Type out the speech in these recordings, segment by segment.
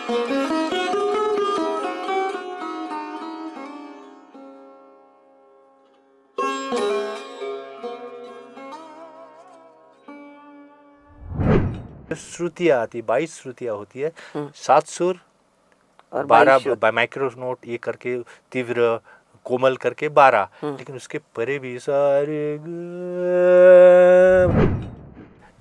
श्रुतियाँ आती, 22 श्रुतियाँ होती है, 7 सुर और 12 माइक्रो नोट, ये करके तीव्र कोमल करके 12, लेकिन उसके परे भी सारे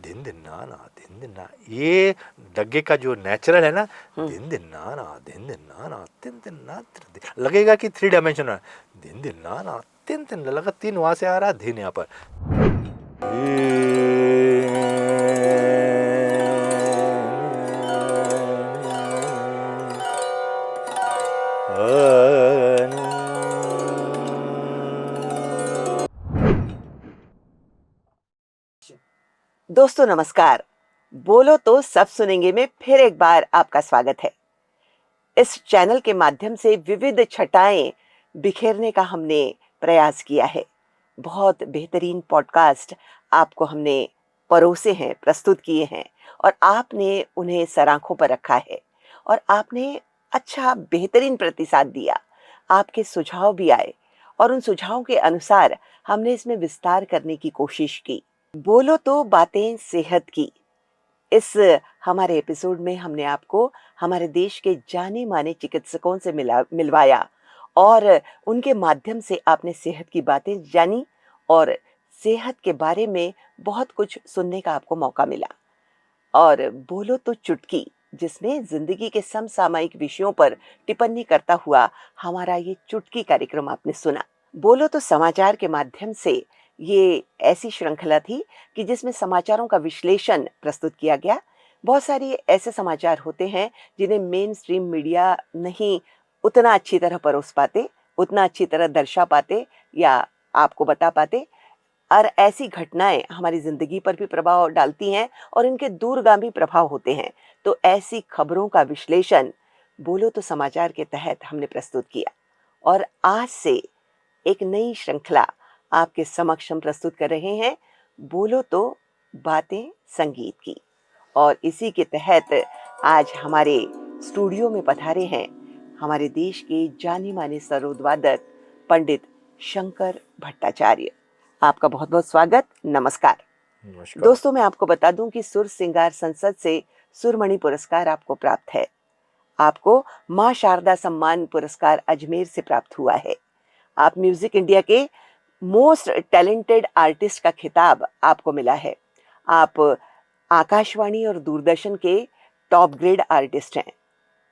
दिन दिन ना दिन दिन ना, ये डग्गे का जो नेचुरल है ना, दिन दिन ना दिन दिन ना दिन दिन ना, लगेगा कि 3 डायमेंशन है, दिन दिन ना तीन तीन लगा, 3 वहां से आ रहा, दिन यहाँ पर। दोस्तों नमस्कार, बोलो तो सब सुनेंगे में फिर एक बार आपका स्वागत है। इस चैनल के माध्यम से विविध छटाएं बिखेरने का हमने प्रयास किया है। बहुत बेहतरीन पॉडकास्ट आपको हमने परोसे हैं, प्रस्तुत किए हैं, और आपने उन्हें सराखों पर रखा है और आपने अच्छा बेहतरीन प्रतिसाद दिया। आपके सुझाव भी आए और उन सुझावों के अनुसार हमने इसमें विस्तार करने की कोशिश की। बोलो तो बातें सेहत की, इस हमारे एपिसोड में हमने आपको हमारे देश के जाने माने चिकित्सकों से मिलवाया और उनके माध्यम से आपने सेहत की बातें जानी और सेहत के बारे में बहुत कुछ सुनने का आपको मौका मिला। और बोलो तो चुटकी, जिसमें जिंदगी के समसामयिक विषयों पर टिप्पणी करता हुआ हमारा ये चुटकी कार्यक्रम आपने सुना। बोलो तो समाचार के माध्यम से ये ऐसी श्रृंखला थी कि जिसमें समाचारों का विश्लेषण प्रस्तुत किया गया। बहुत सारी ऐसे समाचार होते हैं जिन्हें मेन स्ट्रीम मीडिया नहीं उतना अच्छी तरह परोस पाते, उतना अच्छी तरह दर्शा पाते या आपको बता पाते, और ऐसी घटनाएं हमारी जिंदगी पर भी प्रभाव डालती हैं और इनके दूरगामी प्रभाव होते हैं। तो ऐसी खबरों का विश्लेषण बोलो तो समाचार के तहत हमने प्रस्तुत किया और आज से एक नई श्रृंखला आपके समक्ष हम प्रस्तुत कर रहे हैं, बोलो तो बातें संगीत की। और इसी के तहत आज हमारे स्टूडियो में पधारे हैं हमारे देश के जाने माने सरोदवादक पंडित शंकर भट्टाचार्य। आपका बहुत बहुत स्वागत, नमस्कार। दोस्तों मैं आपको बता दूं कि सुर सिंगार संसद से सुरमणि पुरस्कार आपको प्राप्त है। आपको मां शारदा सम्मान पुरस्कार अजमेर से प्राप्त हुआ है। आप म्यूजिक इंडिया के मोस्ट टैलेंटेड आर्टिस्ट का खिताब आपको मिला है। आप आकाशवाणी और दूरदर्शन के टॉप ग्रेड आर्टिस्ट हैं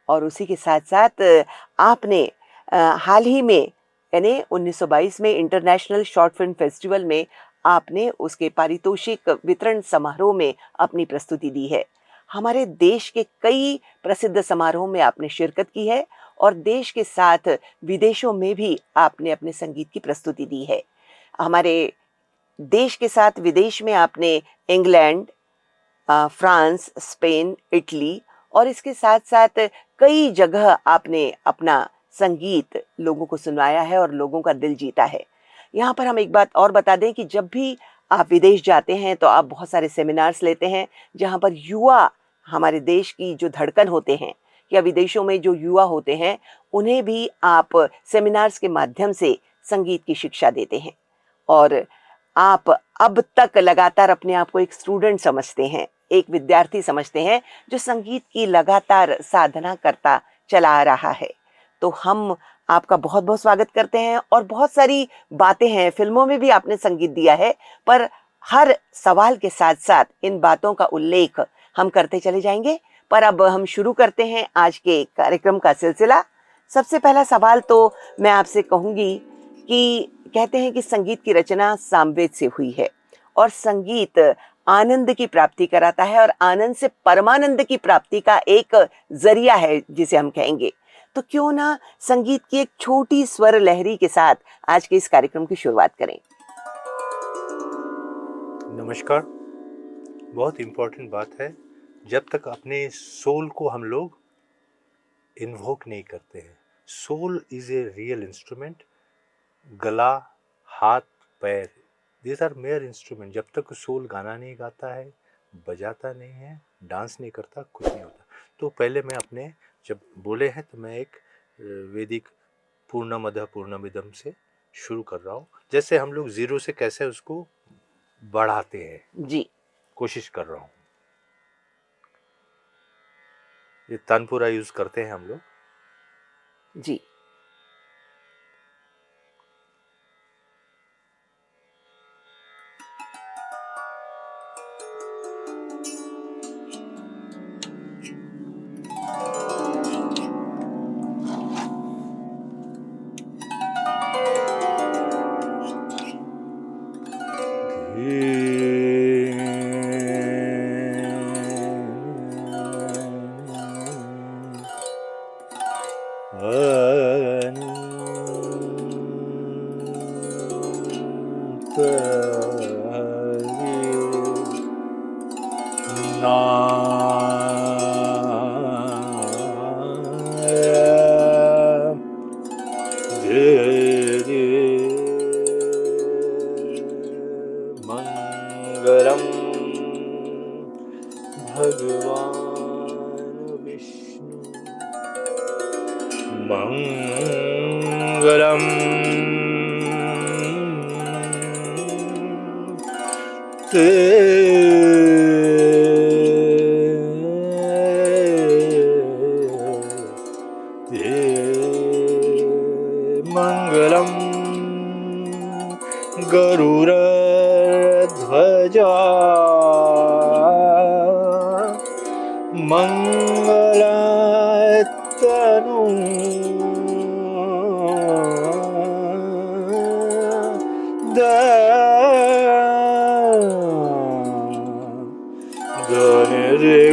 और उसी के साथ साथ आपने हाल ही में यानी 1922 में इंटरनेशनल शॉर्ट फिल्म फेस्टिवल में आपने उसके पारितोषिक वितरण समारोह में अपनी प्रस्तुति दी है। हमारे देश के कई प्रसिद्ध समारोह में आपने शिरकत की है और देश के साथ विदेशों में भी आपने अपने संगीत की प्रस्तुति दी है। हमारे देश के साथ विदेश में आपने इंग्लैंड, फ्रांस, स्पेन, इटली और इसके साथ साथ कई जगह आपने अपना संगीत लोगों को सुनवाया है और लोगों का दिल जीता है। यहाँ पर हम एक बात और बता दें कि जब भी आप विदेश जाते हैं तो आप बहुत सारे सेमिनार्स लेते हैं जहाँ पर युवा हमारे देश की जो धड़कन होते हैं या विदेशों में जो युवा होते हैं उन्हें भी आप सेमिनार्स के माध्यम से संगीत की शिक्षा देते हैं। और आप अब तक लगातार अपने आप को एक स्टूडेंट समझते हैं, एक विद्यार्थी समझते हैं जो संगीत की लगातार साधना करता चला आ रहा है। तो हम आपका बहुत बहुत स्वागत करते हैं और बहुत सारी बातें हैं, फिल्मों में भी आपने संगीत दिया है, पर हर सवाल के साथ साथ इन बातों का उल्लेख हम करते चले जाएंगे। पर अब हम शुरू करते हैं आज के कार्यक्रम का सिलसिला। सबसे पहला सवाल तो मैं आपसे कहूंगी कि कहते हैं कि संगीत की रचना सामवेद से हुई है और संगीत आनंद की प्राप्ति कराता है और आनंद से परमानंद की प्राप्ति का एक जरिया है जिसे हम कहेंगे। तो क्यों ना संगीत की एक छोटी स्वर लहरी के साथ आज के इस कार्यक्रम की शुरुआत करें। नमस्कार। बहुत इम्पोर्टेंट बात है, जब तक अपने सोल को हम लोग इन्वोक नहीं करते हैं। Soul is a real instrument. गला, हाथ, पैर, दीज आर मेयर इंस्ट्रूमेंट। जब तक सोल गाना नहीं गाता है, बजाता नहीं है, डांस नहीं करता, कुछ नहीं होता। तो पहले मैं अपने जब बोले हैं तो मैं एक वैदिक पूर्णमदः पूर्णमिदम से शुरू कर रहा हूँ, जैसे हम लोग जीरो से कैसे उसको बढ़ाते हैं जी कोशिश कर रहा हूँ। ये तानपुरा यूज करते हैं हम लोग। जी मंगलम भगवान विष्णु मंगलम ते मंगलम गरुड़ध्वजा मंगलतनु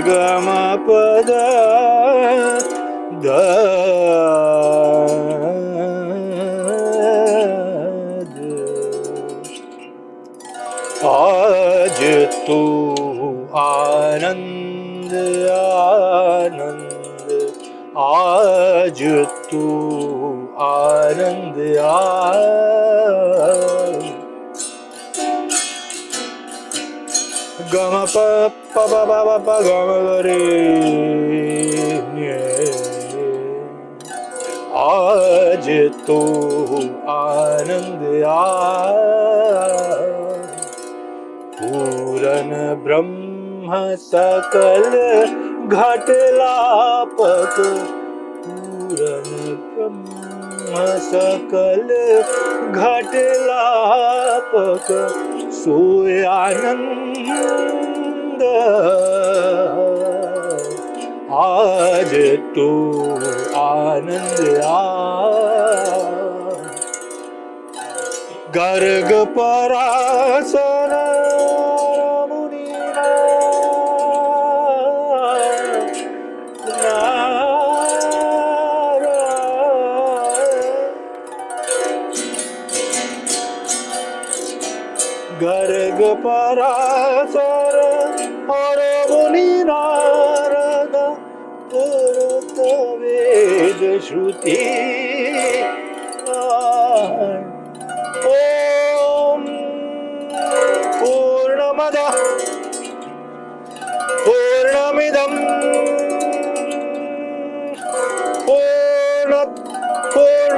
गमपद आज तू आनंद आनंद, आज तू आनंद गम प प प प प गम रे, आज तू आनंद पूरन ब्रह्म सकल घटलापक, पूरन ब्रह्म सकल घटलापक सोय आनंद, आज तू आनंद गर्ग पराशर गर्ग पराशर और मुनि नारद पुरुत वेद श्रुति ओम पूर्णमदः पूर्णमिदं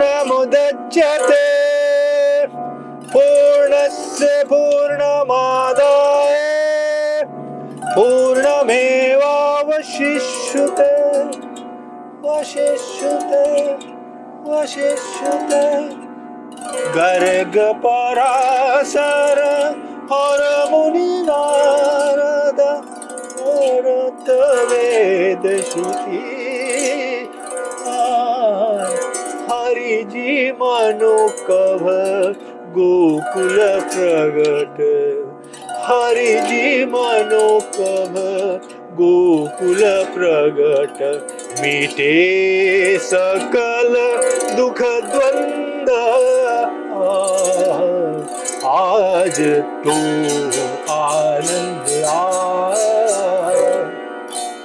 पूर्णमुदच्यते पूर्णस्य पूर्णमादाय पूर्णमेवावशिष्यते वशिष्यते गर्ग पराशर और मुनि नारद पुरुत वेद श्रुति हरि जी मनुकभ गोकुल प्रगट, हरि जी मनुकभ गोकुल प्रगट मिटे सकल दुख द्वंद, आज तू आनंद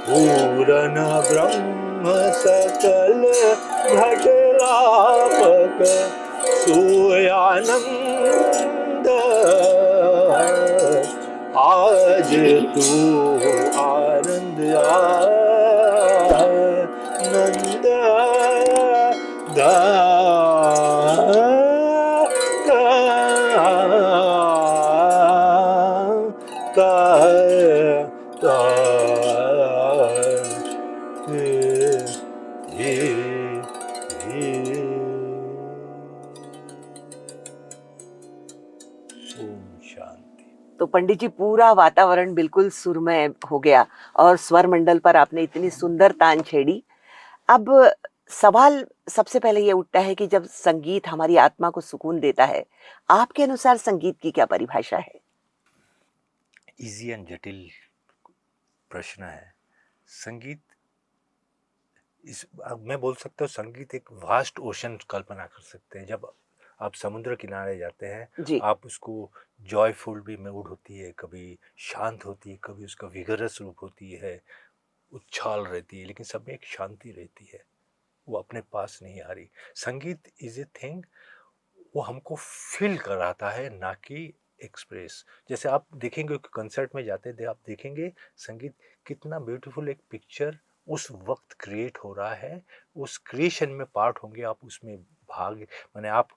पूरन ब्रह्म सकल घटलापक सोय आनंद, आज तू आनंद आनंद। ओम शांति। तो पंडित जी पूरा वातावरण बिल्कुल सुरमय हो गया और स्वर मंडल पर आपने इतनी सुंदर तान छेड़ी। अब सवाल सबसे पहले ये उठता है कि जब संगीत हमारी आत्मा को सुकून देता है, आपके अनुसार संगीत की क्या परिभाषा है? इजी एंड जटिल प्रश्न है। संगीत मैं बोल सकता हूँ संगीत एक वास्ट ओशन कल्पना कर सकते हैं। जब आप समुद्र किनारे जाते हैं, जी। आप उसको जॉयफुल भी मूड होती है, कभी शांत होती है, कभी उसका विगरस रूप होती है, उछाल रहती है, लेकिन सब में एक शांति रहती है, वो अपने पास नहीं आ रही। संगीत इज ए थिंग, वो हमको फील कराता है, ना कि एक्सप्रेस। जैसे आप देखेंगे कि कंसर्ट में जाते थे, आप देखेंगे संगीत कितना ब्यूटीफुल एक पिक्चर उस वक्त क्रिएट हो रहा है, उस क्रिएशन में पार्ट होंगे आप, उसमें भाग माने आप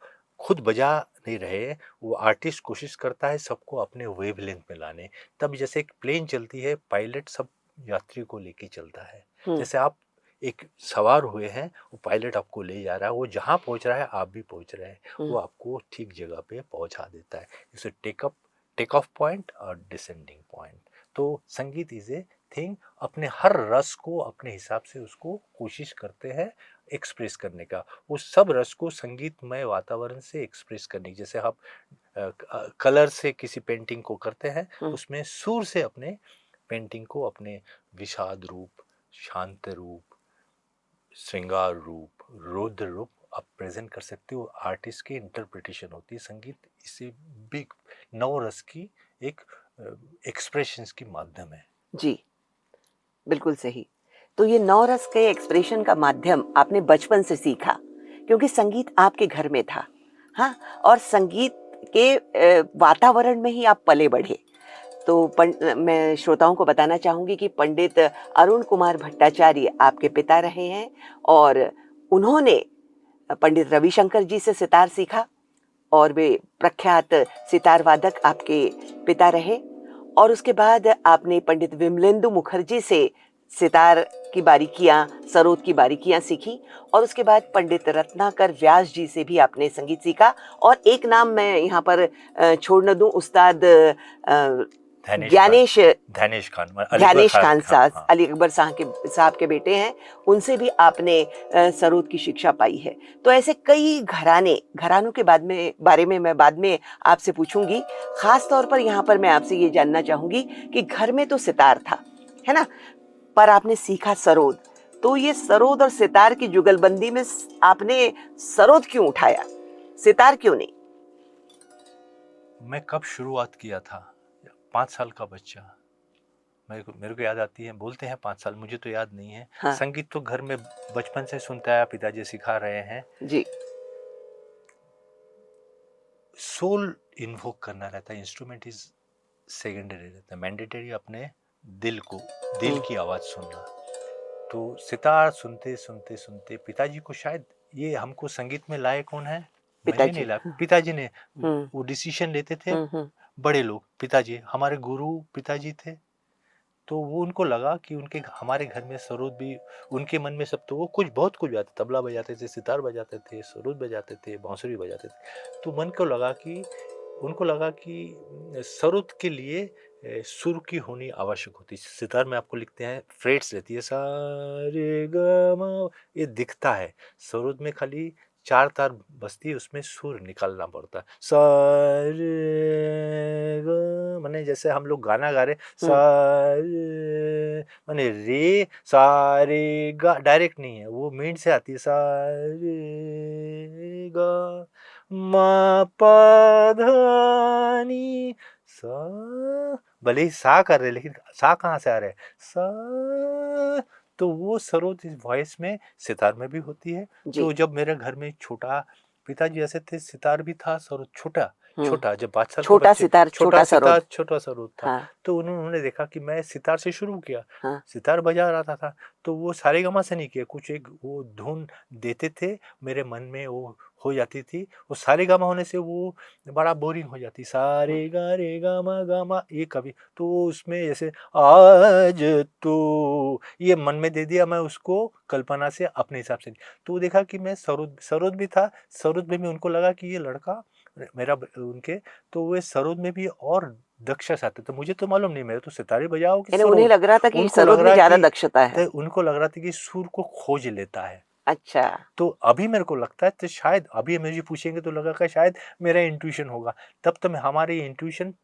खुद बजा नहीं रहे, वो आर्टिस्ट कोशिश करता है सबको अपने वेवलेंथ में लाने। तब जैसे एक प्लेन चलती है, पायलट सब यात्री को लेके चलता है, हम्म। जैसे आप एक सवार हुए हैं, वो पायलट आपको ले जा रहा है, वो जहाँ पहुँच रहा है आप भी पहुँच रहे हैं, वो आपको ठीक जगह पे पहुँचा देता है। इसे टेक ऑफ पॉइंट और डिसेंडिंग पॉइंट। तो संगीत इज ए थिंग, अपने हर रस को अपने हिसाब से उसको कोशिश करते हैं एक्सप्रेस करने का, उस सब रस को संगीतमय वातावरण से एक्सप्रेस करने की। जैसे आप कलर से किसी पेंटिंग को करते हैं, उसमें सुर से अपने पेंटिंग को अपने विषाद रूप, शांत रूप, श्रृंगार रूप, रौद्र रूप आप प्रेजेंट कर सकते हो। आर्टिस्ट की इंटरप्रिटेशन होती है। संगीत इसे बिग नौ रस की एक एक्सप्रेशंस की माध्यम है। जी, बिल्कुल सही। तो ये नौ रस के एक्सप्रेशन का माध्यम आपने बचपन से सीखा, क्योंकि संगीत आपके घर में था, हाँ? और संगीत के वातावरण में ही आप पले बढ़े। तो मैं श्रोताओं को बताना चाहूंगी कि पंडित अरुण कुमार भट्टाचार्य आपके पिता रहे हैं और उन्होंने पंडित रविशंकर जी से सितार सीखा और वे प्रख्यात सितार वादक आपके पिता रहे। और उसके बाद आपने पंडित विमलेंदु मुखर्जी से सितार की बारीकियां, सरोद की बारीकियां सीखी और उसके बाद पंडित रत्नाकर व्यास जी से भी आपने संगीत सीखा। और एक नाम मैं यहाँ पर छोड़ न दूं, उस्ताद ज्ञानेश ध्यानेश खान, ध्यानेश खान साहब, हाँ। अली अकबर साहब के बेटे हैं, उनसे भी आपने सरोद की शिक्षा पाई है। तो ऐसे कई घरानों के बारे में मैं बाद में आपसे पूछूंगी। खास तौर पर यहाँ पर मैं आपसे ये जानना चाहूंगी कि घर में तो सितार था, है ना, पर आपने सीखा सरोद। तो ये सरोद और सितार की जुगलबंदी में आपने सरोद क्यों उठाया, सितार क्यों नहीं? मैं कब शुरुआत किया था, 5 साल का बच्चा, मेरे को याद आती है, बोलते हैं 5 साल, मुझे तो याद नहीं है। हाँ। संगीत तो घर में बचपन से सुनता है, पिताजी सिखा रहे हैं। जी। सोल इन्वोक करना रहता है, इंस्ट्रूमेंट इज सेकेंडरी रहता है, मैंडेटरी अपने दिल की आवाज़ सुनना। तो सितार सुनते सुनते सुनते पिताजी को शायद, ये हमको संगीत में लाए कौन है, मैंने नहीं पिताजी। लाया, पिताजी ने। हम्म। वो डिसीजन लेते थे हम्म। बड़े लोग, पिताजी हमारे गुरु पिताजी थे। तो वो उनको लगा कि हमारे घर में सरोद भी, उनके मन में सब, तो वो बहुत कुछ बजाते, तबला बजाते थे, सितार बजाते थे, सरोद बजाते थे, बांसुरी बजाते थे। तो उनको लगा कि सरोद के लिए सुर की होनी आवश्यक होती है। सितार में आपको लिखते हैं फ्रेट्स रहती है, सा रे ग म, ये दिखता है। सरोद में खाली 4 तार बजती है, उसमें सुर निकालना पड़ता है। सा रे ग, माने जैसे हम लोग गाना गा रहे, सा रे, माने रे सा रे गा डायरेक्ट नहीं है, वो मींड से आती है, सा रे गा मा पा धा नी सा। भले ही सा कर रहे, लेकिन सा कहाँ से आ रहा है, सा। तो वो सरोद इस वॉइस में सितार में भी होती है। जी। तो जब मेरे घर में छोटा, पिताजी ऐसे थे, सितार भी था, सरोद छोटा, छोटा, जब 5 साल के छोटा बच्चे, सितार, छोटा सरोद। छोटा सरोद था। हाँ, तो उन्होंने देखा कि मैं सितार से शुरू किया, हाँ, सितार बजा रहा था। तो वो सारेगामा से नहीं किया, कुछ एक वो धुन देते थे, मेरे मन में वो हो जाती थी। वो सारेगामा होने से वो बड़ा बोरिंग हो जाती, सारे गा रे गा मा गा मा, ये कभी तो उसमें जैसे आज तो ये मन में दे दिया, मैं उसको कल्पना से अपने हिसाब से। तो देखा कि मैं सरोद, सरोद भी था, सरोद में भी उनको लगा कि ये लड़का मेरा उनके, तो वे सरोद में भी और दक्ष आते। तो मुझे तो मालूम नहीं, मैं तो सितारे बजाओ कि यानी उन्हें सरोद, लग रहा था कि उनको लग सरोद में रहा ज्यादा कि दक्षता है। उनको लग रहा था कि सुर को खोज लेता है। अच्छा। तो अभी मेरे को लगता है, तो शायद अभी मुझे पूछेंगे तो लगा कि शायद मेरा इंट्यूशन होगा। तब तो मैं, हमारे इंट्यूशन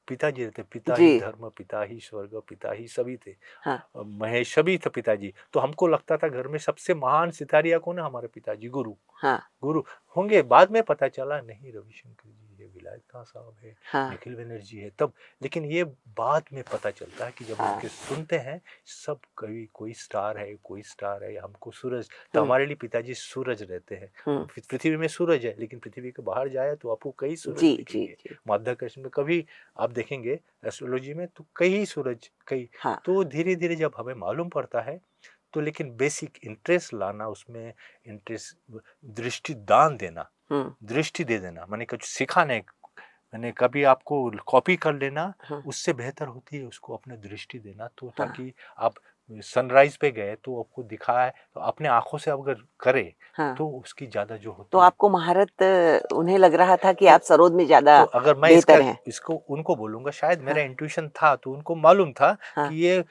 पिताजी रहते, पिता जी। ही धर्म, पिता ही स्वर्ग, पिता ही सभी थे, हाँ, महेश सभी थे पिताजी। तो हमको लगता था घर में सबसे महान सितारिया कौन है, हमारे पिताजी, गुरु। हाँ, गुरु होंगे। बाद में पता चला नहीं, रविशंकर जी है, विलायत खान साहब है, हाँ, निखिल बनर्जी है, तब। लेकिन ये बाद में पता चलता है कि जब हाँ। उनके सुनते हैं सब, कभी कोई स्टार है, कोई स्टार है, हमको सूरज। तो हम्म, हमारे लिए पिताजी सूरज रहते हैं। हम्म। पृथ्वी में सूरज है, लेकिन पृथ्वी के बाहर जाए तो आपको कई सूरज जी, जी, दिखेंगे। जी। माध्याकर्षण में कभी आप देखेंगे एस्ट्रोलॉजी में, तो कई सूरज, कई। हाँ, तो धीरे धीरे जब हमें मालूम पड़ता है, तो लेकिन बेसिक इंटरेस्ट लाना उसमें, इंटरेस्ट, दृष्टि दान देना, हम्म, दृष्टि दे देना, मैंने कुछ सिखाने, मैंने कभी आपको कॉपी कर लेना, हाँ, उससे बेहतर होती है उसको अपने दृष्टि देना। तो हाँ, ताकि आप सनराइज पे गए तो आपको दिखा है, तो अपने आंखों से अगर करे हाँ। तो उसकी ज्यादा जो तो होती है। आपको महारत उन्हें लग रहा था कि तो आप सरोद में ज्यादा तो अगर मैं इसका, बेहतर हैं। इसको उनको बोलूंगा, शायद मेरा हाँ, इंट्यूशन था, तो उनको मालूम था हाँ, कि ये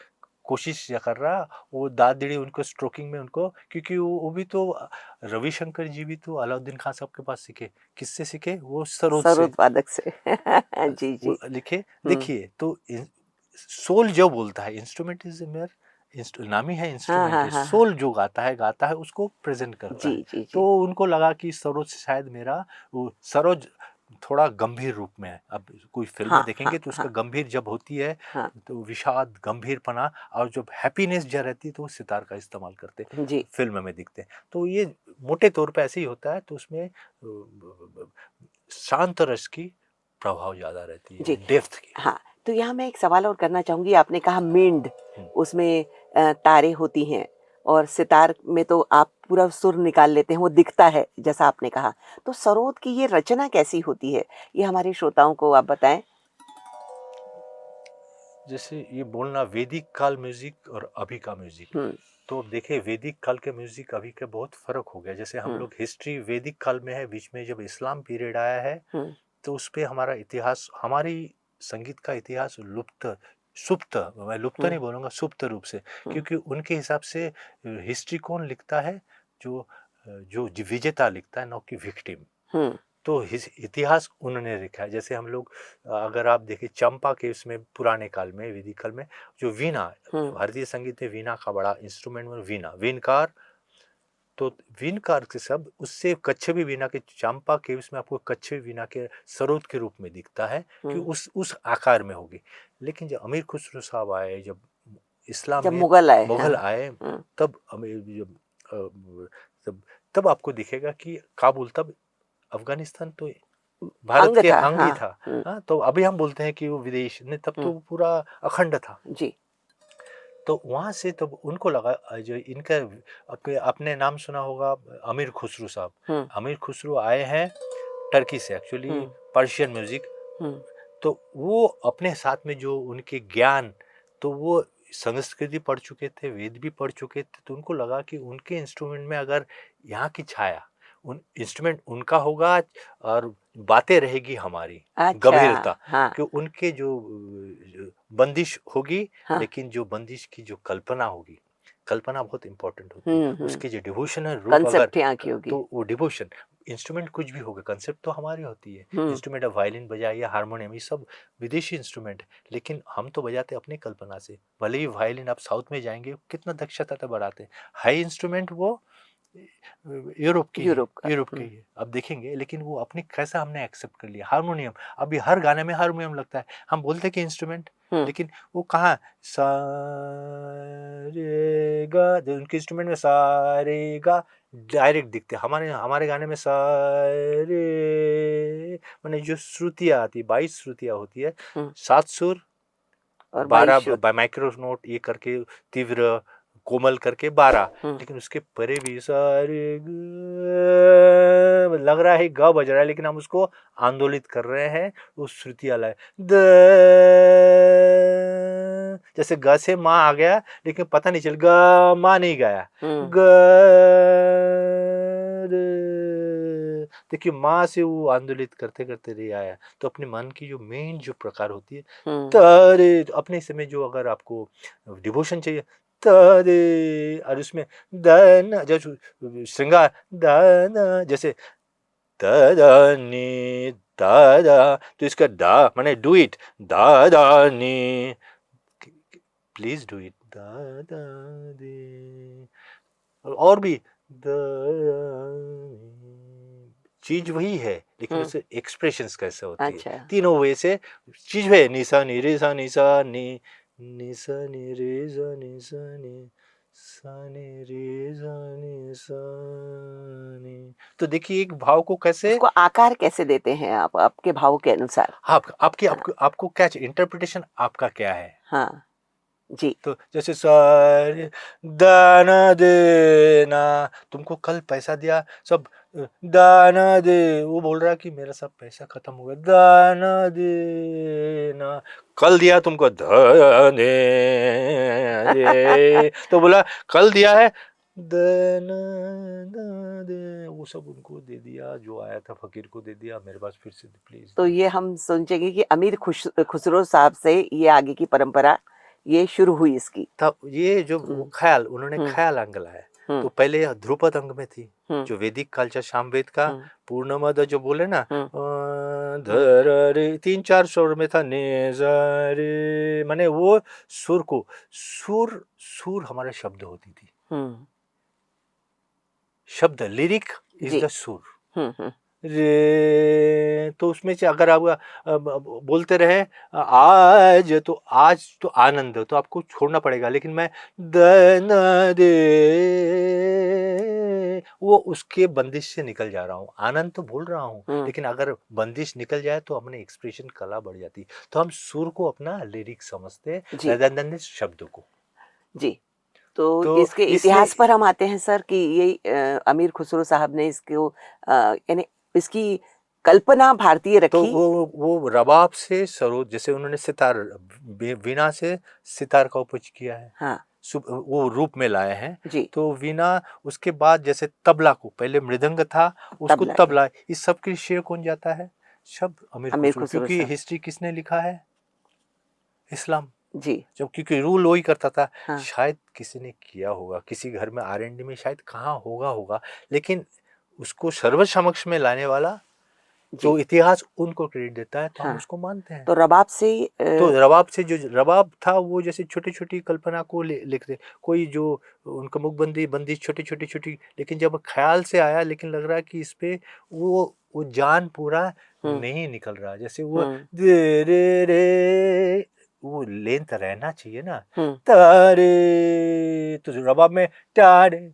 कोशिश ये कर रहा। वो दादड़ी उनको स्ट्रोकिंग में उनको, क्योंकि वो भी तो, रविशंकर जी भी तो अलाउद्दीन खान साहब के पास सीखे, किससे सीखे, वो सरोद से। सरोद वादक से। जी, वो जी। लिखे, हम्म। देखिए तो सोल जो बोलता है, इंस्ट्रूमेंट इज मेयर, नाम ही है हाँ, इंस्ट्रूमेंट हाँ, है, हाँ, हाँ। सोल जो गाता है उसको प्रेजेंट करता जी, है। जी, तो जी। उनको लगा कि सरोज से शायद मेरा, वो सरोज थोड़ा गंभीर रूप में है। अब कोई फिल्म में हाँ, हाँ, देखेंगे तो उसका हाँ, गंभीर जब होती है, हाँ। तो विषाद, गंभीरपना, और जब हैप्पीनेस जब रहती है तो वो सितार का इस्तेमाल करते हैं, जी, फिल्म में दिखते हैं। तो ये मोटे तौर पे ऐसे ही होता है। तो उसमें शांत रस की प्रभाव ज्यादा रहती है, जी। डेप्थ की। हाँ, तो यहाँ मैं एक सवाल और करना चाहूँगी। आपने कहा मींड, हम्म। उसमें तारे होती हैं और सितार में तो आप पूरा सुर निकाल लेते हैं, वो दिखता है जैसा आपने कहा। तो सरोद की ये रचना कैसी होती है? ये हमारे श्रोताओं को आप बताएँ। जैसे ये बोलना वैदिक काल म्यूजिक और अभी का म्यूजिक, हुँ, तो अब देखिए वैदिक काल के म्यूजिक अभी के बहुत फर्क हो गया। जैसे हम हुँ, लोग हिस्ट्री वैदिक काल में है, बीच में जब इस्लाम पीरियड आया है, हुँ, तो उस पे हमारा इतिहास, हमारी संगीत का इतिहास लुप्त, सुप्त, मैं लुप्त हुँ, नहीं बोलूँगा, सुप्त रूप से। हुँ, क्योंकि उनके हिसाब से हिस्ट्री कौन लिखता है, जो जो विजेता लिखता है, ना कि विक्टिम। हुँ, तो इतिहास उन्होंने लिखा है। जैसे हम लोग, अगर आप देखें चंपा के उसमें पुराने काल में, वैदिक काल में, जो वीणा, हुँ, भारतीय संगीत में वीणा का बड़ा इंस्ट्रूमेंट में वीणा, वीणकार। तो वीणकार के शब्द उससे कच्छपी वीणा के, चंपा के उसमें आपको कच्छपी वीणा के सरोद के रूप में दिखता है कि हुँ। उस आकार में होगी। लेकिन जब अमीर खुसरो साहब आए, जब इस्लाम जब में मुगल आए, मुगल हाँ, आए, हुँ, तब जब तब तब आपको दिखेगा कि काबुल, तब अफगानिस्तान तो भारत अंग के था, अंग ही हाँ, था। हुँ, हाँ, तो अभी हम बोलते हैं कि वो विदेश ने, तब हुँ, तो पूरा अखंड था। जी, तो वहां से तब उनको लगा, जो इनका, अपने नाम सुना होगा, अमीर खुसरो साहब। हुँ, अमीर खुसरो आए हैं टर्की से, एक्चुअली हुँ, पर्शियन म्यूजिक। हुँ, तो वो अपने साथ में जो उनके ज्ञान, तो वो संस्कृति पढ़ चुके थे, वेद भी पढ़ चुके थे। तो उनको लगा कि उनके इंस्ट्रूमेंट में अगर यहाँ की छाया, उन इंस्ट्रूमेंट उनका होगा और बातें रहेगी हमारी, अच्छा, गंभीरता, हाँ, कि उनके जो बंदिश होगी, हाँ, लेकिन जो बंदिश की जो कल्पना होगी, कल्पना बहुत इंपॉर्टेंट होती है। हुँ, हुँ, उसके जो डिवोशनल रूप अगर, कांसेप्ट यहाँ की होगी। तो वो डिवोशन, इंस्ट्रूमेंट कुछ भी होगा, कंसेप्ट तो हमारी होती है। हुँ, इंस्ट्रूमेंट ऑफ वायलिन बजाइए, हारमोनियम, ये सब विदेशी इंस्ट्रूमेंट है, लेकिन हम तो बजाते अपनी कल्पना से। भले ही वायलिन आप साउथ में जाएंगे, कितना दक्षता तक बढ़ाते हैं, हाई इंस्ट्रूमेंट वो यूरोप की है, यूरोप का, यूरोप की हुँ, है, अब देखेंगे। लेकिन वो अपनी कैसा हमने एक्सेप्ट कर लिया। हारमोनियम, अभी हर गाने में हारमोनियम लगता है, हम बोलते कि इंस्ट्रूमेंट, लेकिन वो कहाँ सा रे गा, उनके इंस्ट्रूमेंट में सा रे गा डायरेक्ट दिखते, हमारे हमारे गाने में सा रे, माने जो श्रुतियाँ आती 22 श्रुतियाँ होती है, 7 सुर और 12 माइक्रो नोट ये करके तीव्र कोमल करके 12, लेकिन उसके परे भी सारे लग रहा है ग बज रहा है, लेकिन हम उसको आंदोलित कर रहे हैं उस श्रुति वाला द, जैसे ग से माँ आ गया लेकिन पता नहीं चल ग माँ नहीं गया, ग देखिए माँ से वो आंदोलित करते करते नहीं आया। तो अपने मन की जो मेन जो प्रकार होती है तारे, तो अपने समय जो अगर आपको डिवोशन चाहिए तारे, और उसमें दन जो श्रृंगार दन, जैसे दानी दादा, तो इसका दा माने डू इट दादानी, प्लीज डू इट दादा दे, और भी चीज वही है लेकिन उससे एक्सप्रेशंस कैसे होती है, तीनों वे से चीज है, निसा नि रे सा निसा नि, निसा नि रे सा निसा नि, सा नि रे सा नि सा नि। तो देखिए एक भाव को कैसे, उसको आकार कैसे देते हैं आप आपके भाव के अनुसार। आपको क्या इंटरप्रिटेशन आपका क्या है। हाँ जी। तो जैसे सारे दाना देना, तुमको कल पैसा दिया सब दाना दे, वो बोल रहा कि मेरा सब पैसा खत्म हो गया, दाना देना, कल दिया तुमको दे, तो बोला कल दिया है दाना दे, वो सब उनको दे दिया, जो आया था फकीर को दे दिया, मेरे पास फिर से प्लीज। तो ये हम सोचेंगे कि अमीर खुसरो साहब से ये आगे की परंपरा ये शुरू हुई इसकी। तब ये जो ख्याल उन्होंने ख्याल अंग लाया, तो पहले ध्रुपद अंग में थी जो वैदिक कल्चर सामवेद का पूर्णमद जो बोले ना, धर रे 3-4 स्वर में था, ने रे, माने वो सुर को सुर हमारे शब्द होती थी, शब्द लिरिक इज द सुर रे, तो उसमें से अगर आप बोलते रहे आज तो आनंद, तो आपको छोड़ना पड़ेगा, लेकिन मैं दे वो उसके बंदिश से निकल जा रहा हूँ, आनंद तो बोल रहा हूँ लेकिन अगर बंदिश निकल जाए तो अपने एक्सप्रेशन कला बढ़ जाती, तो हम सुर को अपना लिरिक समझते rather than शब्द को जी। तो इसके इतिहास पर हम आते हैं सर कि ये अमीर खुसरो साहब ने इसको यानी इसकी कल्पना भारतीय रखी। तो वो रबाब से सरोद, जैसे उन्होंने सितार वीणा से सितार का उपज किया है, हाँ। वो रूप में लाए हैं जी। तो वीणा, उसके बाद जैसे तबला को पहले मृदंग था, उसको तबला, इस सब के श्रेय कौन जाता है, शब्द अमीर खुसरो, क्योंकि हिस्ट्री किसने लिखा है, इस्लाम जी, जब क्योंकि रूल वही करता था, हाँ। शायद किसी ने किया होगा, किसी घर में R&D में शायद कहाँ होगा, लेकिन उसको सर्व समक्ष में लाने वाला तो इतिहास उनको क्रेडिट देता है, तो हाँ। हम उसको मानते हैं। तो रबाब से जो रबाब था वो जैसे छोटी छोटी कल्पना को लिखते, कोई जो उनका मुखबंदी छोटी, लेकिन जब ख्याल से आया, लेकिन लग रहा है कि इस पे वो जान पूरा नहीं निकल रहा, जैसे वो दे रे रे, वो लेंथ रहना चाहिए ना, तारे, तो रबाब में तारे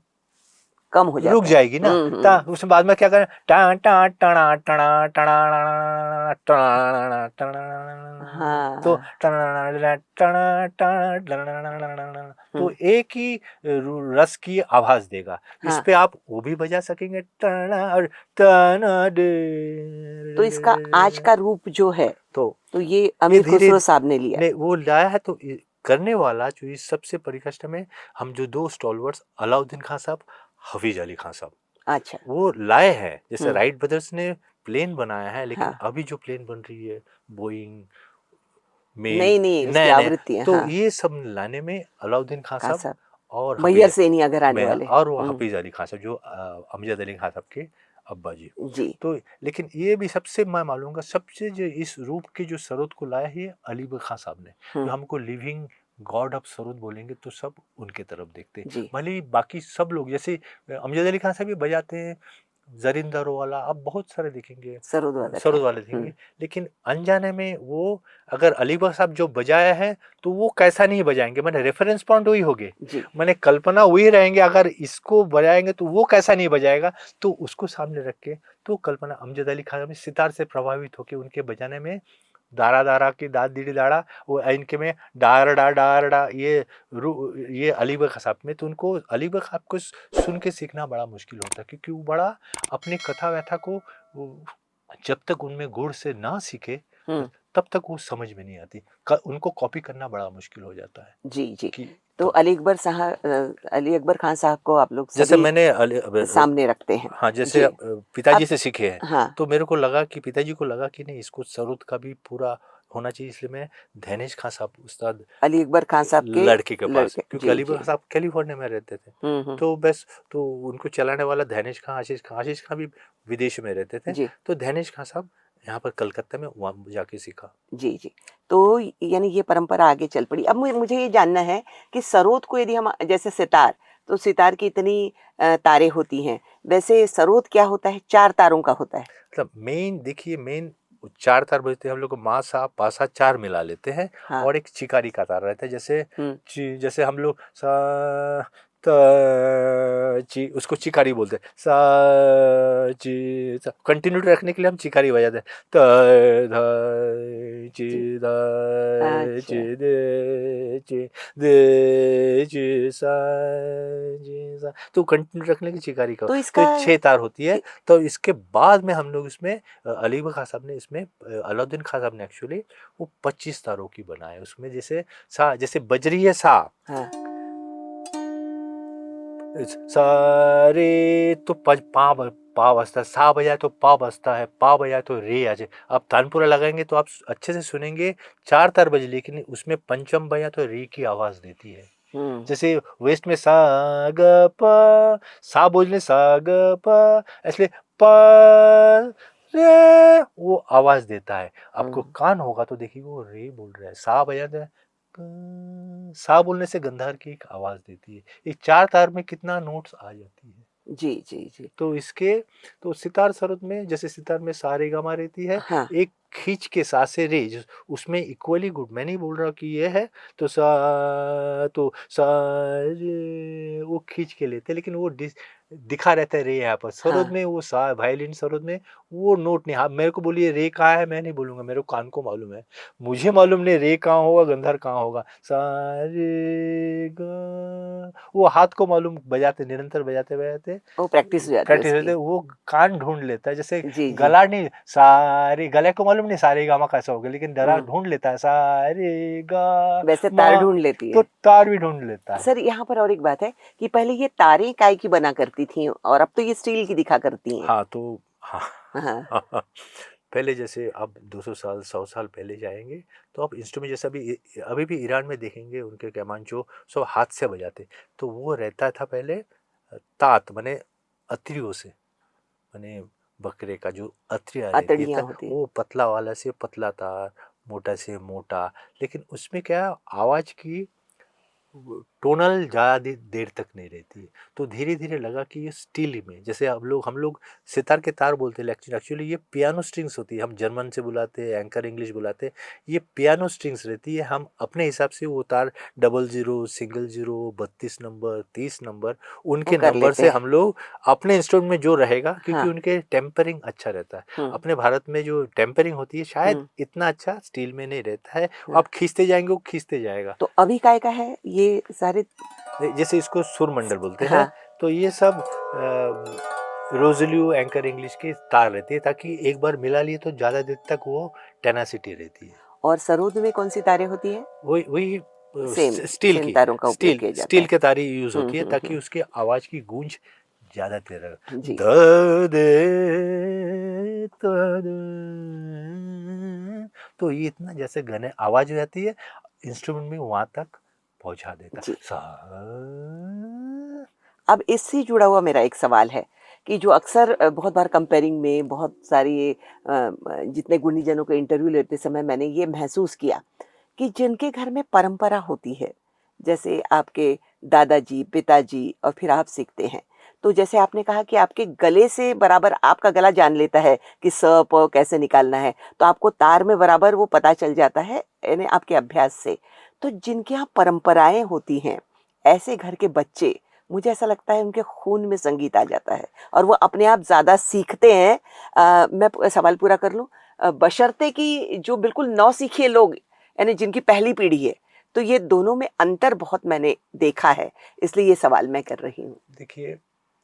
कम हो जाता रुक जाएगी ना, ता उसमें बाद में क्या करें, टा टा टना टना टना टना टना, तो तो एक ही रस की आवाज देगा, इस पे आप वो भी बजा सकेंगे टना और टना दे, तो इसका आज का रूप जो है तो ये अमीर खुसरो साहब ने लिया, वो लाया है। तो करने वाला जो इस सबसे परिकष्ट में, हम जो 2 स्टॉलवर्ड्स अलाउद्दीन खान साहब, हफीज अली खान साहब, अच्छा, वो लाए हैं। जैसे राइट ब्रदर्स ने प्लेन बनाया है, लेकिन हाँ। अभी जो प्लेन बन रही है बोइंग नई आवृत्तियां, तो हाँ। ये सब लाने में अलाउद्दीन खान साहब और मैयर सेनी अगर आने वाले, और वो हफीज अली खान साहब जो अमजद अली खान साहब के अब्बा जी। तो लेकिन ये भी सबसे मैं मालूंगा, सबसे जो इस रूप के जो सरोद को लाया है अली खान साहब ने, जो हमको लिविंग गॉड ऑफ सरोद बोलेंगे तो सब उनके तरफ देखते हैं, भले बाकी सब लोग, जैसे अमजद अली खान साहब भी बजाते हैं जरिंदर वाला, आप बहुत सारे देखेंगे, सरोद वादक सरोद है। वाले देखेंगे। लेकिन अनजाने में वो अगर अली बख्श साहब जो बजाया है तो वो कैसा नहीं बजाएंगे, मैंने रेफरेंस पॉइंट वही होगे, जी मैंने कल्पना वही रहेंगे, अगर इसको बजाएंगे तो वो कैसा नहीं बजाएगा, तो उसको सामने रख के तो कल्पना अमजद अली खान में सितार से प्रभावित होकर उनके बजाने में दारा दारा की दाद दीड़ी दाड़ा, वो इनके में डार डा ये अली बख्श साहब में, तो उनको अली बख्श साहब को सुन के सीखना बड़ा मुश्किल होता है, क्योंकि वो बड़ा अपनी कथा व्यथा को जब तक उनमें गुण से ना सीखे तब तक वो समझ में नहीं आती, उनको कॉपी करना बड़ा मुश्किल हो जाता है। जी जी। कि तो अली अकबर खान साहब को आप लोग जैसे सभी मैंने सामने रखते हैं। हाँ, जैसे जी पिताजी अब से सीखे हैं, हाँ तो मेरे को लगा कि पिताजी को लगा कि नहीं, इसको सरोद का भी पूरा होना चाहिए, इसलिए मैं धनेश खान साहब उस्ताद अली अकबर खान साहब के लड़के के पास, लड़के। क्योंकि जी अली जी। बख्श साहब कैलिफोर्निया में रहते थे, हम्म। तो बस तो उनको चलाने वाला धनेश खान, आशीष खान भी विदेश में रहते थे, जी तो धनेश खान साहब यहाँ पर कलकत्ता में वहाँ जाके सीखा। जी जी। तो यानी ये परंपरा आगे चल पड़ी। अब मुझे ये जानना है कि सरोद को यदि हम जैसे सितार, तो सितार की इतनी तारें होती हैं, वैसे सरोद क्या होता है? 4 तारों का होता है। मतलब मेन देखिए, मेन 4 तार बजते हैं हम लोग, मा सा पा सा 4 मिला लेते हैं, हाँ। और एक चिकारी का तार रहता है, जैसे हुँ। जैसे हम लोग सा त ची, उसको चिकारी बोलते हैं, सा ची सा, कंटिन्यूटी रखने के लिए हम चिकारी बजाते हैं, त ध ची जी। द ची अच्छा। दे ची सा जी सा, तो कंटिन्यूटी रखने की चिकारी का, तो तो इसका ये 6 तार होती है। इ तो इसके बाद में हम लोग इसमें अली बख्श खान साहब ने इसमें अलाउद्दीन खान साहब ने एक्चुअली वो 25 तारों की बनाए उसमें, जैसे सा, जैसे बजरी है सा, हाँ। सारे तो पा बजता है, सा बजाए तो पा बजता है, पा बजाए तो रे आ जाए। आप तानपुरा लगाएंगे तो आप अच्छे से सुनेंगे, 4 तार बजे, लेकिन उसमें पंचम बजा तो रे की आवाज देती है। हुँ। जैसे वेस्ट में सा ग प, सा बोलने सा ग प, इसलिए प रे वो आवाज देता है। आपको हुँ। कान होगा तो देखिए वो रे बोल रहा है, सा बजाता है, सा बोलने से गंधार की एक आवाज देती है। ये 4 तार में कितना नोट्स आ जाती है। जी, जी, जी। तो इसके तो सितार सरोद में, जैसे सितार में सा रे गा मा रहती है, हाँ। एक खींच के सा से रे, उसमें इक्वली गुड, मैं नहीं बोल रहा कि ये है तो सा रे वो खींच के लेते हैं, लेकिन वो दिखा रहता है रे यहाँ पर सरोद हाँ। में, वो सा वायलिन सरोद में वो नोट नहीं। हाँ, मेरे को बोलिए रे कहाँ है, मैं नहीं बोलूंगा, मेरे को कान को मालूम है, मुझे मालूम नहीं रे कहाँ होगा, गंधार कहाँ होगा। सा रे गा, वो हाथ को मालूम, बजाते निरंतर बजाते बजाते वो प्रैक्टिस हो जाती है प्रैक्टिस होते, उसकी। वो कान ढूंढ लेता है, जैसे जी, जी। गला नहीं, सारे गले को मालूम नहीं सारे गामा कैसा होगा, लेकिन डरा हुँ। ढूंढ लेता है सारे गा वैसे मा, तार ढूँढ लेती तो है। तार भी ढूंढ लेता है। सर यहाँ पर और एक बात है कि पहले ये तारें काय की बना करती थीं और अब तो ये स्टील की दिखा करती हैं। हाँ, तो हाँ हाँ। पहले जैसे आप 200 साल 100 साल पहले जाएंगे तो आप इंस्ट्रूमेंट जैसे अभी भी ईरान में देखेंगे, उनके कैमांचो सब हाथ से बजाते, तो वो रहता था पहले तात माने अत्रियों से, माने बकरे का जो अत्रिया रहती है अतड़ियाँ होती हैं। वो पतला वाला से पतला तार, मोटा से मोटा, लेकिन उसमें क्या आवाज की टोनल ज़्यादा देर तक नहीं रहती है। तो धीरे धीरे लगा कि ये स्टील में, जैसे हम लोग सितार के तार बोलते हैं, लेकिन एक्चुअली ये पियानो स्ट्रिंग्स होती है, हम जर्मन से बुलाते हैं, एंकर इंग्लिश बुलाते हैं, ये पियानो स्ट्रिंग्स रहती है। हम अपने हिसाब से वो तार 00 सिंगल 0 32 नंबर 30 नंबर वो उनके कर नंबर लेते से हैं। हम लोग अपने इंस्ट्रूमेंट में जो रहेगा, क्योंकि हाँ। उनके टेम्परिंग अच्छा रहता है। हुँ। अपने भारत में जो टेम्परिंग होती है शायद हुँ। इतना अच्छा स्टील में नहीं रहता है, हाँ। आप खींचते जाएंगे वो खींचते जाएगा। तो अभी काय का है ये सारे? जैसे इसको सुर मंडल बोलते हैं, हाँ। तो ये सब रोजलियो एंकर इंग्लिश की तार रहती है, ताकि एक बार मिला लिए तो ज़्यादा देर तक वो टेनासिटी रहती है। और सरोद में कौन सी तारें होती हैं? वही वही सेम स्टील सेम की, तारों का उपयोग किया जाता स्टील है। के तारी यूज हुँ, होती है, हुँ, ताकि हुँ। उसकी आवाज की गूंज ज़्यादा देर रहे। जी। द दे त दे, तो ये इतना जैसे घने आवाज हो जाती है, इंस्ट्रूमेंट में वहां तक पहुंचा देता जी। सा। अब इससे जुड़ा हुआ मेरा एक सवाल है कि जो अक्सर बहुत बार कंपेयरिंग में बहुत सारी जितने गुणीजनों के इंटरव्यू लेते समय मैंने ये महसूस किया कि जिनके घर में परंपरा होती है, जैसे आपके दादाजी, पिताजी और फिर आप सीखते हैं, तो जैसे आपने कहा कि आपके गले से बराबर आपका गला जान लेता है कि स प कैसे निकालना है, तो आपको तार में बराबर वो पता चल जाता है यानी आपके अभ्यास से। तो जिनके यहाँ परंपराएं होती हैं, ऐसे घर के बच्चे, मुझे ऐसा लगता है उनके खून में संगीत आ जाता है और वो अपने आप ज़्यादा सीखते हैं। मैं सवाल पूरा कर लूँ? बशर्ते कि जो बिल्कुल नौसिखिए लोग यानी जिनकी पहली पीढ़ी है, तो ये दोनों में अंतर बहुत मैंने देखा है, इसलिए ये सवाल मैं कर रही हूँ। देखिए,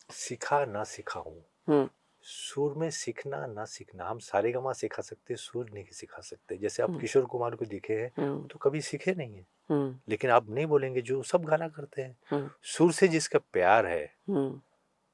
सीखा ना सीखा हूँ, हुँ, सुर में सीखना ना सीखना, हम सारेगामा सिखा सकते, सुर नहीं सिखा सकते। जैसे आप हुँ, किशोर कुमार को देखे हैं, वो हुँ, तो कभी सीखे नहीं है, हुँ, लेकिन आप नहीं बोलेंगे जो सब गाना करते हैं। हुँ, सुर से जिसका प्यार है, हुँ।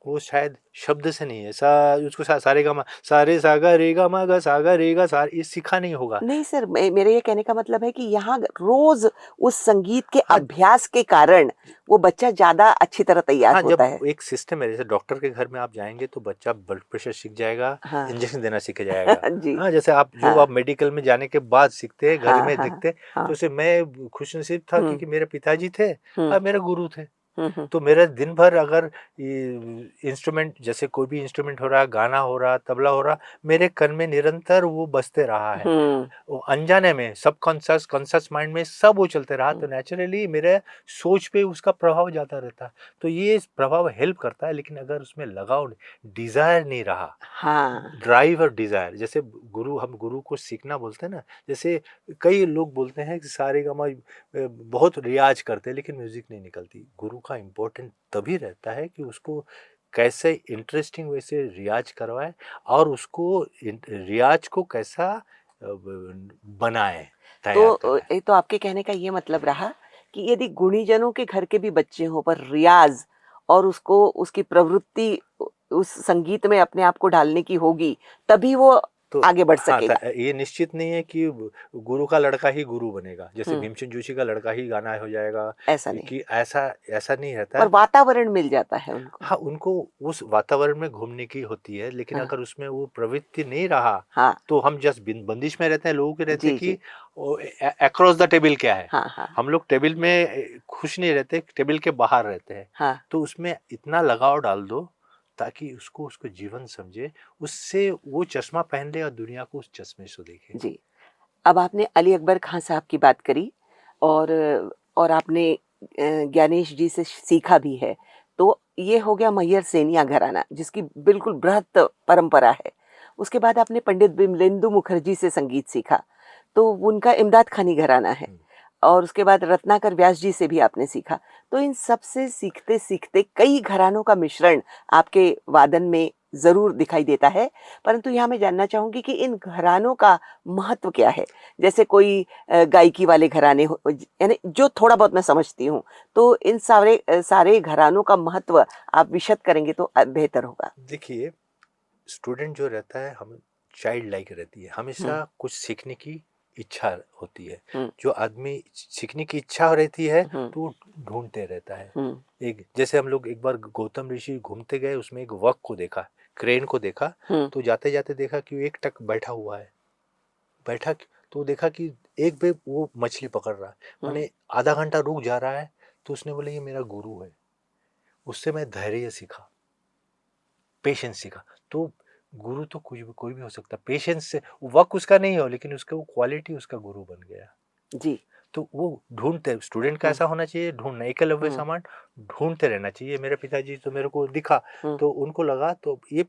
वो शायद शब्द से नहीं है, सा उसको सारेगामा, सारे सा गा रे गा मा गा सा गा रे गा सा, ये सीखा नहीं होगा। नहीं सर, मेरे ये कहने का मतलब है कि यहाँ रोज़ उस संगीत के हाँ, अभ्यास के कारण वो बच्चा ज़्यादा अच्छी तरह तैयार हाँ, होता जब है। एक सिस्टम है, जैसे डॉक्टर के घर में आप जाएँगे तो बच्चा ब्लड प्रेशर सीख जाएगा, हाँ, इंजेक्शन देना सीख जाएगा। जी, हाँ, जैसे आप जो हाँ, आप मेडिकल में जाने के बाद सीखते हैं, घर हाँ, में हाँ, दिखते हैं, तो हाँ, जैसे मैं खुशनसीब था हुँ, क्योंकि मेरे पिताजी थे हुँ, और मेरे गुरु थे। हुँ, हुँ, तो मेरा दिन भर अगर इंस्ट्रूमेंट, जैसे कोई भी इंस्ट्रूमेंट हो रहा, गाना हो रहा, तबला हो रहा, मेरे कान में निरंतर वो बजते रहा है। हुँ, वो अनजाने में सबकॉन्शियस कॉन्शियस माइंड में सब वो चलते रहा, हुँ, तो नेचुरली मेरे सोच पे उसका प्रभाव जाता रहता है। तो ये प्रभाव हेल्प करता है, लेकिन अगर उसमें लगाव, डिजायर नहीं रहा, हाँ, ड्राइव और डिजायर, जैसे गुरु, हम गुरु को सीखना बोलते हैं ना, जैसे कई लोग बोलते हैं कि सारेगामा बहुत रियाज करते हैं लेकिन म्यूजिक नहीं निकलती। गुरु का इम्पोर्टेंट तभी रहता है कि उसको कैसे इंटरेस्टिंग वे से रियाज करवाए और उसको रियाज को कैसा बनाए, तो तैयार कराए। ये तो आपके कहने का ये मतलब रहा कि यदि गुणीजनों के घर के भी बच्चे हों पर रियाज़ और उसको उसकी प्रवृत्ति उस संगीत में अपने आप को ढालने की होगी, तभी वो तो आगे बढ़ हाँ, सकेगा। ये निश्चित नहीं है कि गुरु का लड़का ही गुरु बनेगा, जैसे हुँ, भीमसेन जोशी का लड़का ही गाना हो जाएगा, ऐसा नहीं, कि ऐसा ऐसा नहीं रहता पर है। वातावरण मिल जाता है उनको। हाँ, उनको उस वातावरण में घूमने की होती है, लेकिन हाँ, अगर उसमें वो प्रवृत्ति नहीं रहा, हाँ, तो हम जस्ट बंदिश में रहते हैं। लोगों के रहते हैं जी, कि जी। अक्रॉस द टेबल क्या है। हाँ, हाँ, हम लोग टेबल में खुश नहीं रहते, टेबल के बाहर रहते हैं। हाँ, तो उसमें इतना लगाव डाल दो ताकि उसको उसको जीवन समझे, उससे वो चश्मा पहन ले और दुनिया को उस चश्मे से देखे। जी। अब आपने अली अकबर खां साहब की बात करी और आपने ज्ञानेश जी से सीखा भी है। तो ये हो गया मैहर सेनिया घराना जिसकी बिल्कुल बृहत परंपरा है। उसके बाद आपने पंडित बिमलेंदु मुखर्जी से संगीत सीखा, तो उनका इमदाद खानी घराना है हम्म। और उसके बाद रत्नाकर व्यास जी से भी आपने सीखा। तो इन सब से सीखते-सीखते कई घरानों का मिश्रण आपके वादन में ज़रूर दिखाई देता है। परंतु यहाँ मैं जानना चाहूँगी कि इन घरानों का महत्व क्या है? जैसे कोई गायकी वाले घराने हो यानी जो थोड़ा बहुत मैं समझती हूँ, तो इन सारे घरानों का महत्व आप विशद करेंगे तो बेहतर होगा। देखिए, स्टूडेंट जो रहता है, हम चाइल्ड लाइक रहती है, हुँ, हमेशा कुछ सीखने की इच्छा होती है। हुँ, जो आदमी सीखने की इच्छा रहती है, हुँ, तो वो ढूंढते रहता है। हुँ, एक जैसे हम लोग एक बार गौतम ऋषि घूमते गए, उसमें एक वक को देखा, क्रेन को देखा, हुँ, तो जाते जाते देखा कि वो एक टक बैठा हुआ है। तो देखा कि एक पे वो मछली पकड़ रहा है, हुँ, माने आधा घंटा रुक जा रहा है। तो उसने बोला ये मेरा गुरु है। उससे मैं धैर्य सीखा, पेशेंस सीखा। तो गुरु तो कुछ भी, कोई भी हो सकता है। पेशेंस से वर्क उसका नहीं हो, लेकिन उसका वो क्वालिटी उसका गुरु बन गया। जी, तो वो ढूंढते, स्टूडेंट का हुँ, ऐसा होना चाहिए, ढूंढना, एकलव्य हुँ, समान ढूंढते रहना चाहिए। मेरे पिताजी तो मेरे को दिखा, हुँ, तो उनको लगा, तो ये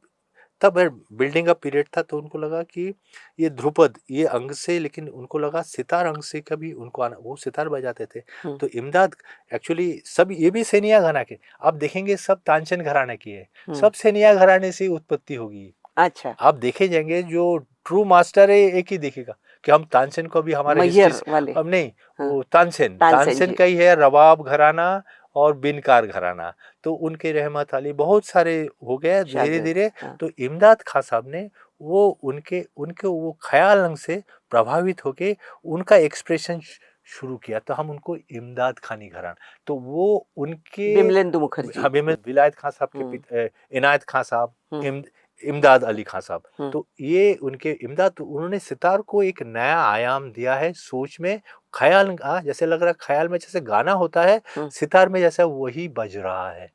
तब बिल्डिंग का पीरियड था, तो उनको लगा कि ये ध्रुपद, ये अंग से, लेकिन उनको लगा सितार अंग से कभी उनको आना, वो सितार बजाते थे। हुँ, तो इमदाद एक्चुअली सब ये भी सेनिया घराना के, आप देखेंगे सब तानसेन घराने की है, हुँ, सब सेनिया घराने से ही उत्पत्ति होगी। अच्छा, आप देखे जाएंगे जो ट्रू मास्टर है, एक ही दिखेगा कि हम तानसेन को भी हमारे हिस्ट्री मैहर से, वाले, हम नहीं, हाँ, वो तानसेन तानसेन तानसेन जी, का ही है, रबाब घराना और बिनकार घराना। तो उनके रहमत अली बहुत सारे हो गए धीरे शागिर्द, धीरे। हाँ, तो इमदाद खां साहब ने वो उनके उनके वो ख्याल अंग से प्रभावित होके उनका एक्सप्रेशन शुरू किया, तो हम उनको इमदाद खानी घराना, तो वो उनके बिमलेंदु मुखर्जी, हमें में विलायत खां साहब के हुँ, इनायत खां साहब, हुँ, इमदाद अली खां साहब। हुँ, तो ये उनके इमदाद, तो उन्होंने सितार को एक नया आयाम दिया है सोच में। ख्याल जैसे लग रहा है, ख्याल में जैसे गाना होता है, हुँ, सितार में जैसा वही बज रहा है।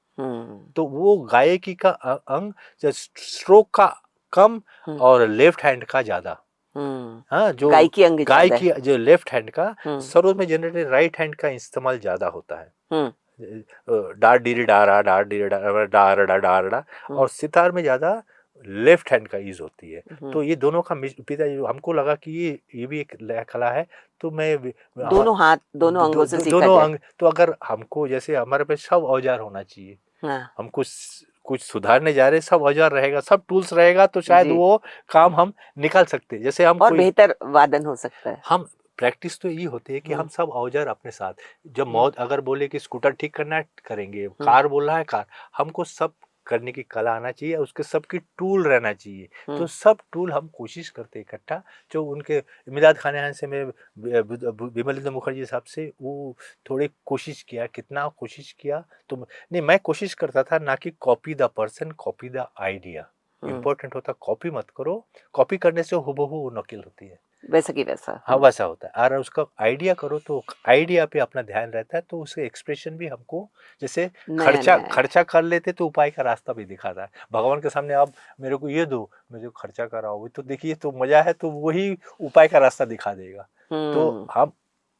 तो वो गायकी का अंग स्ट्रोक का कम और लेफ्ट हैंड का ज्यादा। हाँ, जो गायकी अंग ज्यादा गायकी जो लेफ्ट हैंड का, सरोद में जनरली राइट हैंड का इस्तेमाल ज्यादा होता है। डा डीरी डारा डा डीरी डारा डा डा डा डा, और सितार में ज्यादा लेफ्ट हैंड का यूज होती है। तो ये दोनों का पिताजी हमको लगा कि ये भी एक कला है। तो मैं दोनों हाथ दोनों अंगों से सीखा दोनों जाए। अंग, तो अगर हमको जैसे हमारे पे सब औजार होना चाहिए, हम कुछ सुधारने जा रहे हैं, सब औजार रहेगा, सब टूल्स रहेगा, तो शायद जी। वो काम हम निकाल सकते हैं। जैसे हम और कोई बेहतर वादन हो सकता है। हम प्रैक्टिस तो ये होती है कि हम सब औजार अपने साथ, जब मौत अगर बोले कि स्कूटर ठीक करना है करेंगे, कार बोल रहा है कार, हमको सब करने की कला आना चाहिए, उसके सबकी टूल रहना चाहिए। तो सब टूल हम कोशिश करते इकट्ठा, जो उनके मिलाद खाने से में विमलेंद्र मुखर्जी साहब से वो थोड़ी कोशिश किया, कितना कोशिश किया तो नहीं, मैं कोशिश करता था ना कि copy the person, copy the idea. Important होता कॉपी मत करो, कॉपी करने से हुबहू नकल होती है, वैसा की वैसा। हाँ वैसा होता है। और उसका आइडिया करो तो आइडिया पे अपना ध्यान रहता है, तो उसके एक्सप्रेशन भी हमको, जैसे खर्चा कर लेते तो उपाय का रास्ता भी दिखाता है। भगवान के सामने आप मेरे को ये दो, मुझे खर्चा कराओ, तो देखिए तो मजा है, तो वही उपाय का रास्ता दिखा देगा। तो हम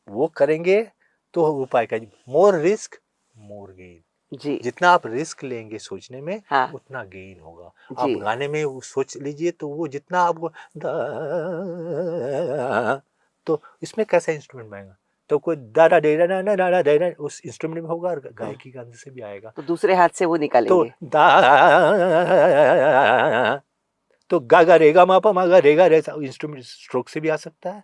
वो करेंगे तो उपाय का, मोर रिस्क मोर गेन। जी। जितना आप रिस्क लेंगे सोचने में, हाँ। उतना गेन होगा। जी। आप गाने में वो सोच लीजिए, तो वो जितना आपको तो इसमें कैसा इंस्ट्रूमेंट आएगा, तो कोई दादा दे ना ना दादा दे ना उस इंस्ट्रूमेंट में होगा, और गायकी गाने से भी आएगा। तो दूसरे हाथ से वो तो निकालेंगे। दा, तो गा गा रे गा मा पा मा गा रे गा रे, इंस्ट्रूमेंट स्ट्रोक से भी आ सकता है,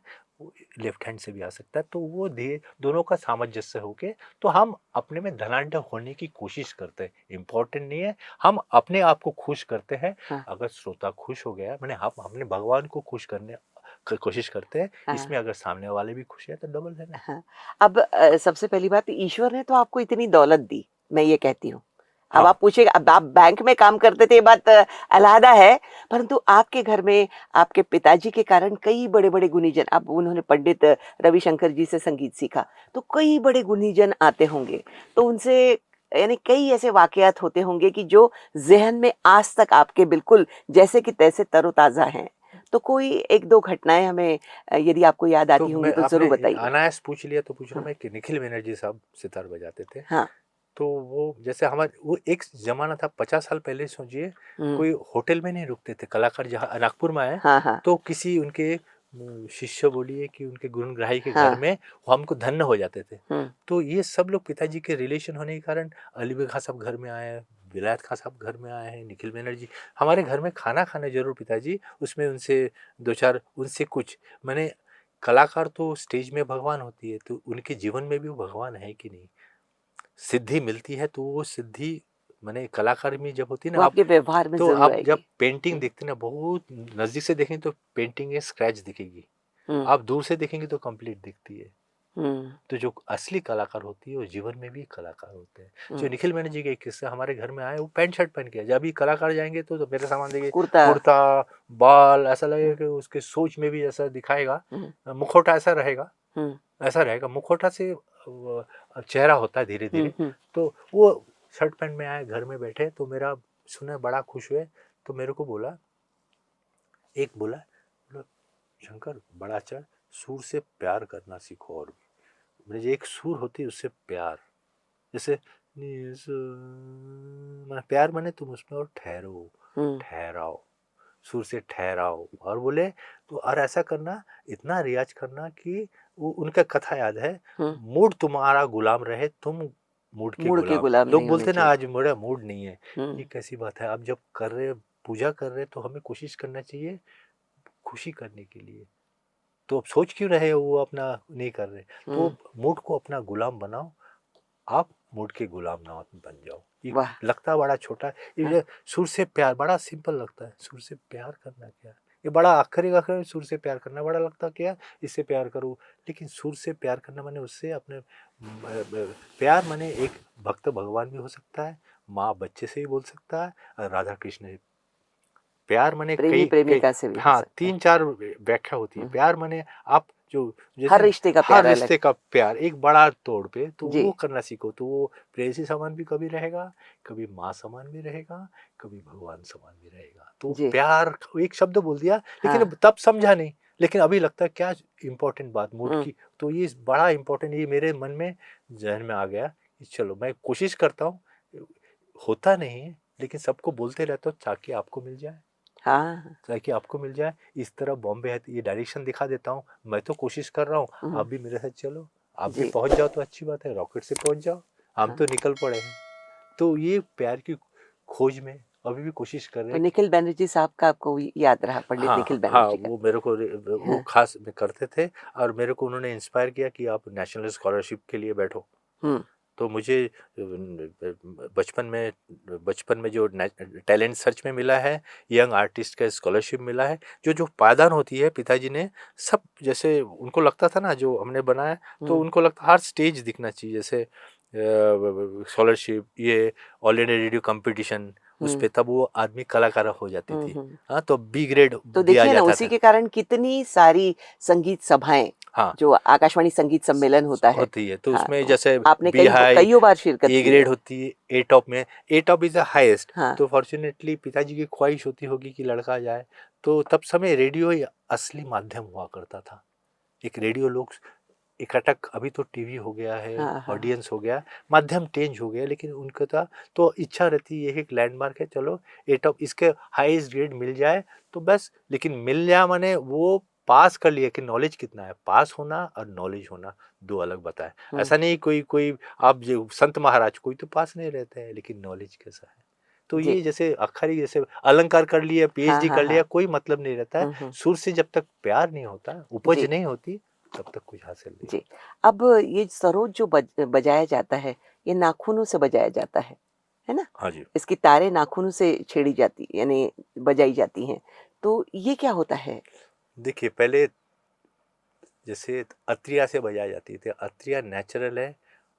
लेफ्ट हैंड से भी आ सकता है। तो वो दोनों का सामंजस्य होके, तो हम अपने में धनाढ्य होने की कोशिश करते हैं। इम्पोर्टेंट नहीं है, हम अपने आप को खुश करते हैं। हाँ। अगर श्रोता खुश हो गया, मैंने हम हमने भगवान को खुश करने कोशिश करते हैं। हाँ। इसमें अगर सामने वाले भी खुश है तो डबल है ना। हाँ। अब सबसे पहली बात, ईश्वर ने तो आपको इतनी दौलत दी, मैं ये कहती हूँ। अब हाँ। आप पूछिएगा, अब आप बैंक में काम करते थे, ये बात अलहदा है, परंतु आपके घर में आपके पिताजी के कारण कई बड़े-बड़े गुणीजन, अब उन्होंने पंडित रविशंकर जी से संगीत सीखा, तो कई बड़े गुणीजन आते होंगे, तो उनसे यानी कई ऐसे वाकयात होते होंगे कि जो ज़हन में आज तक आपके बिल्कुल जैसे कि तैसे तरोताज़ा हैं। तो कोई 1-2 घटनाएँ हमें यदि आपको याद तो आती होंगी मैं, तो आपने ज़रूर बताइए। अनायास पूछ लिया तो पूछ रहा हाँ। मैं कि निखिल बनर्जी साहब सितार बजाते थे। हाँ। तो वो जैसे हमारे वो एक जमाना था 50 साल पहले, सोचिए कोई होटल में नहीं रुकते थे कलाकार, जहाँ नागपुर में आए हाँ, हाँ। तो किसी उनके शिष्य बोलिए कि उनके गुरुग्राही के घर हाँ। में वो हमको धन्य हो जाते थे। हुँ। तो ये सब लोग पिताजी के रिलेशन होने के कारण अली खां साहब घर में आए हैं, विलायत खां साहब घर में आए हैं, निखिल बनर्जी हमारे घर में खाना खाने जरूर पिताजी, उसमें उनसे दो चार उनसे कुछ मैंने, कलाकार तो स्टेज में भगवान होती है, तो उनके जीवन में भी वो भगवान है कि नहीं, सिद्धि मिलती है तो वो सिद्धि मैंने कलाकार में जब होती है वो ना आप, आपके व्यवहार में तो ज़रूर आप जब आएगी। पेंटिंग देखते हैं ना, बहुत नजदीक से देखेंगे तो पेंटिंग है स्क्रैच दिखेगी, हुँ। आप दूर से देखेंगे तो कंप्लीट दिखती है। हुँ। तो जो असली कलाकार होती है वो जीवन में भी कलाकार होते हैं। जो हुँ। निखिल बनर्जी के एक किस्सा, हमारे घर में आए, वो पैंट शर्ट पहन के, जब भी कलाकार जाएंगे तो मेरे सामान देखिए कुर्ता। कुर्ता, बाल, ऐसा लगेगा हुँ। कि उसके सोच में भी ऐसा दिखाएगा, हुँ। मुखौटा ऐसा रहेगा, हुँ। ऐसा रहेगा मुखौटा से चेहरा होता है धीरे हुँ। धीरे। हुँ। तो वो शर्ट पैंट में आए, घर में बैठे, तो मेरा सुने बड़ा खुश हुए, तो मेरे को बोला, एक बोला, शंकर बड़ा अच्छा, सुर से प्यार करना सीखो, और भी मुझे एक सुर होती है उससे प्यार, जैसे मैंने प्यार माने तुम उसमें और ठहरो, हुँ। ठहराओ, सुर से ठहराओ, और बोले तो और ऐसा करना, इतना रियाज करना कि वो उनका कथा याद है, हुँ। मूड तुम्हारा गुलाम रहे, तुम मूड के मूड के गुलाम। गुलाम लोग नहीं होने बोलते ना चाहिए। आज मेरा मूड नहीं है, ये हुँ। कैसी बात है, आप जब कर रहे पूजा कर रहे तो हमें कोशिश करना चाहिए खुशी करने के लिए, तो अब सोच क्यों रहे हो वो अपना नहीं कर रहे, तो हुँ। मूड को अपना गुलाम बनाओ, आप मूड के गुलाम ना बन जाओ। ये वाह! लगता बड़ा छोटा है, हाँ। ये सुर से प्यार बड़ा सिंपल लगता है, सुर से प्यार करना क्या, ये बड़ा आखिरी आखिरी सुर से प्यार करना बड़ा लगता क्या, इससे प्यार करूँ, लेकिन सुर से प्यार करना माने उससे अपने प्यार माने एक भक्त भगवान भी हो सकता है, माँ बच्चे से भी बोल सकता है, राधा कृष्ण, प्यार माने प्रेमी कई कई, प्रेमिका से भी हो हाँ सकता है। 3-4 व्याख्या होती है। हुँ। प्यार माने आप जो हर जैसे रिश्ते का हर प्यार अलग। रिश्ते का प्यार एक बड़ा तौर पे, तो जी। वो करना सीखो। तो वो प्रेयसी समान भी कभी रहेगा, कभी माँ समान भी रहेगा, कभी भगवान समान भी रहेगा। तो जी। प्यार एक शब्द बोल दिया, लेकिन हाँ। तब समझा नहीं, लेकिन अभी लगता है क्या इम्पोर्टेंट बात मूड हम्म। की। तो ये बड़ा इम्पोर्टेंट, ये मेरे मन में जहन में आ गया कि चलो मैं कोशिश करता हूँ, होता नहीं है लेकिन सबको बोलते रहता हूँ ताकि आपको मिल जाए, हाँ। ताकि आपको मिल जाए। इस तरह बॉम्बे है तो ये डायरेक्शन दिखा देता हूँ, मैं तो कोशिश कर रहा हूँ, हम्म। आप भी मेरे साथ चलो, आप भी जी। पहुंच जाओ तो अच्छी बात है, रॉकेट से पहुंच जाओ, हम हाँ। तो निकल पड़े हैं। तो ये प्यार की खोज में अभी भी कोशिश कर रहे तो हैं कि निखिल बैनर्जी साहब का आपको याद रहा, पंडित निखिल हाँ हाँ, बैनर्जी का? वो मेरे को वो हाँ। खास में करते थे, और मेरे को उन्होंने इंस्पायर किया कि आप नेशनल स्कॉलरशिप के लिए बैठो। हम्म। तो मुझे बचपन में जो टैलेंट सर्च में मिला है, यंग आर्टिस्ट का स्कॉलरशिप मिला है, जो जो पायदान होती है पिताजी ने सब, जैसे उनको लगता था ना जो हमने बनाया, तो उनको लगता हर स्टेज दिखना चाहिए, जैसे स्कॉलरशिप, ये ऑल इंडिया रेडियो कंपटीशन, उस हम्म। पे तब वो आदमी कलाकार हो जाती हम्म। थी। हाँ, तो बी ग्रेड तो दिया देखिए ना, जाता उसी था। के कारण कितनी सारी संगीत सभाएं, हाँ, जो आकाशवाणी संगीत सम्मेलन होता है। होती है, तो हाँ, उसमें जैसे आपने बी हाई, कईयों बार शिरकत ए की है। ग्रेड होती है, ए टॉप में, ए टॉप इज द हाईएस्ट। हाँ। तो फॉर्चुनेटली पिताजी की ख्वाहिश होती होगी कि लड़का जाए, तो तब समय रेडियो ही असली माध्यम हुआ करता था। एक रेडियो लोग इकट्ठा, अभी तो टीवी हो गया है, हाँ। हाँ। ऑडियंस हो गया, माध्यम चेंज हो गया, लेकिन उनका था तो इच्छा रहती है, एक लैंडमार्क है, चलो ए टॉप इसके हाईएस्ट ग्रेड मिल जाए तो बस। लेकिन मिल जाए माने वो पास कर लिया, कि नॉलेज कितना है, पास होना और नॉलेज होना दो अलग बताए। हम्म। ऐसा नहीं कोई कोई आप जो संत महाराज कोई तो पास नहीं रहते हैं, लेकिन नॉलेज कैसा है। तो जी। ये जैसे अखरी, जैसे अलंकार कर लिया, हाँ। पीएचडी हाँ। कर लिया, हाँ। कोई मतलब नहीं रहता है। सुर से जब तक प्यार नहीं होता, उपज जी। नहीं होती, तब तक कुछ हासिल नहीं जी। होता। अब ये सरोद जो बजाया जाता है, ये नाखूनों से बजाया जाता है ना? हाँ जी। इसकी तारें नाखूनों से छेड़ी जाती, यानी बजाई जाती हैं। तो ये क्या होता है? देखिए, पहले जैसे अत्रिया से बजाई जाती थी, अत्रिया नेचुरल है,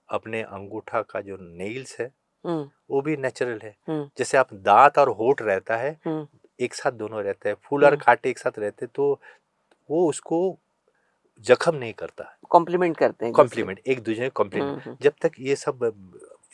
अपने अंगूठा का जो नेल्स है हुँ। वो भी नेचुरल है। हुँ। जैसे आप दांत और होठ रहता है, हुँ। एक साथ दोनों रहते हैं, फूल और हुँ। कांटे एक साथ रहते, तो वो उसको जख्म नहीं करता है। कॉम्प्लीमेंट करते हैं एक-दूसरे कॉम्प्लीमेंट, को। एक दूसरे कॉम्प्लीमेंट। हुँ। हुँ। जब तक ये सब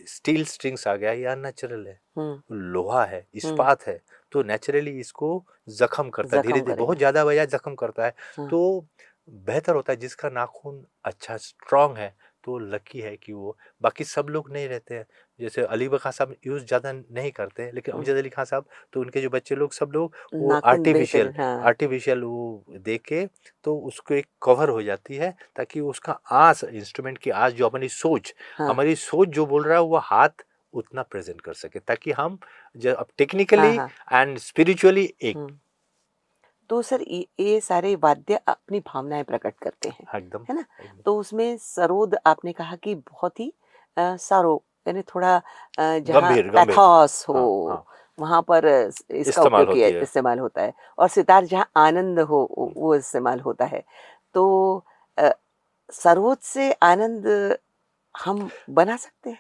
स्टील स्ट्रिंग्स आ गया, ये अननेचुरल है, हुँ। लोहा है, हुँ। इस्पात है, तो नेचुरली इसको जख्म करता है, धीरे ज़ख्म धीरे बहुत करेगा। ज़्यादा बजाय जख्म करता है। हाँ। तो बेहतर होता है जिसका नाखून अच्छा स्ट्रांग है, तो लकी है कि वो, बाकी सब लोग नहीं रहते हैं। जैसे अली बखा साहब यूज़ ज़्यादा नहीं करते हैं, लेकिन हुँ। अमजद अली खान साहब, तो उनके जो बच्चे लोग सब लोग वो नाखून आर्टिफिशियल, बेहतर, हाँ। आर्टिफिशियल वो दे के, तो उसको एक कवर हो जाती है, ताकि उसका आँच, इंस्ट्रूमेंट की आँच, जो अपनी सोच, हाँ। हमारी सोच जो बोल रहा है वो हाथ उतना प्रेजेंट कर सके, ताकि हम जो अब हाँ। टेक्निकली हाँ। एंड स्पिरिचुअली एक। हुँ। तो सर ये सारे वाद्य अपनी भावनाएँ प्रकट करते हैं, हाँ, एकदम है ना? एकदम तो उसमें सरोद आपने कहा कि बहुत ही सारो, यानी थोड़ा जहाँ गंभीर गंभीर। पैथोस हाँ हो, हाँ, वहाँ पर इसका इस्तेमाल उपयोग किया होती है। इस्तेमाल होता है, और सितार जहाँ आनंद हो वो इस्तेमाल होता है। तो अ, सरोद से आनंद हम बना सकते हैं?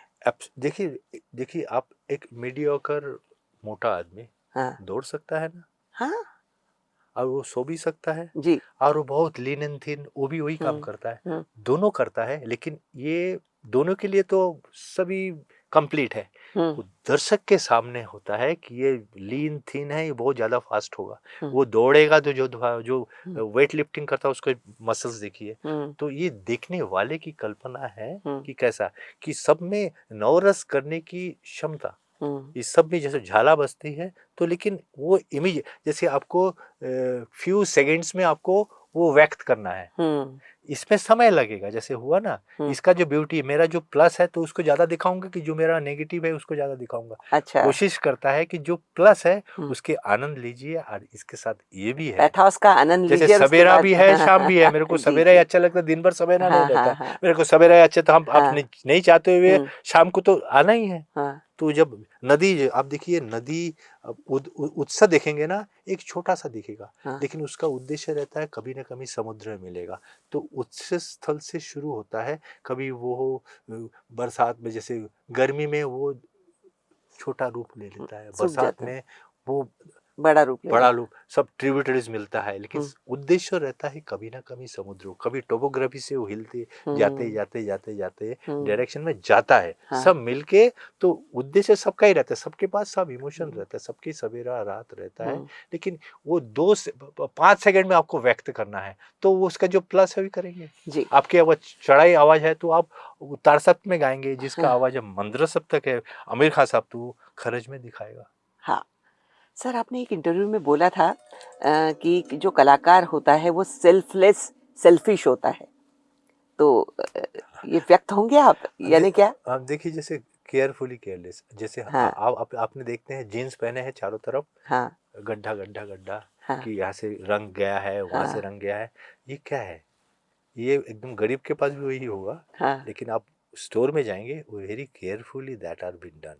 देखिए देखिए, आप एक मीडियोकर मोटा आदमी हाँ। दौड़ सकता है ना, हाँ। और वो सो भी सकता है, जी। और वो बहुत लीन एंड थिन वो भी वही काम हुँ। करता है, हुँ। दोनों करता है, लेकिन ये दोनों के लिए तो सभी कंप्लीट है। हुँ। वो दर्शक के सामने होता है कि ये लीन थिन है, ये बहुत ज़्यादा फास्ट होगा, हुँ। वो दौड़ेगा तो जो हुँ। वेट लिफ्टिंग करता है उसके मसल्स देखिए। हुँ। तो ये देखने वाले की कल्पना है हुँ। कि कैसा, कि सब में नवरस करने की क्षमता, हुँ। इस सब में जैसे झाला बसती है, तो लेकिन वो इमेज, जैसे आपको फ्यू सेकंड्स में आपको वो व्यक्त करना है, हुँ। इसमें समय लगेगा, जैसे हुआ ना। हुँ। इसका जो ब्यूटी, मेरा जो प्लस है तो उसको ज़्यादा दिखाऊंगा, कि जो मेरा नेगेटिव है उसको ज़्यादा दिखाऊंगा। अच्छा। कोशिश करता है कि जो प्लस है हुँ। उसके आनंद लीजिए, और इसके साथ ये भी है, पैथोस का आनंद जैसे लीजिए और उसके सवेरा बाद भी है शाम भी है, मेरे को जी, सवेरा ही जी। अच्छा लगता है, दिन भर सवेरा नहीं हाँ, रहता हाँ, है। हाँ। मेरे को सवेरा ही अच्छा, तो हम आप हाँ। नहीं चाहते हुए हुँ। शाम को तो आना ही है। हाँ। तो जब नदी, आप देखिए नदी, अब उत्सव देखेंगे ना, एक छोटा सा दिखेगा, हाँ। लेकिन उसका उद्देश्य रहता है कभी ना कभी समुद्र में मिलेगा। तो उत्स स्थल से शुरू होता है, कभी वो बरसात में, जैसे गर्मी में वो छोटा रूप ले लेता है, सूख बरसात जाता है। में वो बड़ा रूप ले बड़ा लेता रूप, सब ट्रिब्यूटरीज मिलता है, लेकिन हम्म, उद्देश्य रहता है कभी ना कभी समुद्र, कभी टोपोग्राफी से वो हिलते जाते हम्म, जाते जाते जाते हम्म, डायरेक्शन में जाता है, हाँ, सब मिलके। तो उद्देश्य सबका ही रहता है, सबके पास सब इमोशन हम्म, रहता है, सबकी सवेरा रात रहता है, हम्म, लेकिन वो 5 सेकंड में आपको व्यक्त करना है, तो वो उसका जो प्लस है भी करेंगे। जी, आपकी आवाज चढ़ाई आवाज है तो आप उतार सप्त में गाएंगे, जिसका हाँ, आवाज है मंद्र सप्तक है, आमिर खान साहब, तो खरज में दिखाएगा। हाँ। सर आपने एक इंटरव्यू में बोला था कि जो कलाकार होता है वो सेल्फलेस सेल्फिश होता है, तो ये व्यक्त होंगे आप यानी क्या? आप देखिए, जैसे केयरफुली केयरलेस, जैसे हाँ, आपने देखते हैं जीन्स पहने हैं चारों तरफ, हाँ, गड्ढा गड्ढा गड्ढा, हाँ, कि यहाँ से रंग गया है, वहां से हाँ, रंग गया है, ये क्या है? ये एकदम गरीब के पास भी वही होगा, हाँ, लेकिन आप स्टोर में जाएंगे, वो very carefully that are been done,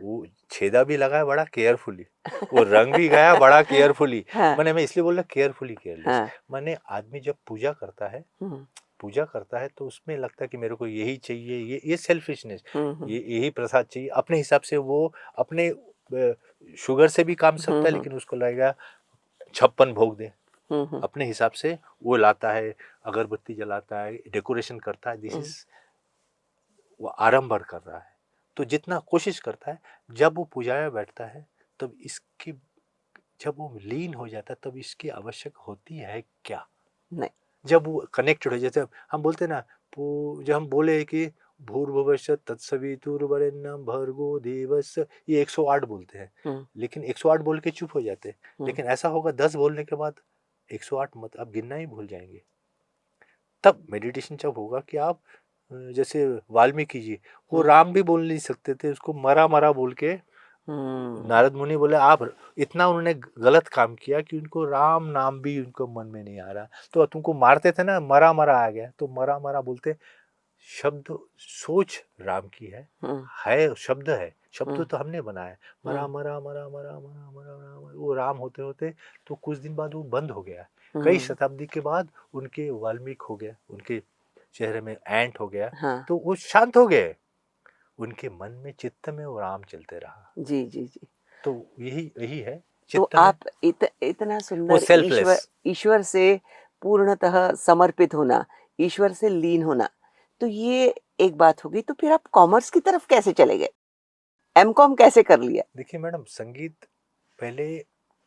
वो छेदा भी लगा है बड़ा केयरफुली, वो रंग भी गया बड़ा केयरफुली। हाँ, मैंने मैं इसलिए बोला केयरफुली केयरलेस, हाँ, मैंने आदमी जब पूजा करता है तो उसमें लगता है कि मेरे को यही चाहिए, ये सेल्फिशनेस, हुँ, ये यही प्रसाद चाहिए अपने हिसाब से, वो अपने शुगर से भी काम हुँ, सकता है, हुँ, लेकिन उसको लगेगा 56 भोग दे, हुँ, हुँ, अपने हिसाब से वो लाता है, अगरबत्ती जलाता है, डेकोरेशन करता है, दिस हुँ, इज, वो आडंबर कर रहा है। तो जितना कोशिश करता है, जब वो पूजा में बैठता है, तब इसकी, जब वो लीन हो जाता है, तब इसकी आवश्यक होती है क्या? नहीं, जब वो कनेक्टेड हो, जैसे हम बोलते हैं ना, जब हम बोले कि भूर्भुवस्सुः तत्सवितुर्वरेण्यं भर्गो देवस्य, ये 108 बोलते हैं, हुँ, लेकिन 108 बोल के चुप हो जाते हैं, हुँ, लेकिन ऐसा होगा 10 बोलने के बाद 108 मत, आप गिनना ही भूल जाएंगे। तब मेडिटेशन जब होगा कि आप जैसे वाल्मीकि जी, वो हुँ, राम भी बोल नहीं सकते थे, उसको मरा मरा बोल के हुँ, नारद मुनि बोले, आप इतना उन्होंने गलत काम किया कि उनको राम नाम भी उनको मन में नहीं आ रहा, तो तुमको मारते थे ना, मरा मरा आ गया, तो मरा मरा बोलते, शब्द सोच राम की हुँ, है शब्द है, शब्द हुँ, तो हमने बनाया है, मरा हुँ, मरा मरा मरा मरा मरा मरा, वो राम होते होते तो कुछ दिन बाद वो बंद हो गया, कई हुँ, शताब्दी के बाद उनके वाल्मीकि हो गया, उनके चेहरे में एंट हो गया, हाँ, तो वो शांत हो गए, उनके मन में चित्त में वो राम चलते रहा। जी, जी, जी। तो यही यही है तो चित्त में, आप इतना वो सुंदर ईश्वर सेल्फलेस। ईश्वर से पूर्णतः समर्पित होना, ईश्वर से लीन होना, तो ये एक बात होगी, तो फिर आप कॉमर्स की तरफ कैसे चले गए? एमकॉम कैसे कर लिया? देखिए मैडम, संगीत पहले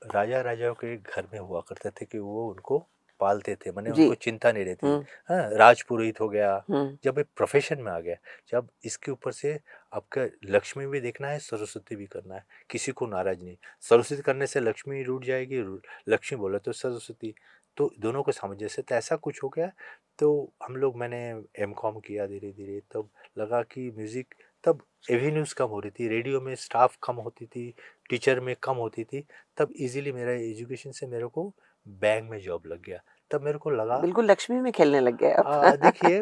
राजा राजाओं के घर में हुआ करते थे, कि वो उनको पालते थे, माने जी। उनको चिंता नहीं रहती। हुँ, हाँ, राजपुरोहित हो गया, हुँ, जब एक प्रोफेशन में आ गया, जब इसके ऊपर से आपका लक्ष्मी भी देखना है, सरस्वती भी करना है, किसी को नाराज नहीं, सरस्वती करने से लक्ष्मी रूठ जाएगी, लक्ष्मी बोले तो सरस्वती, तो दोनों को सामंजस्य, तो ऐसा कुछ हो गया। तो हम लोग, मैंने एम कॉम किया धीरे धीरे, तब लगा कि म्यूज़िक, तब एवेन्यूज़ कम हो रही थी, रेडियो में स्टाफ कम होती थी, टीचर में कम होती थी, तब इजीली मेरा एजुकेशन से मेरे को बैंक में जॉब लग गया। तब मेरे को लगा, बिल्कुल लक्ष्मी में खेलने लग गए आप। देखिए,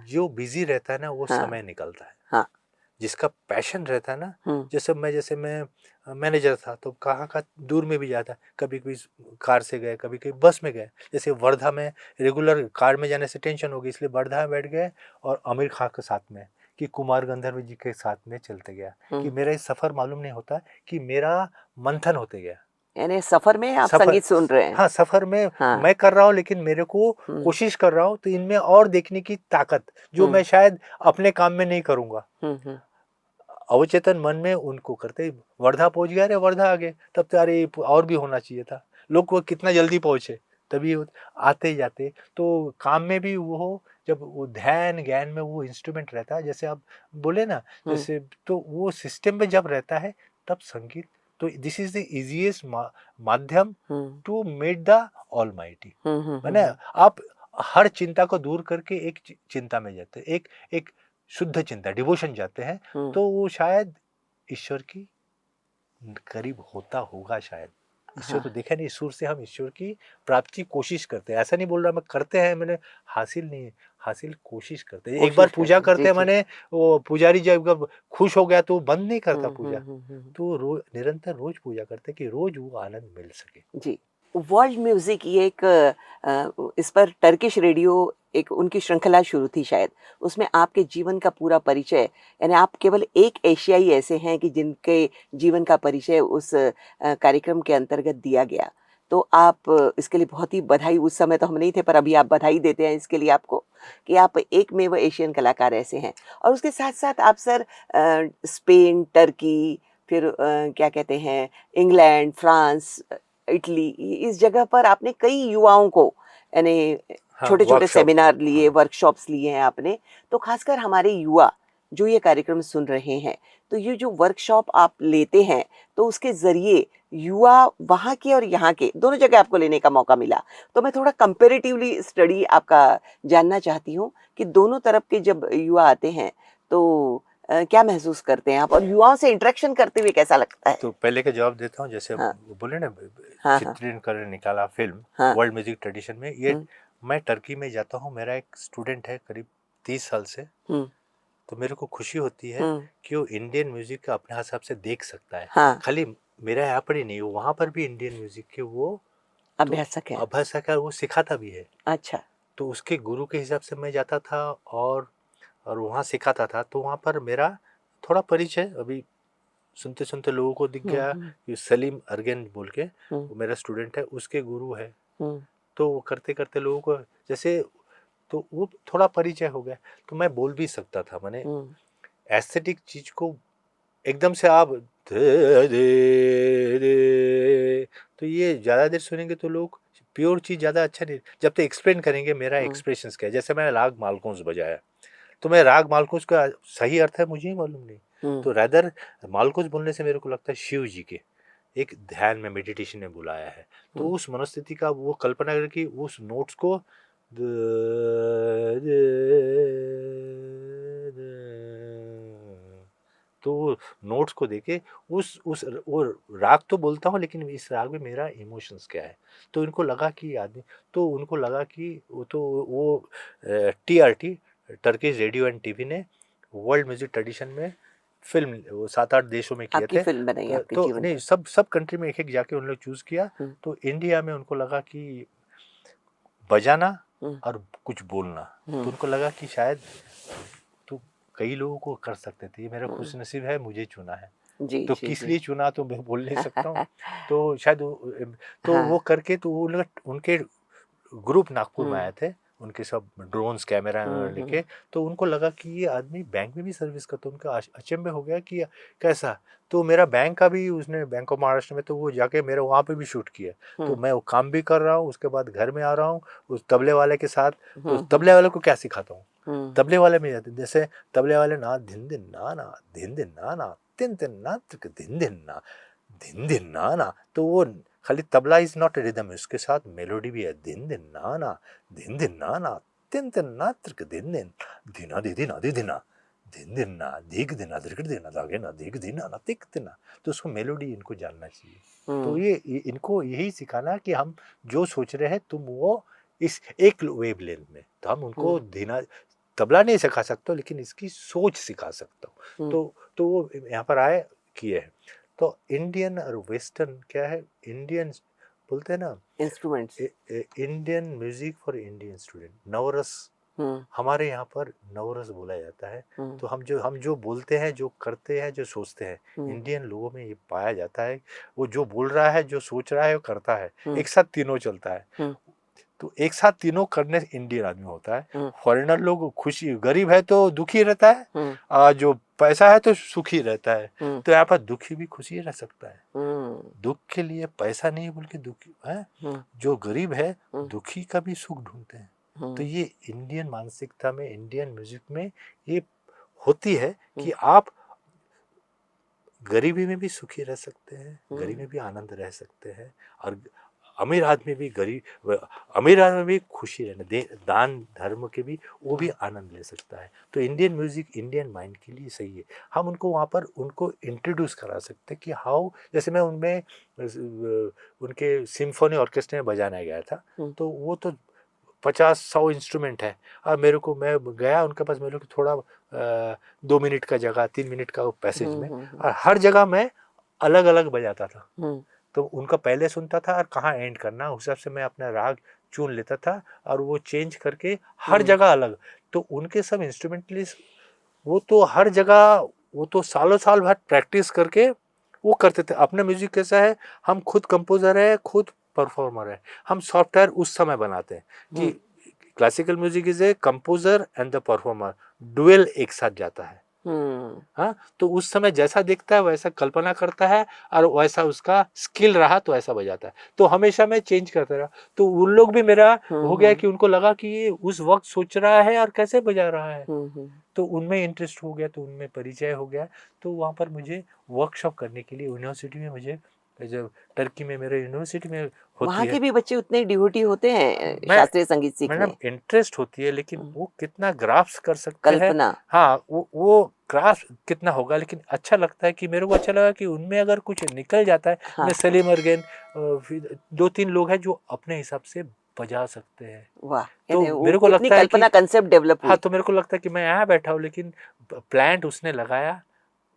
जो बिजी रहता है ना, वो हाँ, समय निकलता है, हाँ, जिसका पैशन रहता है ना, हुँ, जैसे मैं मैनेजर था, तो कहाँ का दूर में भी जाता, कभी कभी कार से गए, कभी कभी बस में गए, जैसे वर्धा में रेगुलर कार में जाने से टेंशन होगी, इसलिए वर्धा में बैठ गए, और आमिर खान के साथ में, कि कुमार गंधर्व जी के साथ में चलते गया, कि हुँ, मेरा ये सफ़र मालूम नहीं होता कि मेरा मंथन होते गया, यानी सफ़र में आप सफ़र, संगीत सुन रहे हैं। हाँ, सफ़र में हाँ, मैं कर रहा हूँ, लेकिन मेरे को हुँ, कोशिश कर रहा हूँ, तो इनमें और देखने की ताकत, जो हुँ, मैं शायद अपने काम में नहीं करूँगा, हुँ, हुँ, अवचेतन मन में उनको करते ही वर्धा पहुंच गया, अरे वर्धा आ गए, तब तो अरे और भी होना चाहिए था, लोग को कितना जल्दी पहुंचे, तभी आते ही जाते, तो काम में भी वो हो, जब वो ध्यान ज्ञान में वो इंस्ट्रूमेंट रहता है, जैसे आप बोले ना, हुँ, जैसे, तो वो सिस्टम में जब रहता है, तब संगीत, तो दिस इज द इजीएस्ट माध्यम हुँ, टू मेट द ऑलमाइटी, हुँ, हुँ, हुँ, मैंने, हुँ, आप हर चिंता को दूर करके एक चिंता में जाते हैं, एक एक शुद्ध चिंता, डिवोशन जाते हैं, हुँ, तो वो शायद ईश्वर की करीब होता होगा शायद। ईश्वर हाँ, तो देखा नहीं, ईश्वर से हम ईश्वर की प्राप्ति की कोशिश करते हैं, ऐसा नहीं बोल रहा मैं, करते हैं मैंने, हासिल नहीं, हासिल कोशिश करते हैं, एक बार कोशिश पूजा करते हैं। जी, करते हैं, जी। मैंने, वो पुजारी जब खुश हो गया तो बंद नहीं करता हुँ, हुँ, पूजा, हुँ, हुँ, तो रोज निरंतर रोज पूजा करते हैं, कि रोज वो आनंद मिल सके। जी। वर्ल्ड म्यूज़िक ये एक इस पर टर्किश रेडियो एक उनकी श्रृंखला शुरू थी शायद, उसमें आपके जीवन का पूरा परिचय, यानी आप केवल एक एशियाई ऐसे हैं कि जिनके जीवन का परिचय उस कार्यक्रम के अंतर्गत दिया गया। तो आप इसके लिए बहुत ही बधाई, उस समय तो हम नहीं थे पर अभी आप बधाई देते हैं इसके लिए आपको कि आप एकमेव एशियन कलाकार ऐसे हैं। और उसके साथ-साथ आप सर स्पेन, टर्की, फिर क्या कहते हैं, इंग्लैंड, फ्रांस, इटली, इस जगह पर आपने कई युवाओं को, यानी हाँ, छोटे-छोटे वर्कशॉप। सेमिनार लिए, हाँ, वर्कशॉप्स लिए हैं आपने। तो खासकर हमारे युवा जो ये कार्यक्रम सुन रहे हैं, तो ये जो वर्कशॉप आप लेते हैं, तो उसके ज़रिए युवा वहाँ के और यहाँ के दोनों जगह आपको लेने का मौका मिला। तो मैं थोड़ा कंपैरेटिवली स्टडी आपका जानना चाहती हूँ कि दोनों तरफ के जब युवा आते हैं, तो क्या महसूस करते हैं आप और युवाओं से इंटरेक्शन करते हुए कैसा लगता है? तो पहले का जवाब देता हूँ। जैसे हाँ, वो बोले ना, हाँ, हाँ, चित्रीकरण निकाला फिल्म हाँ, वर्ल्ड म्यूजिक ट्रेडिशन में, ये हुँ, मैं टर्की में जाता हूँ। मेरा एक स्टूडेंट है करीब 30 साल से। हुँ, तो मेरे को खुशी होती है हुँ, कि वो इंडियन म्यूजिक का अपने हिसाब से देख सकता है। हाँ, खाली मेरा यहाँ पर ही नहीं, वहाँ पर भी इंडियन म्यूजिक के वो तो अभ्यासक हैं। अभ्यासक है, वो सिखाता भी है। अच्छा, तो उसके गुरु के हिसाब से मैं जाता था और वहाँ सिखाता था। तो वहाँ पर मेरा थोड़ा परिचय अभी सुनते सुनते लोगों को दिख हुँ, गया हुँ, कि सलीम अर्गेन बोल के हुँ, वो मेरा स्टूडेंट है, उसके गुरु है। हुँ, तो वो करते करते लोगों को जैसे, तो वो थोड़ा परिचय हो गया। तो मैं बोल भी सकता था। मैंने हुँ, एस्थेटिक चीज को एकदम से आप दे दे दे, तो ये ज़्यादा देर सुनेंगे तो लोग प्योर चीज़ ज़्यादा अच्छा नहीं। जब तक एक्सप्लेन करेंगे मेरा हुँ, एक्सप्रेशंस क्या है। जैसे मैंने राग मालकूंस बजाया, तो मैं राग मालकूंस का सही अर्थ है मुझे ही मालूम नहीं। हुँ, तो रैदर मालकूंस बोलने से मेरे को लगता है शिव जी के एक ध्यान में, मेडिटेशन में बुलाया है। तो हुँ, उस मनोस्थिति का वो कल्पना करके उस नोट्स को तो नोट्स को देके उस वो राग तो बोलता हूँ, लेकिन इस राग में मेरा इमोशंस क्या है। तो इनको लगा कि आदमी, तो उनको लगा कि वो TRT, Turkish radio and TV ने वर्ल्ड म्यूजिक ट्रेडिशन में फिल्म वो 7-8 देशों में किए आपकी थे। फ़िल्म बनाई आपके तो जीवन नहीं, पर। सब सब कंट्री में एक एक जाके उन लोग चूज़ किया। हुँ, तो इंडिया में उनको लगा कि बजाना हुँ, और कुछ बोलना, तो हुँ, उनको लगा कि शायद तो कई लोगों को कर सकते थे। ये मेरा हुँ, खुशनसीब है, मुझे चुना है। जी, तो जी, किस जी। लिए चुना तो मैं बोल नहीं सकता हूँ। तो शायद तो हाँ, वो करके तो वो लोग, उनके ग्रुप नागपुर में हुँ, आए थे, उनके सब ड्रोन्स कैमरा हुँ, लेके। हुँ, तो उनको लगा कि ये आदमी बैंक में भी सर्विस करता है। उनका अचंभे हो गया कि कैसा। तो मेरा बैंक का भी, उसने बैंक ऑफ महाराष्ट्र में, तो वो जाके मेरे वहाँ पे भी शूट किया। तो हुँ, मैं वो काम भी कर रहा हूँ, उसके बाद घर में आ रहा हूँ उस तबले वाले के साथ। तो उस हुँ, हुँ, तबले वाले को क्या सिखाता हूँ, हुँ, तबले वाले में जाते, जैसे तबले वाले ना धिन धिन ना धिन धिन ना तिन तिन ना तिक धिन धिन ना। तो वो खाली तबला इज नॉट रिदम, उसके साथ मेलोडी भी है। धिन धिन ना धिन धिन ना तिन तिन ना तिक धिन धिन धिना दी धिना दी धिना धिन धिन ना धीक धिना धिक धिना धागे ना धीक धिना ना तिक धिना। तो उसको मेलोडी इनको जानना चाहिए। तो हुँ, ये इनको यही सिखाना कि हम जो सोच रहे हैं तुम वो इस एक वेव लेंथ में, तो हम उनको हुँ, धीना, तबला नहीं सिखा सकता लेकिन इसकी सोच सिखा सकता हूँ। हुँ, तो वो यहाँ पर आए, किए हैं। तो इंडियन और वेस्टर्न क्या है, इंडियन बोलते हैं ना, instruments. Indian music for Indian student, नवरस। हुँ, हमारे यहाँ पर नवरस बोला जाता है। हुँ, तो हम जो बोलते हैं, जो करते हैं, जो सोचते हैं, हुँ, इंडियन लोगों में ये पाया जाता है। वो जो बोल रहा है, जो सोच रहा है, वो करता है, हुँ, एक साथ तीनों चलता है। हुँ, तो एक साथ तीनों करने से इंडियन आदमी होता है। हुँ, फॉरेनर लोग खुशी, गरीब है तो दुखी रहता है, हुँ, जो पैसा है तो सुखी रहता है। हुँ, तो यहाँ पर दुखी भी खुशी रह सकता है। हुँ, दुख के लिए पैसा नहीं बोल के दुखी है। हुँ, जो गरीब है हुँ, दुखी का भी सुख ढूंढते हैं। तो हुँ, ये इंडियन मानसिकता में, इंडियन म्यूजिक में ये होती है हुँ, कि आप गरीबी में भी सुखी रह सकते हैं, गरीबी हुँ, में भी आनंद रह सकते हैं, और अमीर आदमी भी अमीर आदमी भी खुशी रहने दे, दान धर्म के भी वो भी आनंद ले सकता है। तो इंडियन म्यूजिक इंडियन माइंड के लिए सही है। हम उनको वहाँ पर उनको इंट्रोड्यूस करा सकते हैं कि हाउ, जैसे मैं उनमें उनके सिम्फनी ऑर्केस्ट्रा में बजाने गया था। हुँ, तो वो तो 50-100 इंस्ट्रूमेंट है। और मेरे को, मैं गया उनके पास, मेरे को थोड़ा 2 मिनट का जगह, 3 मिनट का पैसेज हुँ, में, हुँ, हुँ, और हर जगह मैं अलग अलग बजाता था। हुँ, तो उनका पहले सुनता था और कहाँ एंड करना, उस हिसाब से मैं अपना राग चुन लेता था और वो चेंज करके हर हम्म। जगह अलग। तो उनके सब इंस्ट्रूमेंटलिस्ट वो तो हर जगह, वो तो सालों साल भर प्रैक्टिस करके वो करते थे। अपना म्यूजिक कैसा है, हम खुद कंपोजर है, खुद परफॉर्मर है, हम सॉफ्टवेयर उस समय बनाते हैं कि हम्म। Classical music is a composer and the performer, dual एक साथ जाता है। हम्म। हाँ, तो उस समय जैसा दिखता है वैसा कल्पना करता है और वैसा उसका स्किल रहा तो ऐसा बजाता है। तो हमेशा मैं चेंज करता रहा। तो उन लोग भी मेरा हो गया हम्म। कि उनको लगा कि ये उस वक्त सोच रहा है और कैसे बजा रहा है। हम्म। तो उनमें इंटरेस्ट हो गया, तो उनमें परिचय हो गया। तो वहाँ पर मुझे वर्कशॉप करने के लिए यूनिवर्सिटी में, मुझे जब टर्की में मेरे यूनिवर्सिटी में होती वहाँ है, के भी बच्चे उतने डिवोटी होते हैं मैं शास्त्रीय संगीत सीखने? मैडम इंटरेस्ट होती है, लेकिन हम्म। वो कितना ग्राफ्स कर सकते हैं। कल्पना। हाँ, वो ग्राफ्स कितना होगा, लेकिन अच्छा लगता है कि मेरे को अच्छा लगा कि उनमें अगर कुछ निकल जाता है। मैं हाँ। सलीम अरगेन, फिर 2-3 लोग हैं जो अपने हिसाब से बजा सकते हैं। वाह, तो कहते वो मेरे को कितनी लगता है कि कल्पना कंसेप्ट डेवलप हाँ, हुई। तो मेरे को लगता है कि मैं यहाँ बैठा हूँ, लेकिन प्लांट उसने लगाया,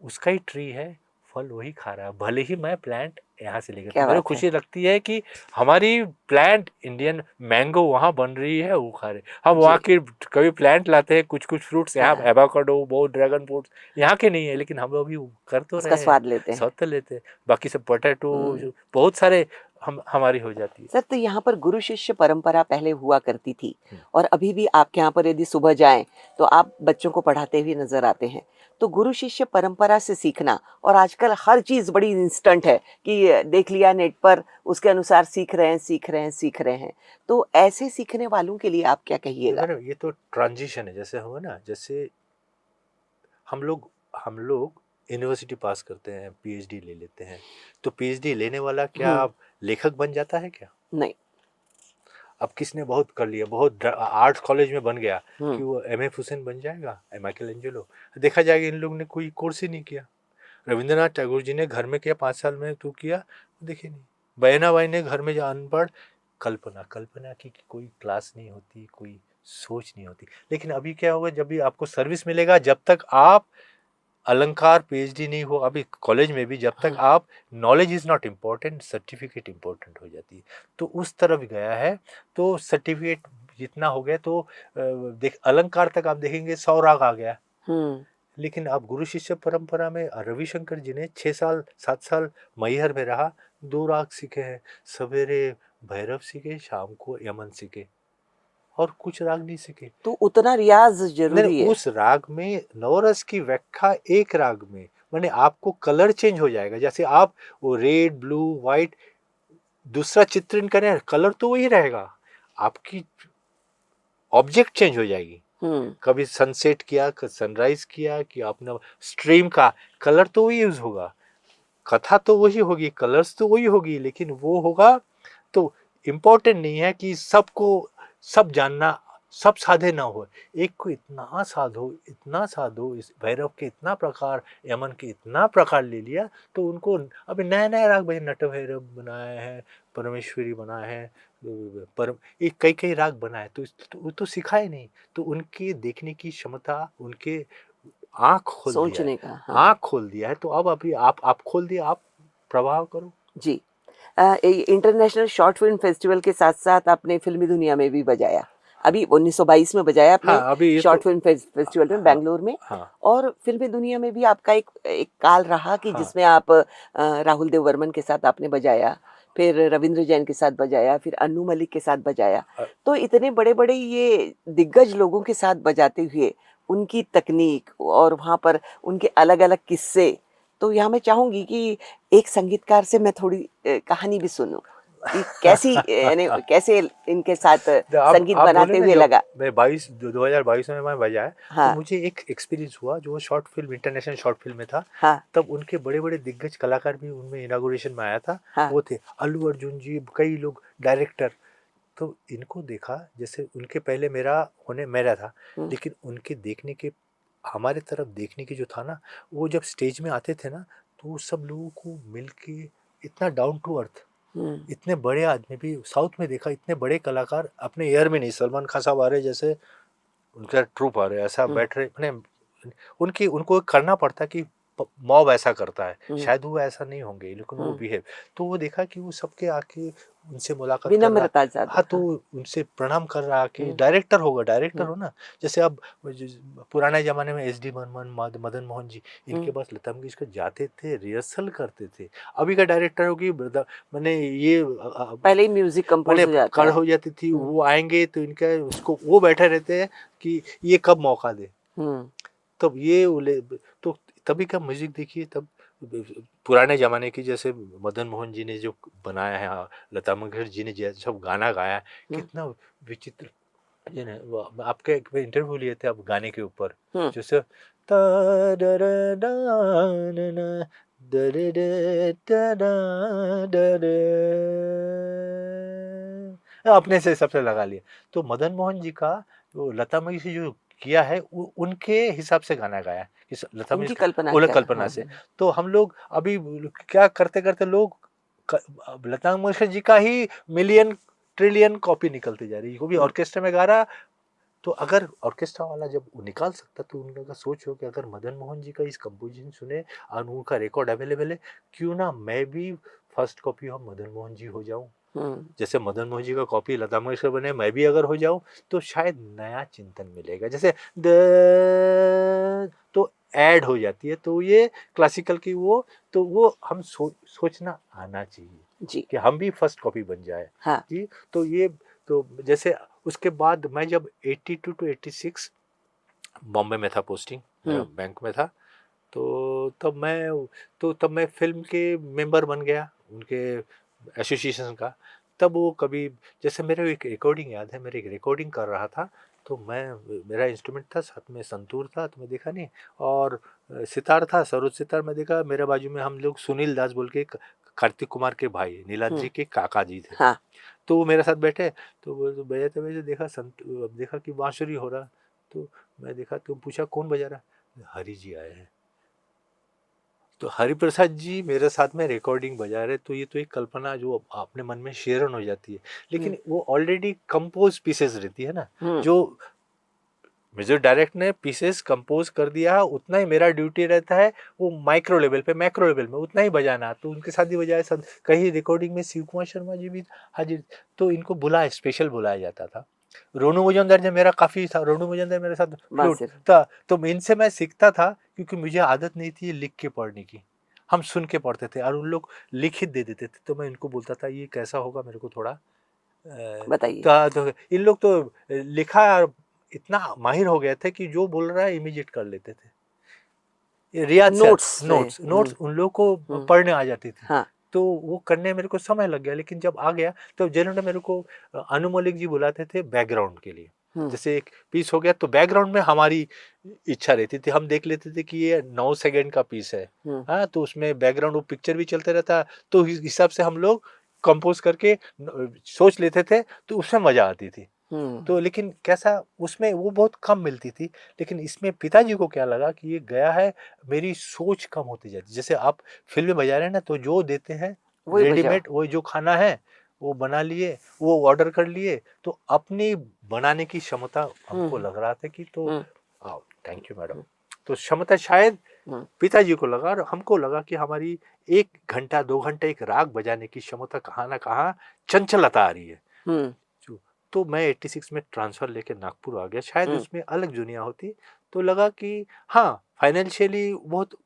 उसका ही ट्री है, फल वही खा रहा है, भले ही मैं प्लांट यहाँ से लेकर। तो क्या मेरे को बात है। खुशी लगती है कि हमारी प्लांट इंडियन मैंगो वहाँ बन रही है, वो खा रहे। हम जी। वहाँ के कभी प्लांट लाते हैं, कुछ कुछ फ्रूट्स यहाँ, हाँ, एवोकाडो, बहुत ड्रैगन फ्रूट्स यहाँ के नहीं है, लेकिन हम लोग भी कर तो उसका रहे हैं, स्वाद लेते हैं। स्वाद तो लेते हैं। बाकी सब पोटैटो हम्म। बहुत सारे हमारी हो जाती है। सर, तो यहाँ पर गुरु शिष्य परंपरा पहले हुआ करती थी, हम्म। और अभी भी आपके यहाँ पर यदि सुबह जाएं तो आप बच्चों को पढ़ाते हुए नजर आते हैं। तो गुरु शिष्य परंपरा से सीखना, और आजकल हर चीज बड़ी इंस्टेंट है कि देख लिया नेट पर, उसके अनुसार सीख रहे हैं, सीख रहे हैं, सीख रहे हैं। तो ऐसे सीखने वालों के लिए आप क्या कहिएगा? मैडम ये तो ट्रांजिशन है, जैसे हुआ ना, जैसे हम लोग यूनिवर्सिटी पास करते हैं, पीएचडी ले लेते हैं। तो पीएचडी लेने वाला क्या हम्म। अब लेखक बन जाता है क्या? नहीं। अब किसने बहुत कर लिया, बहुत आर्ट्स कॉलेज में बन गया हम्म। कि वो एमएफ हुसैन बन जाएगा, माइकल एंजेलो? देखा जाएगा इन लोग ने कोई कोर्स ही नहीं किया। रविंद्रनाथ टैगोर जी ने घर में किया, 5 साल में तो किया, देखिए नहीं। बहनाबाई ने घर में जो अनपढ़, कल्पना कल्पना की कोई क्लास नहीं होती, कोई सोच नहीं होती। लेकिन अभी क्या होगा, जब भी आपको सर्विस मिलेगा, जब तक आप अलंकार पीएचडी नहीं हो अभी कॉलेज में भी, जब तक हाँ। आप, knowledge is not important, certificate important हो जाती है। तो उस तरफ गया है। तो सर्टिफिकेट जितना हो गया, तो देख अलंकार तक आप देखेंगे 100 राग आ गया। हम्म। लेकिन आप गुरु शिष्य परंपरा में रविशंकर जी ने 6 साल 7 साल मैहर में रहा, 2 राग सीखे हैं। सवेरे भैरव सीखे, शाम को यमन सीखे, और कुछ राग नहीं सीखे। तो उतना रियाज नहीं, जरूरी है। उस राग में नवरस की व्याख्या एक राग में, माने आपको कलर चेंज हो जाएगा। जैसे आप वो रेड ब्लू व्हाइट दूसरा चित्रण करें, कलर तो वही रहेगा, आपकी ऑब्जेक्ट चेंज हो जाएगी। हम्म। कभी सनसेट किया, सनराइज किया, कि आपने स्ट्रीम का कलर तो वही यूज होगा, कथा तो वही होगी, कलर्स तो वही होगी, लेकिन वो होगा। तो इम्पोर्टेंट नहीं है कि सबको सब जानना, सब साधे ना हो। एक को इतना साधो, इतना साधो, इस भैरव के इतना प्रकार, यमन के इतना प्रकार ले लिया। तो उनको अभी नया नया राग बने, नट भैरव बनाया है, परमेश्वरी बनाया है, पर एक कई कई राग बनाए। तो वो तो सिखाए नहीं। तो उनके देखने की क्षमता, उनके आँख खोल दिया है, सोचने का, हाँ। आँख खोल दिया है। तो अब अभी आप खोल दिया, आप प्रभाव करो। जी। इंटरनेशनल शॉर्ट फिल्म फेस्टिवल के साथ साथ आपने फिल्मी दुनिया में भी बजाया। अभी 1922 में बजाया आपने हाँ, अभी ये शॉर्ट तो फिल्म फेस्टिवल में हाँ, बेंगलोर में। हाँ, और फिल्मी दुनिया में भी आपका एक एक काल रहा कि हाँ, जिसमें आप राहुल देव वर्मन के साथ आपने बजाया, फिर रविंद्र जैन के साथ बजाया, फिर अन्नू मलिक के साथ बजाया। अ, तो इतने बड़े बड़े ये दिग्गज लोगों के साथ बजाते हुए उनकी तकनीक और वहाँ पर उनके अलग अलग किस्से, तो यहाँ मैं चाहूंगी कि एक संगीतकार से मैं थोड़ी कहानी भी सुनूं कि कैसी यानी कैसे इनके साथ तो आप संगीत आप बोले बनाते ना, हुए जब लगा। मैं 2022 में मैं बजाया, तो हाँ। मुझे एक एक्सपीरियंस हुआ, जो short film, international short film में था। हाँ। तब उनके बड़े बड़े दिग्गज कलाकार भी उनमें इनागुरेशन में आया था। हाँ। वो थे अल्लू अर्जुन जी, कई लोग डायरेक्टर। तो इनको देखा, जैसे उनके पहले मेरा था, हम्म। लेकिन उनके देखने के, हमारे तरफ देखने की जो था ना, वो जब स्टेज में आते थे ना, तो सब लोगों को मिलके इतना डाउन टू अर्थ, हम्म। इतने बड़े आदमी भी साउथ में देखा, इतने बड़े कलाकार अपने एयर में नहीं, सलमान खान साहब आ रहे जैसे उनका ट्रूप आ रहे, ऐसा हम्म। बैठ रहे अपने, उनको करना पड़ता कि मॉब ऐसा करता है, हम्म। शायद वो ऐसा नहीं होंगे, लेकिन वो बिहेव, तो वो देखा कि वो सबके आके उनसे मुलाकात कर रहा, विनम्रता ज्यादा। हाँ तो उनसे प्रणाम कर रहा कि हम्म। डायरेक्टर होगा, डायरेक्टर हम्म। हो ना। जैसे अब पुराने जमाने में एस डी बर्मन, मदन मोहन जी, इनके हम्म। पास लता मंगेशकर जाते थे, रिहर्सल करते थे। अभी का डायरेक्टर होगी, मैंने ये पहले ही म्यूजिक कंपोज मैंने हो जाता कर है। हो जाती थी, हम्म। वो आएंगे तो इनका उसको वो बैठे रहते हैं कि ये कब मौका दे। हम्म। तब ये तो तभी का म्यूजिक देखिए, तब पुराने जमाने की, जैसे मदन मोहन जी ने जो बनाया है, लता मंगेशकर जी ने जैसे सब गाना गाया है, हम्म। कितना विचित्र भजन है। आपके एक इंटरव्यू लिए थे आप गाने के ऊपर, हम्म। जैसे ता दा रा दा ना ना दा रे रे दा दा दा रे, अपने से सबसे लगा लिया। तो मदन मोहन जी का वो लता मंगेशकर जो किया है, उनके हिसाब से गाना गाया है, लता उनकी मंगेशकर कल्पना उलट क्या। कल्पना हाँ। से। तो हम लोग अभी क्या करते करते लोग लता मंगेशकर जी का ही मिलियन ट्रिलियन कॉपी निकलती जा रही है। वो भी ऑर्केस्ट्रा में गा रहा, तो अगर ऑर्केस्ट्रा वाला जब वो निकाल सकता, तो उनका सोच हो कि अगर मदन मोहन जी का इस कंपोजिशन सुने और उनका रिकॉर्ड अवेलेबल है, क्यों ना मैं भी first copy of Madan Mohan ji हो जाऊं। जैसे मदन मोहन जी का कॉपी लता मंगेशकर बने, मैं भी अगर हो जाऊं, तो शायद नया चिंतन मिलेगा। जैसे तो ऐड हो जाती है, तो ये क्लासिकल की वो, तो वो हम सोचना आना चाहिए जी। कि हम भी फर्स्ट कॉपी बन जाए। हाँ। जी, तो ये तो जैसे उसके बाद मैं जब 82 to 86 बॉम्बे में था, पोस्टिंग मेरा बैंक में था, तब मैं फिल्म के मेंबर बन गया उनके एसोसिएशन का। तब वो कभी, जैसे मेरे एक रिकॉर्डिंग याद है, मेरे एक रिकॉर्डिंग कर रहा था, तो मेरा इंस्ट्रूमेंट था, साथ में संतूर था, तो मैं देखा नहीं, और सितार था, सरोज सितार। मैं देखा मेरे बाजू में हम लोग सुनील दास बोल के कार्तिक कुमार के भाई, नीलाद्री के काका जी थे। हाँ। तो वो मेरे साथ बैठे, तो वो बजाते बजाते देखा देखा कि बांसुरी हो रहा, तो मैं देखा, तो पूछा कौन बजा रहा, हरि जी आए हैं। तो हरिप्रसाद जी मेरे साथ में रिकॉर्डिंग बजा रहे, तो ये तो एक कल्पना जो अपने मन में शेरन हो जाती है। लेकिन वो ऑलरेडी कंपोज पीसेस रहती है ना, जो म्यूजिक डायरेक्टर ने पीसेस कंपोज कर दिया, उतना ही मेरा ड्यूटी रहता है वो माइक्रो लेवल पे, मैक्रो लेवल में उतना ही बजाना। तो उनके साथ ही बजाया, सब कहीं रिकॉर्डिंग में शिव कुमार शर्मा जी भी हाजिर, तो इनको बुलाया, स्पेशल बुलाया जाता था। रोनू मुजमदार जी मेरा काफ़ी था, रोनू मुजमदार मेरे साथ फ्लूट था, तो इनसे मैं सीखता था, क्योंकि मुझे आदत नहीं थी लिख के पढ़ने की, हम सुन के पढ़ते थे, और उन लोग लिखित दे देते थे, तो मैं इनको बोलता था ये कैसा होगा, मेरे को थोड़ा बताइए। तो इन लोग तो लिखा इतना माहिर हो गए थे कि जो बोल रहा है इमीडिएट कर लेते थे, रियाज से नोट्स उन लोग को पढ़ने आ जाती थी। हाँ। तो वो करने मेरे को समय लग गया, लेकिन जब आ गया तो जिन्होंने मेरे को अनु मलिक जी बुलाते थे बैकग्राउंड के लिए, जैसे एक पीस हो गया तो बैकग्राउंड में हमारी इच्छा रहती थी, हम देख लेते थे कि ये 9 सेकंड का पीस है, हाँ, तो उसमें बैकग्राउंड वो पिक्चर भी चलते रहता, तो इस हिसाब से हम लोग कंपोज करके सोच लेते थे, तो उसमें मजा आती थी। तो लेकिन कैसा उसमें वो बहुत कम मिलती थी, लेकिन इसमें पिताजी को क्या लगा कि ये गया है, मेरी सोच कम होती जाती। जैसे आप फिल्म में बजा रहे हैं ना, तो जो देते हैं रेडीमेड, वो जो खाना है वो बना लिए, वो ऑर्डर कर लिए, तो अपनी बनाने की क्षमता हमको लग रहा था कि तो थैंक यू मैडम, तो क्षमता शायद पिताजी को लगा, और हमको लगा कि हमारी 1 घंटा 2 घंटे एक राग बजाने की क्षमता कहाँ ना कहाँ चंचलता आ रही है। तो मैं 86 में ट्रांसफ़र लेके नागपुर आ गया, शायद उसमें अलग दुनिया होती, तो लगा कि हाँ फाइनेंशियली बहुत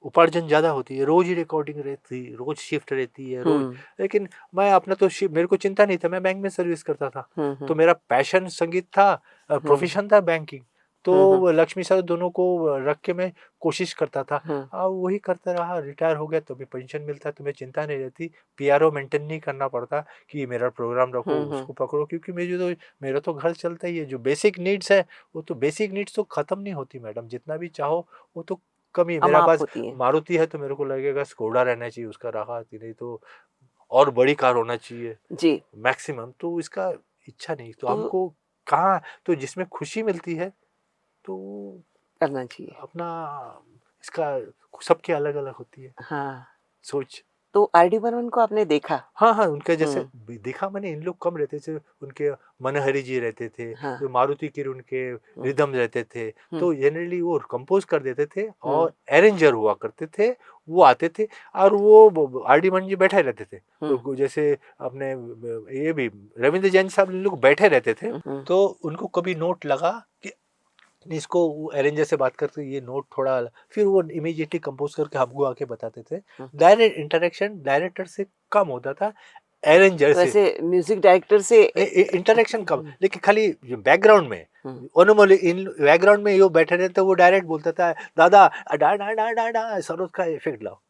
उपार्जन ज़्यादा होती है, रोज ही रिकॉर्डिंग रहती, रोज शिफ्ट रहती है रोज। लेकिन मैं अपना तो मेरे को चिंता नहीं था, मैं बैंक में सर्विस करता था, तो मेरा पैशन संगीत था, प्रोफेशन था बैंकिंग, तो लक्ष्मी सर दोनों को रख के मैं कोशिश करता था, वही करता रहा, रिटायर हो गया तो भी पेंशन मिलता, तुम्हें चिंता नहीं रहती, पीआरओ मेंटेन नहीं करना पड़ता कि मेरा प्रोग्राम रखो उसको पकड़ो, क्योंकि मेरा तो घर चलता ही है। जो बेसिक नीड्स है, वो तो बेसिक नीड्स तो खत्म नहीं होती मैडम, जितना भी चाहो वो तो कमी। मेरा पास मारुति है तो मेरे को लगेगा स्कोडा रहना चाहिए उसका, रहा नहीं तो और बड़ी कार होना चाहिए जी मैक्सिमम, तो इसका इच्छा नहीं, तो हमको कहाँ, तो जिसमें खुशी मिलती है तो करना चाहिए अपना। इसका सबके अलग अलग होती है हाँ सोच। तो आर.डी. बर्मन को आपने देखा? हाँ, हाँ, उनके जैसे हम्म। देखा मैंने, इन लोग कम रहते थे, उनके मनहरी जी रहते थे, हाँ। तो मारुति के उनके हम्म। रिदम रहते थे, हम्म। तो जनरली वो कंपोज कर देते थे हम्म। और अरेंजर हुआ करते थे, वो आते थे और वो आर डी बर्मन जी बैठे रहते थे। तो जैसे अपने ये भी रविंद्र जैन साहब इन लोग बैठे रहते थे, तो उनको कभी नोट लगा कि इसको वो अरेंजर से बात करके ये नोट थोड़ा फिर वो इमीडिएटली कंपोज करके हमको आके बताते थे। डायरेक्ट इंटरेक्शन डायरेक्टर से कम होता था, अरेंजर से वैसे म्यूजिक डायरेक्टर से इंटरेक्शन कम, लेकिन खाली बैकग्राउंड में ओनोमोली इन बैकग्राउंड में यो बैठे रहते, वो डायरेक्ट बोलता था दादा डा डा डा डा डा सरोज का इफेक्ट लाओ।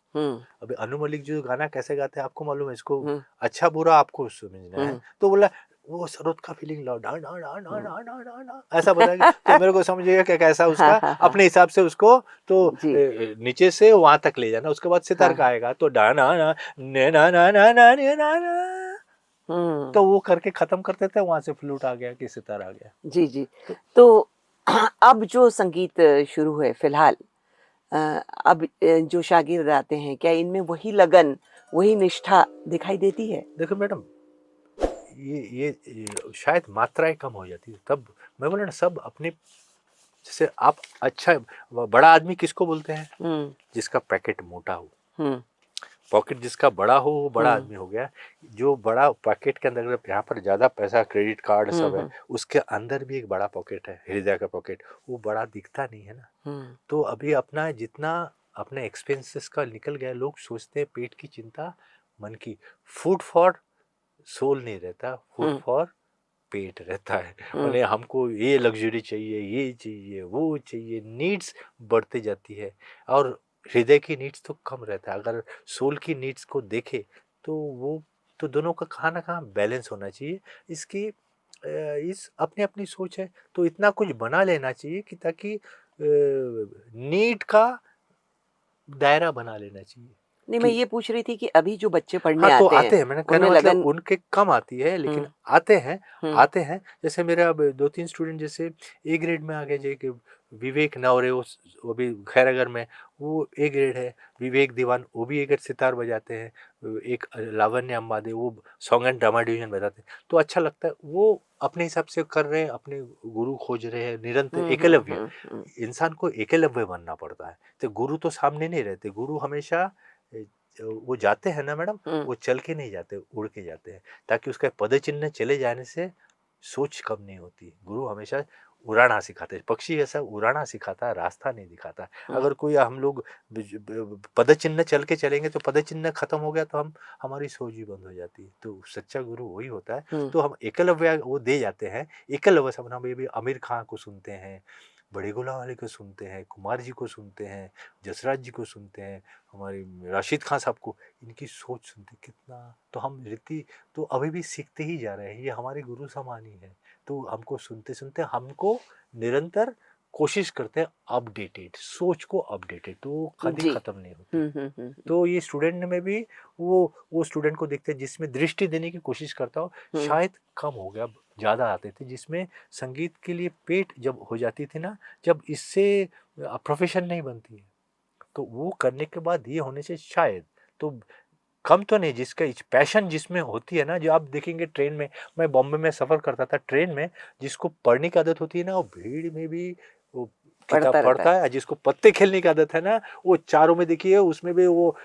अभी अनु मलिक जो गाना कैसे गाते हैं आपको मालूम है, इसको अच्छा बुरा आपको समझना है, तो बोला वो सरोज का फीलिंग लाओ, डा डा डा डा डा डा डा डा ऐसा बताएगा, तो मेरे को समझिएगा कि कैसा उसका अपने हिसाब से उसको तो नीचे से वहां तक ले जाना, उसके बाद सितार का आएगा तो डा ना ना ने ना ना ना ना ना, तो वो करके खत्म करते थे, वहां से फ्लूट आ गया कि सितार आ गया। जी जी। तो अब जो संगीत शुरू हुए फिलहाल, अब जो शागिर्द आते हैं, क्या इनमें वही लगन, वही निष्ठा दिखाई देती है? देखो मैडम, ये शायद मात्राएं कम हो जाती है, तब मैं बोला ना, सब अपने जैसे आप अच्छा बड़ा आदमी किसको बोलते हैं? जिसका पैकेट मोटा हो, पॉकेट जिसका बड़ा हो वो बड़ा आदमी हो गया। जो बड़ा पॉकेट के अंदर, यहाँ पर ज्यादा पैसा, क्रेडिट कार्ड सब है, उसके अंदर भी एक बड़ा पॉकेट है, हृदय का पॉकेट, वो बड़ा दिखता नहीं है ना। तो अभी अपना जितना अपने एक्सपेंसेस का निकल गया, लोग सोचते हैं पेट की चिंता, मन की, फूड फॉर सोल नहीं रहता, फूड फॉर पेट रहता है। उन्हें हमको ये लग्जरी चाहिए, ये चाहिए, वो चाहिए, नीड्स बढ़ती जाती है और हृदय की नीड्स तो कम रहता है। अगर सोल की नीड्स को देखे तो वो तो दोनों का कहाँ ना कहाँ बैलेंस होना चाहिए। इसकी इस अपनी अपनी सोच है, तो इतना कुछ बना लेना चाहिए कि ताकि नीड का दायरा बना लेना चाहिए। नहीं, मैं ये पूछ रही थी कि अभी जो बच्चे पढ़ने हाँ, तो आते आते हैं, हैं, मैंने कहना उनमें मतलब लगन। उनके कम आती है, लेकिन आते हैं, आते हैं। जैसे मेरे अब 2-3 स्टूडेंट जैसे ए ग्रेड में आ गए, जो कि विवेक नवरे, वो भी खैरगर में, वो ए ग्रेड है। विवेक दीवान, वो भी एक सितार बजाते हैं। एक लावण्य अंबादे, वो सॉन्ग एंड ड्रामा डिवीजन बजाते हैं। तो अच्छा लगता है, वो अपने हिसाब से कर रहे हैं, अपने गुरु खोज रहे हैं निरंतर। एकलव्य, इंसान को एकलव्य बनना पड़ता है, तो गुरु तो सामने नहीं रहते, गुरु हमेशा वो जाते हैं ना मैडम, वो चल के नहीं जाते, उड़ के जाते हैं, ताकि उसका पद चिन्ह चले जाने से सोच कम नहीं होती। गुरु हमेशा उड़ाना सिखाते हैं, पक्षी ऐसा उड़ाना सिखाता है, रास्ता नहीं दिखाता। अगर कोई हम लोग पद चिन्ह चल के चलेंगे तो पद चिन्ह खत्म हो गया तो हम हमारी सोच भी बंद हो जाती है। तो सच्चा गुरु वही होता है। तो हम एकलव्य वो दे जाते हैं, एकलव्य सब हम भी आमिर खान को सुनते हैं, बड़े गुलाम वाले को सुनते हैं, कुमार जी को सुनते हैं, जसराज जी को सुनते हैं, हमारे राशिद खान साहब को, इनकी सोच सुनते कितना, तो हम रीति तो अभी भी सीखते ही जा रहे हैं, ये हमारे गुरु समान ही है। तो हमको सुनते सुनते हमको निरंतर कोशिश करते हैं अपडेटेड, सोच को अपडेटेड, तो कभी खत्म नहीं होती। तो ये स्टूडेंट में भी वो स्टूडेंट को देखते हैं जिसमें दृष्टि देने की कोशिश करता हो, शायद कम हो गया, ज़्यादा आते थे जिसमें संगीत के लिए पेट जब हो जाती थी ना, जब इससे प्रोफेशन नहीं बनती है, तो वो करने के बाद ये होने से शायद तो कम तो नहीं, जिसका पैशन जिसमें होती है ना, जो आप देखेंगे ट्रेन में, मैं बॉम्बे में सफ़र करता था ट्रेन में, जिसको पढ़ने की आदत होती है ना, वो भीड़ में भी वो किताब पढ़ता है। जिसको पत्ते खेलने की आदत है ना, वो चारों में देखिए उसमें भी वो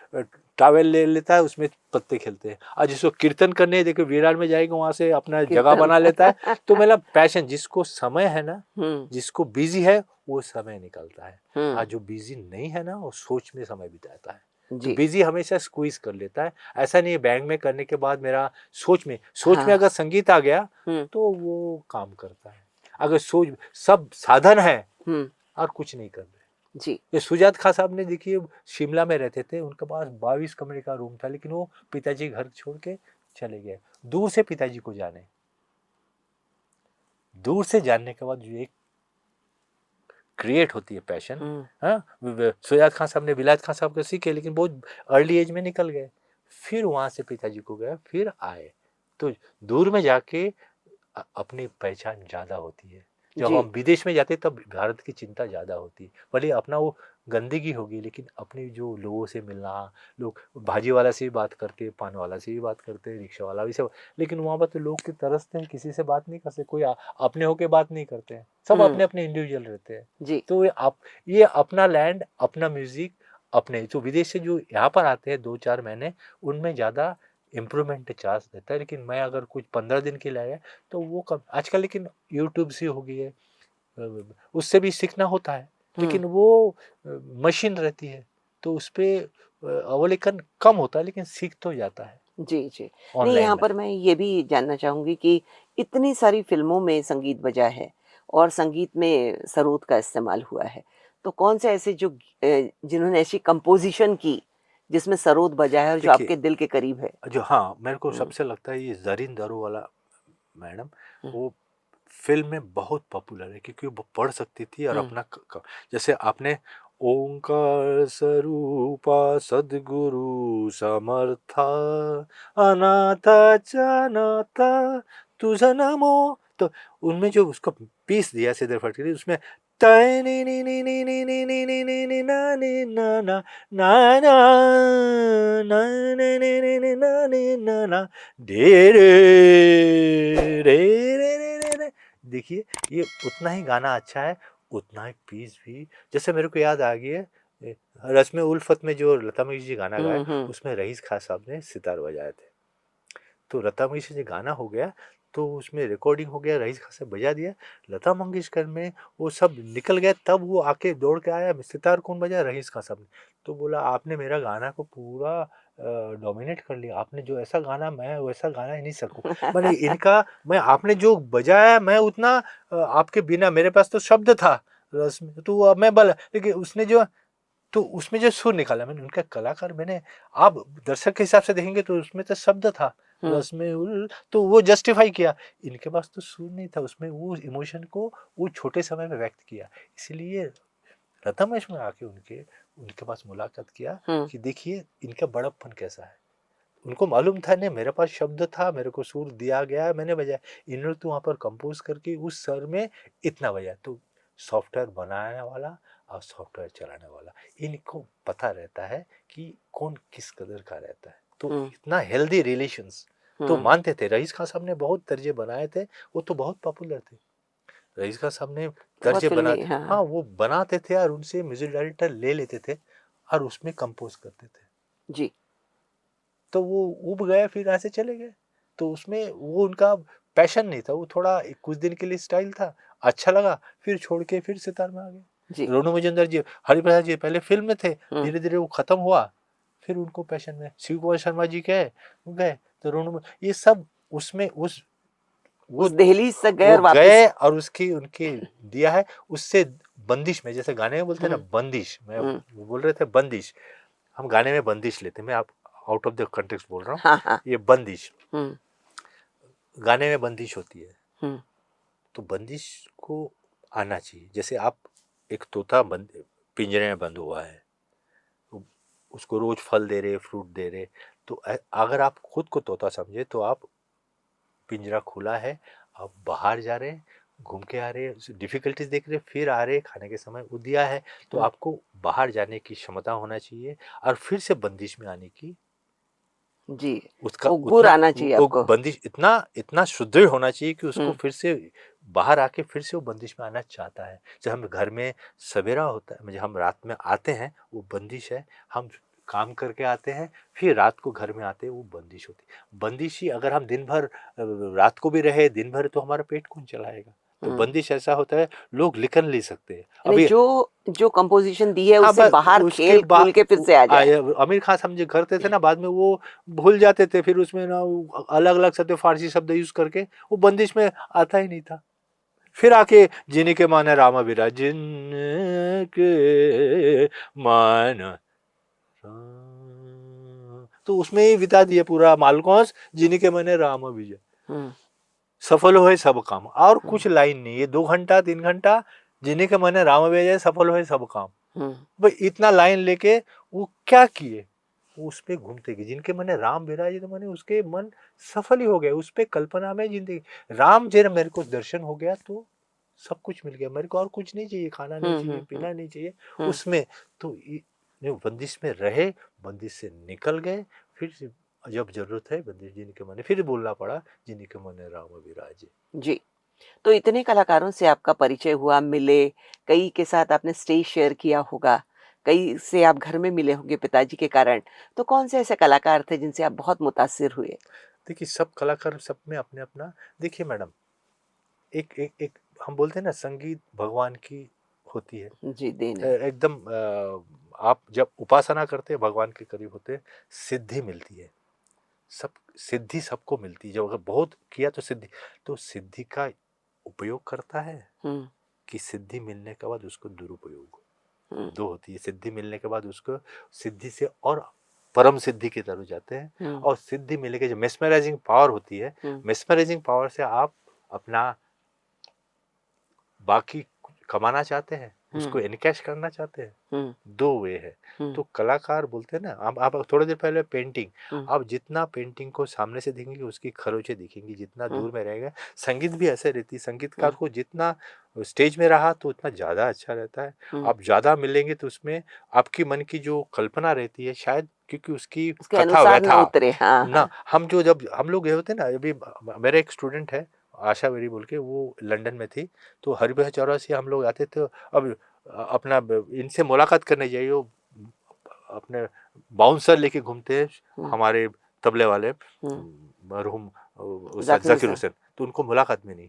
टॉवेल ले लेता है, उसमें पत्ते खेलते हैं। और जिसको कीर्तन करने देखो विरार में जाएगा, वहां से अपना जगह बना लेता है। तो मतलब पैशन, जिसको समय है ना, जिसको बिजी है वो समय निकलता है, और जो बिजी नहीं है ना वो सोच में समय बिताता है। तो बिजी हमेशा स्क्वीज कर लेता है। ऐसा नहीं है बैंक में करने के बाद मेरा सोच में अगर संगीत आ गया तो वो काम करता है। अगर सोच सब साधन है और कुछ नहीं कर रहे जी। ये सुजात खान साहब ने देखिए, शिमला में रहते थे, उनके पास 22 कमरे का रूम था, लेकिन वो पिताजी घर छोड़ के चले गए। दूर से पिताजी को जाने, दूर से जानने के बाद जो एक क्रिएट होती है पैशन। हाँ, सुजात खान साहब ने विलायत खान साहब को सीखे, लेकिन बहुत अर्ली एज में निकल गए। फिर वहां से पिताजी को गया, फिर आए। तो दूर में जाके अपनी पहचान ज्यादा होती है। जब जी। हम विदेश में जाते तब भारत की चिंता ज़्यादा होती है। भले अपना वो गंदगी होगी, लेकिन अपने जो लोगों से मिलना, लोग भाजी वाला से भी बात करते, पान वाला से भी बात करते, रिक्शा वाला भी सब, लेकिन वहाँ पर तो लोग के तरसते हैं, किसी से बात नहीं कर सकते, कोई अपने होके बात नहीं करते हैं, सब हुँ, अपने अपने इंडिविजुअल रहते हैं। जी। तो ये अपना लैंड, अपना म्यूजिक, अपने जो विदेश से जो यहाँ पर आते हैं 2-4 महीने, उनमें ज़्यादा इम्प्रूवमेंट चांस देता है। लेकिन मैं अगर कुछ 15 दिन के लिए आया तो वो कम आजकल, लेकिन यूट्यूब से हो गई है, उससे भी सीखना होता है, हुँ। लेकिन वो मशीन रहती है, तो उस पे अवलोकन कम होता है, लेकिन सीख तो जाता है जी, जी। नहीं, ऑनलाइन यहाँ में। पर मैं ये भी जानना चाहूँगी कि इतनी सारी फ़िल्मों में संगीत बजा है और संगीत में सरोद का इस्तेमाल हुआ है। तो कौन से ऐसे जो जिन्होंने ऐसी कंपोज़िशन की, जिसमें सरोद बजा है और जो देखिए, आपके दिल के करीब है? जो हाँ, मेरे को हुँ, सबसे लगता है ये ज़रीन दारूवाला मैडम, हुँ, वो फ़िल्म में बहुत पॉपुलर है, क्योंकि वो पढ़ सकती थी और हुँ, अपना जैसे आपने ओंकार स्वरूपा सद्गुरु समर्था अनाथा चानाथा तुझ नमो, तो उनमें जो उसको पीस दिया सिद्धर फटकरी, उसमें तय नी नी नी नी नी नी नी नी नी नी ना नी ना ना ना ना ना नी नी नी नी ना नी ना ना रे रे रे रे रे रे रे। देखिए, ये उतना ही गाना अच्छा है, उतना ही पीस भी। जैसे मेरे को याद आ गई है, रस्म उल्फत में जो लता मंगेशकर जी गाना गाया, हुँ, हुँ। उसमें रईस खान साहब ने सितार बजाए थे। तो लता मंगेशकर जी गाना हो गया, तो उसमें रिकॉर्डिंग हो गया, रईस खान से बजा दिया, लता मंगेशकर में वो सब निकल गया, तब वो आके दौड़ के आया, सितार कौन बजाया, रईस खान साहब ने। तो बोला आपने मेरा गाना को पूरा डोमिनेट कर लिया, आपने जो ऐसा गाना, मैं वैसा गाना ही नहीं सकूं, मैंने इनका, मैं आपने जो बजाया मैं उतना आपके बिना, मेरे पास तो शब्द था रस में, तो अब मैं बोला, लेकिन उसने जो, तो उसमें जो सुर निकाला, मैंने उनका कलाकार, मैंने, आप दर्शक के हिसाब से देखेंगे तो उसमें तो शब्द था हुँ, रस में उल, तो वो जस्टिफाई किया। इनके पास तो सुर नहीं था, उसमें वो इमोशन को वो छोटे समय में व्यक्त किया। इसलिए लता मंगेशकर में आके उनके उनके पास मुलाकात किया हुँ, कि देखिए इनका बड़प्पन कैसा है। उनको मालूम था, नहीं मेरे पास शब्द था, मेरे को सुर दिया गया, मैंने बजाया, इन्होंने तो वहाँ पर कंपोज करके उस स्वर में इतना बजाया। तो सॉफ्टवेयर बनाने वाला और सॉफ्टवेयर चलाने वाला, इनको पता रहता है कि कौन किस कदर का रहता है, तो हुँ, इतना हेल्दी रिलेशंस तो हुँ। मानते थे। रईस खान साहब ने बहुत तर्जे बनाए थे, वो तो बहुत पॉपुलर थे। रईस खान साहब ने बहुत तर्जे फ़िल्में बनाते, हाँ हाँ, वो बनाते थे और उनसे म्यूजिक डायरेक्टर ले लेते थे और उसमें कंपोज करते थे। जी। तो वो उब गए, फिर ऐसे चले गए। तो उसमें वो उनका पैशन नहीं था, वो थोड़ा कुछ दिन के लिए स्टाइल था, अच्छा लगा, फिर छोड़ के फिर सितार में आ गए। जी। रोनू मजुमदार जी, हरिप्रसाद जी पहले फिल्म में थे, हुँ। धीरे धीरे वो खत्म हुआ, फिर उनको पैशन में शिव कुमार शर्मा जी गए, गए, तो ये सब उसमें उस उस दहलीज से गए वो और वापस गए और उसकी उनकी दिया है, उससे बंदिश में, जैसे गाने में बोलते हैं ना हुँ, बंदिश, मैं हुँ। वो बोल रहे थे बंदिश, हम गाने में बंदिश लेते हैं, मैं आप आउट ऑफ द कंटेक्स्ट बोल रहा हूँ, हाँ, हाँ। ये बंदिश, हुँ, गाने में बंदिश होती है, हुँ, तो बंदिश को आना चाहिए। जैसे आप, एक तोता बंद पिंजरे में बंद हुआ है, तो उसको रोज फल दे रहे, फ्रूट दे रहे, तो अगर आप खुद को तोता समझे तो आप, पिंजरा खुला है, आप बाहर जा रहे हैं, घूम के आ रहे हैं, डिफिकल्टीज देख रहे हैं, फिर आ रहे हैं, खाने के समय वो दिया है, तो हुँ। आपको बाहर जाने की क्षमता होना चाहिए और फिर से बंदिश में आने की, जी, उसका वो गुर उतना आना चाहिए वो आपको। बंदिश इतना इतना सुदृढ़ होना चाहिए कि उसको हुँ, फिर से बाहर आके फिर से वो बंदिश में आना चाहता है। जब हम घर में सवेरा होता है, मतलब हम रात में आते हैं, वो बंदिश है, हम काम करके आते हैं, फिर रात को घर में आते हैं, वो बंदिश होती है। बंदिश ही अगर हम दिन भर रात को भी रहे दिन भर, तो हमारा पेट कौन चलाएगा। तो हुँ। बंदिश ऐसा होता है, लोग लिख नहीं सकते हैं यानी अभी। जो जो कंपोज़िशन दी है हाँ, उससे बाहर उसके खेल-खूल के फिर से आ जाए। आमिर खान साहब जो करते थे ना, बाद में वो भूल जाते थे, फिर उसमें ना अलग अलग शब्द, फारसी शब्द यूज करके, वो बंदिश में आता ही नहीं था। फिर आके जिन्हीं के माने रामा विराज, जिन के मान तो उसमें ही बिता दिए पूरा मालकौंस, जिन्हीं के माने राम विजय, हुँ, सफल होए सब काम, और हुँ, कुछ लाइन नहीं, ये 2 घंटा 3 घंटा, जिन्हीं के माने राम विजय, सफल होए सब काम, हुँ, भाई इतना लाइन लेके वो क्या किए, वो उस पे घूमते गए, जिनके मने राम विराजे, तो मैंने उसके मन सफल ही हो गए, उस पे कल्पना में जिंदगी, राम जब मेरे को दर्शन हो गया तो सब कुछ मिल गया, मेरे को और कुछ नहीं चाहिए, खाना नहीं चाहिए, पीना नहीं चाहिए उसमें। तो बंदिश में रहे, बंदिश से निकल गए, फिर जब जरूरत है बंदिश जी के मने फिर बोलना पड़ा, जिन्हीं के मने राम अभिराजे। जी। तो इतने कलाकारों से आपका परिचय हुआ, मिले, कई के साथ आपने स्टेज शेयर किया होगा, कई से आप घर में मिले होंगे पिताजी के कारण। तो कौन से ऐसे कलाकार थे जिनसे आप बहुत मुतासिर हुए? देखिए सब कलाकार सब में अपने अपना, देखिए मैडम, एक एक एक हम बोलते हैं ना, संगीत भगवान की होती है। जी, देन है। एकदम आप जब उपासना करते हैं भगवान के करीब होते हैं, सिद्धि मिलती है। सब सिद्धि सबको मिलती है, जब अगर बहुत किया तो सिद्धि। तो सिद्धि का उपयोग करता है हुँ, कि सिद्धि मिलने के बाद उसको दुरुपयोग, हुँ, दो होती है। सिद्धि मिलने के बाद उसको सिद्धि से और परम सिद्धि की तरफ जाते हैं। हुँ, और सिद्धि मिलने के जो मेस्मराइजिंग पावर होती है, हुँ, मेस्मराइजिंग पावर से आप अपना बाकी कमाना चाहते हैं, हुँ, उसको इनकैश करना चाहते हैं, हुँ, दो वे है। हुँ, तो कलाकार बोलते हैं ना, आप थोड़ी देर पहले पेंटिंग, हुँ, आप जितना पेंटिंग को सामने से देखेंगे उसकी खरोंचे दिखेंगी, जितना हुँ, दूर में रहेगा। संगीत भी ऐसे रहती है, संगीतकार हुँ, को जितना स्टेज में रहा तो उतना ज़्यादा अच्छा रहता है। हुँ। आप ज़्यादा मिलेंगे तो उसमें आपकी मन की जो कल्पना रहती है, शायद क्योंकि उसकी उसके कथा अनुसार ना व्यथा उतरे। हाँ, ना, हाँ। हम जो जब हम लोग गए होते ना, अभी मेरा एक स्टूडेंट है आशा बेरी बोल के, वो लंदन में थी। तो हरिभा चौरासी हम लोग आते थे। अब अपना इनसे मुलाकात करने जाइए, वो अपने बाउंसर लेके घूमते हैं, हुँ, हमारे तबले वाले हुँ। मरहूम उस्ताद ज़ाकिर जाकिर हुसैन। हुसैन। तो उनको मुलाकात में नहीं,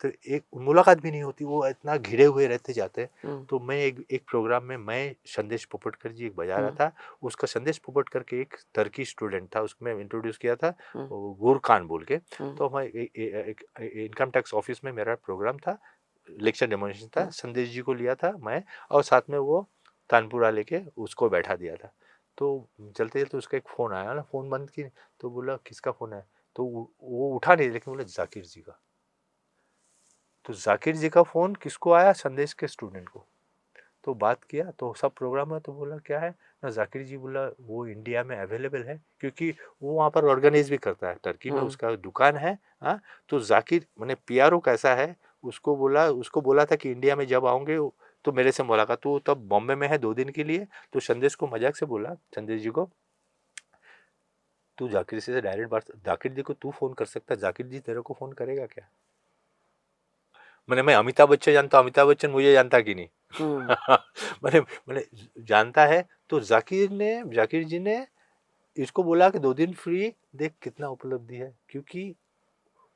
तो एक मुलाकात भी नहीं होती, वो इतना घिरे हुए रहते जाते हैं। हुँ, तो मैं एक प्रोग्राम में मैं संदेश पोपटकर जी एक बजा रहा हुँ, था। उसका संदेश पोपटकर के एक टर्की स्टूडेंट था, उसको मैं इंट्रोड्यूस किया था, हुँ, गुरकान बोल के। हुँ, तो मैं एक इनकम टैक्स ऑफिस में मेरा प्रोग्राम था, लेक्चर डेमोनेशन था, हुँ, संदेश जी को लिया था मैं, और साथ में वो तानपुरा लेके उसको बैठा दिया था। तो चलते चलते उसका एक फ़ोन आया ना, फ़ोन बंद की, तो बोला किसका फ़ोन है? तो वो उठा नहीं, लेकिन बोला जाकिर जी का। तो जाकिर जी का फ़ोन किसको आया? संदेश के स्टूडेंट को। तो बात किया, तो सब प्रोग्राम है, तो बोला क्या है ना, जाकिर जी बोला वो इंडिया में अवेलेबल है, क्योंकि वो वहाँ पर ऑर्गेनाइज भी करता है, टर्की में हुँ, उसका दुकान है। हाँ, तो जाकिर मैंने पीआरओ कैसा है, उसको बोला था कि इंडिया में जब आओगे तो मेरे से मुलाकात। तो तब बॉम्बे में है 2 दिन के लिए। तो संदेश को मजाक से बोला, संदेश जी को, तू जाकिर से डायरेक्ट बात, जाकिर जी को तू फोन कर सकता है, जाकिर जी तेरे को फोन करेगा क्या? मैं अमिताभ बच्चन जानता हूँ, अमिताभ बच्चन मुझे जानता कि नहीं? हुँ, मैंने जानता है। तो जाकिर जी ने इसको बोला कि 2 दिन फ्री, देख कितना उपलब्धि है, क्योंकि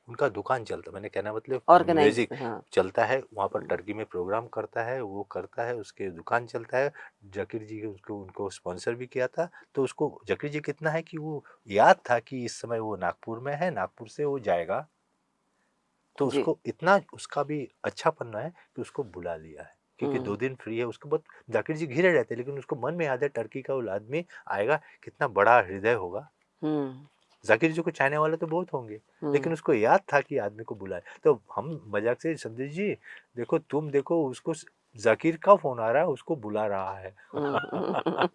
उनका दुकान चलता, मैंने कहना मतलब ऑर्गनाइज़ म्यूजिक हाँ। चलता है वहाँ पर, हुँ, टर्की में प्रोग्राम करता है, वो करता है, उसके दुकान चलता है। जाकिर जी उसको उनको स्पॉन्सर भी किया था। तो उसको जाकिर जी कितना है कि वो याद था कि इस समय वो नागपुर में है, नागपुर से वो जाएगा। तो जी। उसको इतना उसका भी अच्छा पन्ना है कि उसको बुला लिया है, क्योंकि हुँ, 2 दिन फ्री है। उसके बाद जाकिर जी घिरे रहते, लेकिन उसको मन में याद है टर्की का वो आदमी आएगा, कितना बड़ा हृदय होगा। हुँ, जाकिर जी को चाहने वाले तो बहुत होंगे, हुँ, लेकिन उसको याद था कि आदमी को बुलाए। तो हम मजाक से, संदेश जी देखो, तुम देखो उसको, जाकिर का फोन आ रहा है, उसको बुला रहा है। हुँ।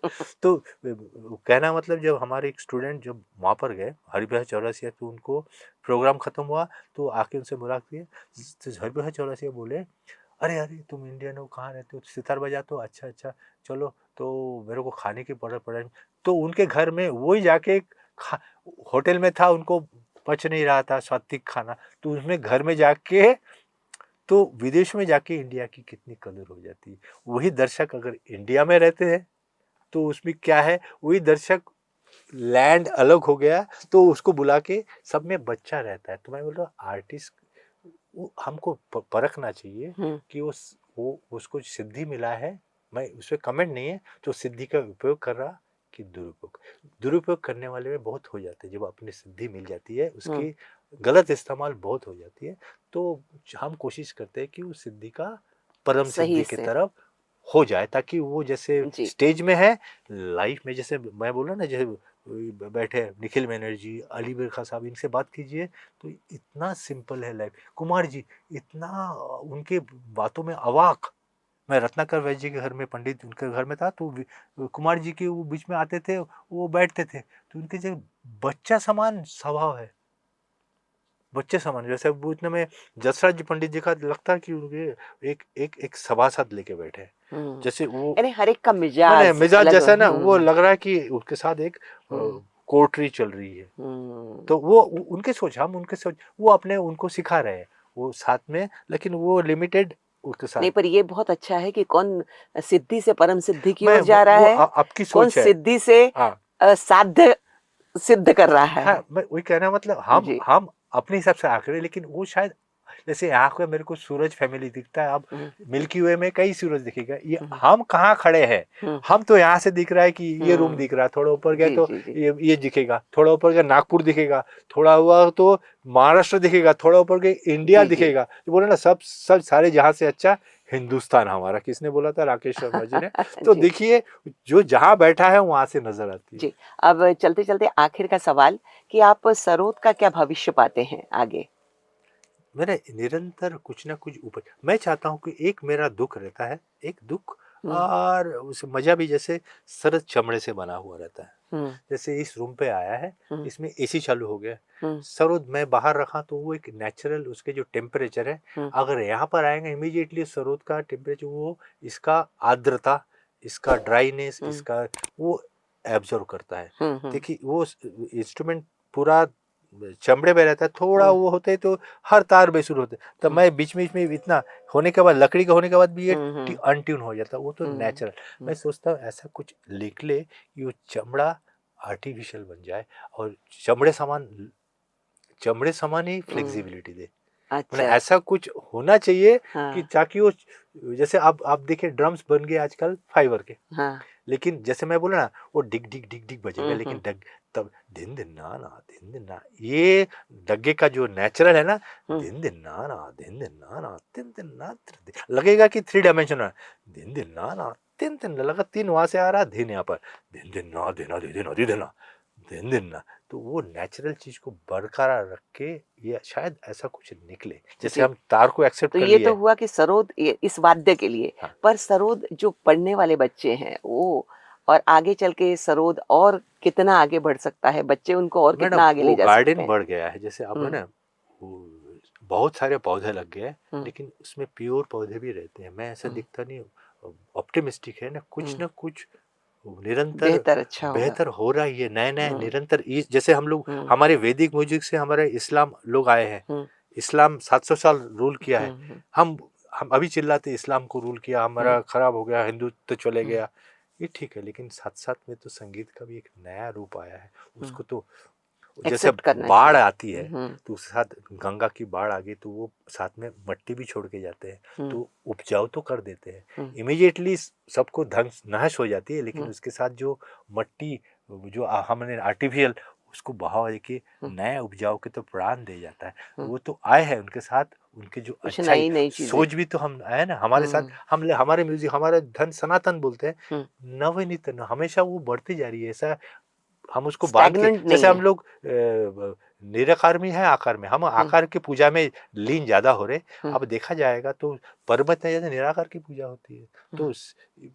तो कहना मतलब, जब हमारे एक स्टूडेंट जब वहाँ पर गए हरिभाई चौरासिया, तो उनको प्रोग्राम खत्म हुआ, तो आके उनसे मुलाकात की। तो हरिभाई चौरासिया बोले, अरे अरे तुम इंडियन हो, कहाँ रहते हो, सितार बजाते हो, अच्छा अच्छा, चलो तो मेरे को खाने की पड़ा। तो उनके घर में वही जाके खा होटल में था, उनको पच नहीं रहा था सात्विक खाना, तो उसमें घर में जाके, तो विदेश में जाके इंडिया की कितनी कदर हो जाती है। वही दर्शक अगर इंडिया में रहते हैं तो उसमें क्या है, वही दर्शक लैंड अलग हो गया, तो उसको बुला के सब में बच्चा रहता है। तो मैं बोल रहा हूँ आर्टिस्ट, वो हमको परखना चाहिए हुँ, कि वो उसको सिद्धि मिला है, मैं उस पर कमेंट नहीं है, तो सिद्धि का उपयोग कर रहा कि दुरुपयोग। दुरुपयोग करने वाले में बहुत हो जाते हैं, जब अपनी सिद्धि मिल जाती है हुँ, उसकी गलत इस्तेमाल बहुत हो जाती है। तो हम कोशिश करते हैं कि उस सिद्धि का परम सही सिद्धि की से। तरफ हो जाए, ताकि वो जैसे जी, स्टेज में है, लाइफ में जैसे मैं बोला ना, जैसे बैठे निखिल बनर्जी, अली बिरखा साहब, इनसे बात कीजिए तो इतना सिंपल है लाइफ। कुमार जी इतना उनके बातों में अवाक। मैं रत्नाकर वैद्य जी के घर में, पंडित उनके घर में था, तो कुमार जी के वो बीच में आते थे, वो बैठते थे, तो उनके जो बच्चा समान स्वभाव है, बच्चे समान। जैसे वो इतने में जसराज जी पंडित जी का लगता है कि उनके एक सभासद लेके बैठे हैं। जैसे वो यानी हर एक का मैंने मिजाज मिजाज अलग। जैसा है ना, वो लग रहा है कि उसके साथ एक कोर्टरी चल रही है। तो वो उनके सोच, हम उनके सोच, वो अपने उनको सिखा रहे हैं वो साथ में, लेकिन वो लिमिटेड उसके साथ। नहीं, पर ये बहुत अच्छा है कि कौन सिद्धि से परम सिद्धि की मैं ओर जा रहा वो है, आपकी कौन सोच है। सिद्धि से हाँ साध्य सिद्ध कर रहा हाँ, है। मैं वही कहना मतलब जी। हम अपने हिसाब से आंकड़े, लेकिन वो शायद जैसे आँख में मेरे को सूरज फैमिली दिखता है, अब हम्म, मिल्की वे में कई सूरज दिखेगा, ये हम्म, हम कहाँ खड़े हैं। हम्म, हम तो यहाँ से दिख रहा है कि ये रूम हम्म, दिख रहा है, थोड़ा ऊपर गए जी तो जी जी। ये दिखेगा, थोड़ा ऊपर गए नागपुर दिखेगा, थोड़ा हुआ तो महाराष्ट्र दिखेगा, थोड़ा ऊपर गए इंडिया जी जी। दिखेगा। तो बोले ना, सब सब सारे जहाँ से अच्छा हिंदुस्तान हमारा, किसने बोला था? राकेश शर्मा जी ने। तो जी देखिए, जो जहाँ बैठा है वहां से नजर आती है। जी। अब चलते चलते आखिर का सवाल कि आप सरोद का क्या भविष्य पाते हैं आगे? मेरे निरंतर कुछ ना कुछ ऊपर, मैं चाहता हूँ कि एक मेरा दुख रहता है, एक दुख, हम्म, और उस मजा भी जैसे सरद चमड़े से बना हुआ रहता है। हम्म, जैसे इस रूम पे आया है, हम्म, इसमें एसी चालू हो गया, हम्म, सरोद मैं बाहर रखा तो वो एक नेचुरल उसके जो टेम्परेचर है, हम्म, अगर यहाँ पर आएंगे इमीडिएटली सरोद का टेम्परेचर, वो इसका आर्द्रता, इसका ड्राइनेस, हम्म, इसका वो एब्जॉर्व करता है। हम्म, देखिए वो इंस्ट्रूमेंट पूरा चमड़े में रहता है, थोड़ा हम्म, वो होते तो हर तार बेसुर होते, तब हम्म, मैं बीच बीच में इतना होने के बाद, लकड़ी का होने के बाद भी ये हम्म, अनट्यून हो जाता है, वो तो हम्म, नेचुरल। मैं हम्म, सोचता हूँ ऐसा कुछ लिख ले कि वो चमड़ा आर्टिफिशियल बन जाए, और चमड़े समान, चमड़े समान ही हम्म, फ्लेक्सिबिलिटी दे। मैंने अच्छा। ऐसा कुछ होना चाहिए कि हाँ ताकि वो, जैसे आप देखिए ड्रम्स बन गए आजकल फाइबर के, हाँ। लेकिन जैसे मैं बोला ना, वो डिग डिग डिग डिग बजेगा, हम्म, लेकिन डग तब दिन दिन ना ना दिन दिन ना, ये डग्गे का जो नेचुरल है ना, हम्म, दिन दिन ना ना दिन दिन ना ना दिन दिन ना, लगेगा कि थ्री डायमेंशनल, दिन दिन ना ना दिन दिन लगा, तीन वहां से आ रहा, दिन यहाँ पर, दिन दिन ना देना दे देना दे देना, दिन दिन ना। तो वो नेचुरल चीज को बरकरार रख के ये शायद ऐसा कुछ निकले, जैसे जी। हम तार को एक्सेप्ट तो कर ये लिए तो है। हुआ कि सरोद इस वाद्य के लिए, हाँ, पर सरोद जो पढ़ने वाले बच्चे हैं वो, और आगे चल के सरोद और कितना आगे बढ़ सकता है, बच्चे उनको और मैडम कितना आगे वो ले जा सकते गार्डन हैं? बढ़ गया है, जैसे अब है हम्म, ना, वो बहुत सारे पौधे लग गए हैं, हम्म, लेकिन उसमें प्योर पौधे भी रहते हैं, मैं ऐसा हम्म, दिखता नहीं, ऑप्टिमिस्टिक है हम्म, ना कुछ निरंतर बेहतर अच्छा होगा। बेहतर हो रहा है, ये नए नए हम्म, निरंतर जैसे हम लोग, हम्म, हमारे वैदिक म्यूजिक से हमारे इस्लाम लोग आए हैं, हम्म, इस्लाम 700 साल रूल किया है। हम्म, हम हम अभी चिल्लाते इस्लाम को रूल किया, हम्म, हमारा खराब हो गया, हिंदुत्व चले हम्म, गया, ये ठीक है, लेकिन साथ साथ में तो संगीत का भी एक नया रूप आया है, हम्म, उसको तो, जैसे एक्सेप्ट करना बाढ़ चाहिए। आती है हम्म, तो उसके साथ, गंगा की बाढ़ आ गई तो वो साथ में मट्टी भी छोड़ के जाते हैं, हम्म, तो उपजाऊ तो कर देते हैं, हम्म, इमीडिएटली सबको ध्वंस नहश हो जाती है, लेकिन हम्म, उसके साथ जो मट्टी, जो हमने आर्टिफिशियल उसको बहाव के हम्म, नए उपजाऊ के तो प्राण दे जाता है, हम्म, वो तो आए हैं, उनके साथ उनके जो कुछ अच्छाई नई नई चीजें। सोच भी तो हम आए ना हमारे साथ, हम्म, हम हमारे म्यूजिक, हमारे धन सनातन बोलते हैं, हम्म, नवनीत हमेशा वो बढ़ती जा रही है, ऐसा हम उसको बांध के, स्टैग्नेंट जैसे नहीं हम है। लोग निराकार में है, आकार में, हम हम्म, आकार की पूजा में लीन ज्यादा हो रहे। हम्म, अब देखा जाएगा तो परमत में जैसे निराकार की पूजा होती है, हम्म, तो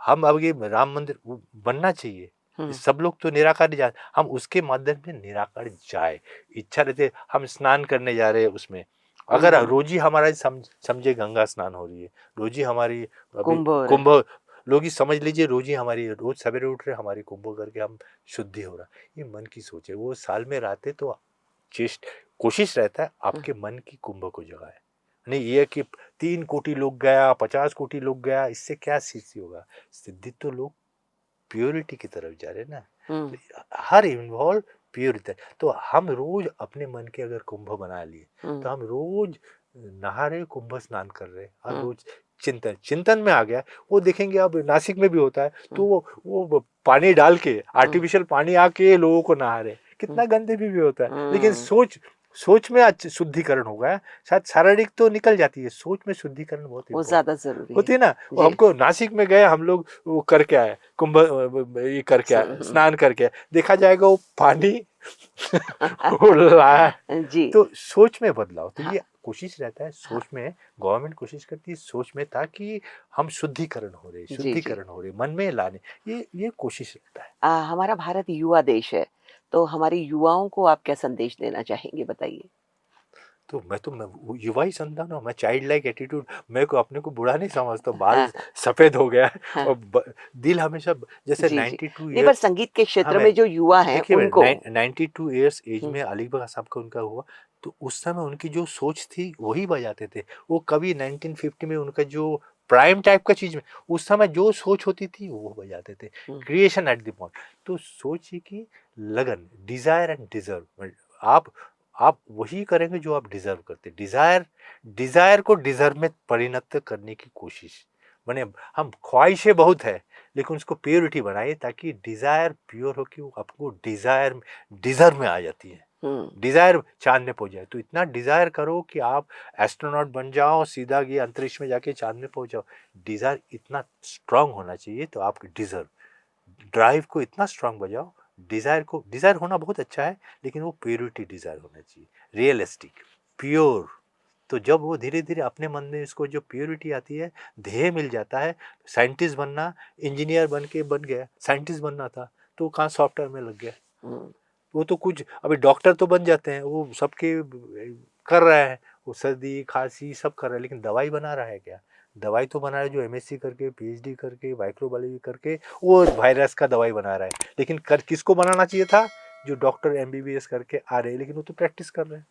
हम अब ये राम मंदिर बनना चाहिए, हम्म, सब लोग तो निराकार ही जा, हम उसके माध्यम से निराकार जाए, इच्छा रहते, हम स्नान करने जा रहे हैं उसमें, अगर हम्म, रोजी हमारा समझे गंगा स्नान हो रही है, रोजी हमारी अभी कुंभ हो रहा है। कुंभ, लोग ही समझ लीजिए, रोजी हमारी, रोज सवेरे उठ रहे हमारी कुंभ करके हम शुद्धि हो रहा, ये मन की सोच है, वो साल में रहते तो चेष्ट कोशिश रहता है हम्म, आपके मन की कुंभ को जगाए, नहीं ये कि 3 कोटि लोग गया, 50 कोटि लोग गया, इससे क्या सिद्धि होगा, सिद्धि तो लोग प्योरिटी की तरफ जा रहे हैं ना, हम्म, तो हर इन्वॉल्व प्योरिटी, तो हम रोज अपने मन के अगर कुंभ बना लिए, हम्म, तो हम रोज नहा रहे, कुंभ स्नान कर रहे, हर हम्म, रोज चिंतन चिंतन में आ गया, वो देखेंगे अब नासिक में भी होता है, तो हम्म, वो पानी डाल के हम्म, आर्टिफिशियल पानी आके लोगों को नहा रहे, हम्म, कितना गंदे भी होता है, लेकिन हम्म, सोच, सोच में शुद्धिकरण होगा, शायद शारीरिक तो निकल जाती है, सोच में शुद्धिकरण बहुत वो इंपॉर्टेंट ज्यादा जरूरी है। होती है ना। वो जी। हमको नासिक में गए हम लोग, वो करके आए कुंभ, ये करके आए, हम्म, स्नान करके आए, देखा जाएगा वो पानी वो लाया, जी। तो सोच में बदलाव, तो हाँ ये कोशिश रहता है हाँ। सोच में, गवर्नमेंट कोशिश करती है सोच में, ताकि हम जी जी। शुद्धिकरण हो रहे मन में लाने, ये कोशिश रहता है। हमारा भारत युवा देश है, तो हमारे युवाओं को आप क्या संदेश देना चाहेंगे, बताइए? तो मैं युवा ही संतान हूँ, मैं चाइल्ड लाइक एटीट्यूड, मैं को अपने को बुरा नहीं समझता, बाल हाँ, सफेद हो गया है हाँ, और दिल हमेशा जैसे जी, जी। 92 नहीं, पर ईयर। संगीत के हाँ, क्षेत्र मैं में जो युवा हैं देखिए मैं उनको 92 ईयर्स एज हुँ, में अली बगा साहब का उनका हुआ, तो उस समय उनकी जो सोच थी वही बजाते थे। वो कभी 1950 में उनका जो प्राइम टाइप का चीज में उस समय जो सोच होती थी वो बजाते थे। हुँ, क्रिएशन एट द पॉइंट। तो सोचिए कि लगन, डिजायर एंड डिजर्व, आप आप वही करेंगे जो आप डिजर्व करते। डिजायर डिजायर को डिजर्व में परिणत करने की कोशिश, माने हम ख्वाहिशें बहुत है लेकिन उसको प्योरिटी बनाइए ताकि डिजायर प्योर हो कि वो आपको डिजायर डिजर्व में आ जाती है। हुँ, डिजायर चांद में पहुंच जाए, तो इतना डिजायर करो कि आप एस्ट्रोनॉट बन जाओ, सीधा गए अंतरिक्ष में जाके चांद में पहुंच जाओ। डिजायर इतना स्ट्रांग होना चाहिए, तो आप डिजर्व ड्राइव को इतना स्ट्रांग बजाओ। डिजायर होना बहुत अच्छा है लेकिन वो प्योरिटी डिजायर होना चाहिए, रियलिस्टिक, प्योर। तो जब वो धीरे धीरे अपने मन में इसको जो प्योरिटी आती है, ध्येय मिल जाता है। साइंटिस्ट बनना, इंजीनियर बन गया, साइंटिस्ट बनना था तो वो कहाँ सॉफ्टवेयर में लग गया। हुँ, वो तो कुछ अभी डॉक्टर तो बन जाते हैं, वो सबके कर रहा है, वो सर्दी खांसी सब कर रहा है, लेकिन दवाई बना रहा है क्या? दवाई तो बना रहा है जो एमएससी करके, पीएचडी करके, माइक्रोबायोलॉजी करके वो वायरस का दवाई बना रहा है। लेकिन कर किसको बनाना चाहिए था? जो डॉक्टर एमबीबीएस करके आ रहे हैं, लेकिन वो तो प्रैक्टिस कर रहे हैं।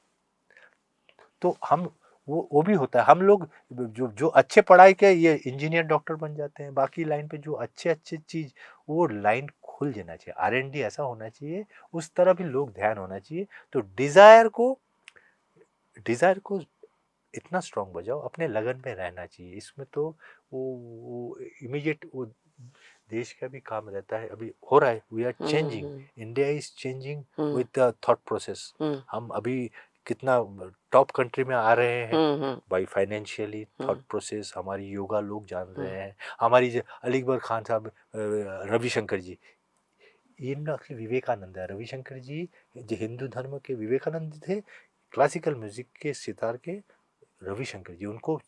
तो हम वो भी होता है, हम लोग जो जो अच्छे पढ़ाई के ये इंजीनियर डॉक्टर बन जाते हैं, बाकी लाइन पे जो अच्छे अच्छे चीज वो लाइन खुल जाना चाहिए, आर&डी ऐसा होना चाहिए, उस तरह भी लोग ध्यान होना चाहिए। तो डिजायर को इतना स्ट्रांग बजाओ, अपने लगन में रहना चाहिए। इसमें तो वो इमीडिएट वो देश का भी काम रहता है, अभी हो रहा है, we are um, changing, um, India is changing um, with the thought process. Um, हम अभी कितना टॉप कंट्री में आ रहे हैं um, um, by financially, thought um, process, हमारी योगा लोग जान हुँ, रहे हैं। हमारी जो अली अकबर खान साहब, रविशंकर जी, ये ना कि विवेकानंद है, रविशंकर जी जो हिंदू धर्म के विवेकानंद थे, क्लासिकल म्यूजिक के सितार के रविशंकर जी, उनको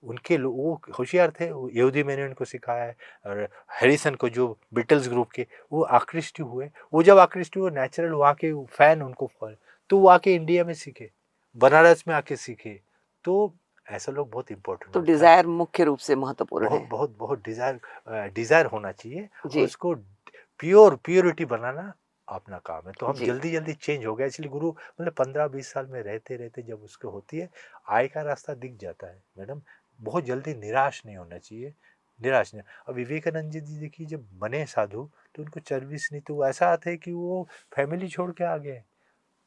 उनके वो होशियार थे, वो यहूदी मैंने उनको सिखाया है। और हैरिसन को जो बीटल्स ग्रुप के वो आकृष्ट हुए, वो जब आकृष्ट हुए नेचुरल वहाँ के फैन उनको फॉलो, तो वो आके इंडिया में सीखे, बनारस में आके सीखे। तो ऐसा लोग बहुत इंपॉर्टेंट तो होता है। डिज़ायर मुख्य रूप से महत्वपूर्ण बहुत है। बहुत बहुत डिजायर होना चाहिए और जी, उसको प्योरिटी बनाना अपना काम है। तो हम जी, जल्दी जल्दी चेंज हो गए, इसलिए गुरु मतलब 15-20 साल में रहते रहते जब उसको होती है, आय का रास्ता दिख जाता है मैडम। बहुत जल्दी निराश नहीं होना चाहिए, निराश नहीं। अब विवेकानंद जी देखिए जब बने साधु, तो उनको चर्बिस नहीं, तो वो ऐसा थे कि वो फैमिली छोड़ के आ गए,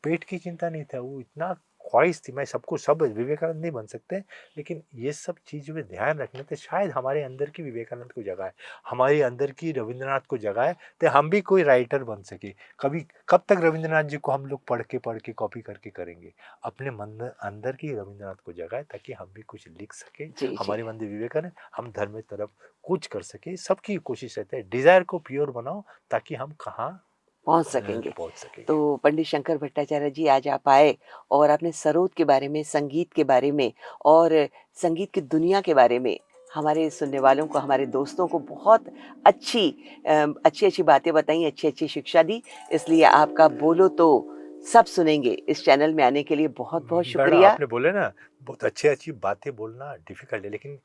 पेट की चिंता नहीं था, वो इतना ख्वाहिश थी। मैं सबको सब विवेकानंद नहीं बन सकते, लेकिन ये सब चीज़ों में ध्यान रखने से शायद हमारे अंदर की विवेकानंद को जगाए, हमारे अंदर की रविंद्रनाथ को जगाए, तो हम भी कोई राइटर बन सके। कभी कब तक रविंद्रनाथ जी को हम लोग पढ़ के कॉपी करके करेंगे? अपने मन अंदर की रविंद्रनाथ को जगाए ताकि हम भी कुछ लिख सके, जी, जी। हमारे मंदिर विवेकानंद, हम धर्म की तरफ कुछ कर सके। सबकी कोशिश रहता है डिजायर को प्योर बनाओ ताकि हम कहाँ पहुँच सकेंगे। पहुँच सकेंगे। तो पंडित शंकर भट्टाचार्य जी, आज आप आए और आपने सरोद के बारे में, संगीत के बारे में और संगीत की दुनिया के बारे में हमारे सुनने वालों को, हमारे दोस्तों को बहुत अच्छी अच्छी-अच्छी बातें बताई, अच्छी-अच्छी शिक्षा दी। इसलिए आपका बोलो तो सब सुनेंगे इस चैनल में आने के लिए बहुत-बहुत मैडम शुक्रिया। आपने बोले ना, बहुत अच्छी अच्छी बातें बोलना डिफिकल्ट है, लेकिन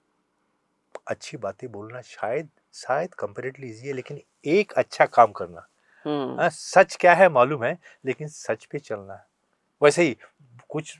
अच्छी बातें बोलना शायद शायद कंपेरेटिवली इजी है, लेकिन एक अच्छा काम करना, हुँ, हाँ सच क्या है मालूम है, लेकिन सच पे चलना है। वैसे ही कुछ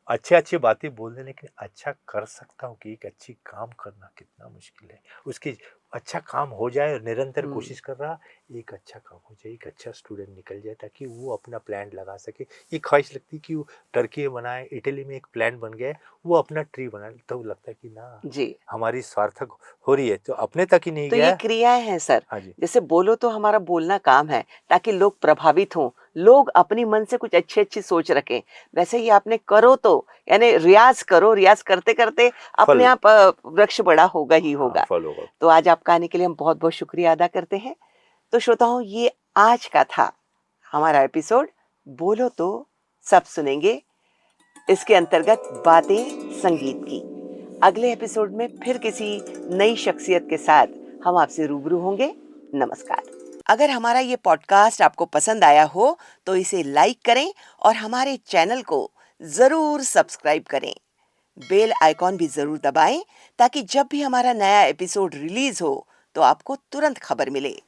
अच्छे अच्छी बातें बोल दें, लेकिन अच्छा कर सकता हूँ कि एक अच्छी काम करना कितना मुश्किल है। उसकी अच्छा काम हो जाए और निरंतर हुँ। कोशिश कर रहा, एक अच्छा काम हो जाए, एक अच्छा स्टूडेंट निकल जाए ताकि वो अपना प्लान लगा सके। ये ख्वाहिश लगती कि वो टर्की बनाए, इटली में एक प्लान बन गया, वो अपना ट्री बनाए, तो लगता है कि ना जी। हमारी सार्थक हो रही है, तो अपने तक ही नहीं तो ये गया। क्रियाएँ हैं सर। हाँ जी। जैसे बोलो तो हमारा बोलना काम है, ताकि लोग प्रभावित हों, लोग अपनी मन से कुछ अच्छी-अच्छी सोच रखें। वैसे ही आपने करो तो यानी रियाज़ करो, रियाज़ करते-करते अपने फल। आप वृक्ष बड़ा होगा ही हाँ होगा। फल होगा। तो आज आपका आने के लिए हम बहुत-बहुत शुक्रिया अदा करते हैं। तो श्रोताओं, ये आज का था हमारा एपिसोड बोलो तो सब सुनेंगे, इसके अंतर्गत बातें संगीत की। अगले एपिसोड में फिर किसी नई शख्सियत के साथ हम आपसे रूबरू होंगे। नमस्कार। अगर हमारा ये पॉडकास्ट आपको पसंद आया हो तो इसे लाइक करें और हमारे चैनल को जरूर सब्सक्राइब करें। बेल आइकॉन भी जरूर दबाएं ताकि जब भी हमारा नया एपिसोड रिलीज हो तो आपको तुरंत खबर मिले।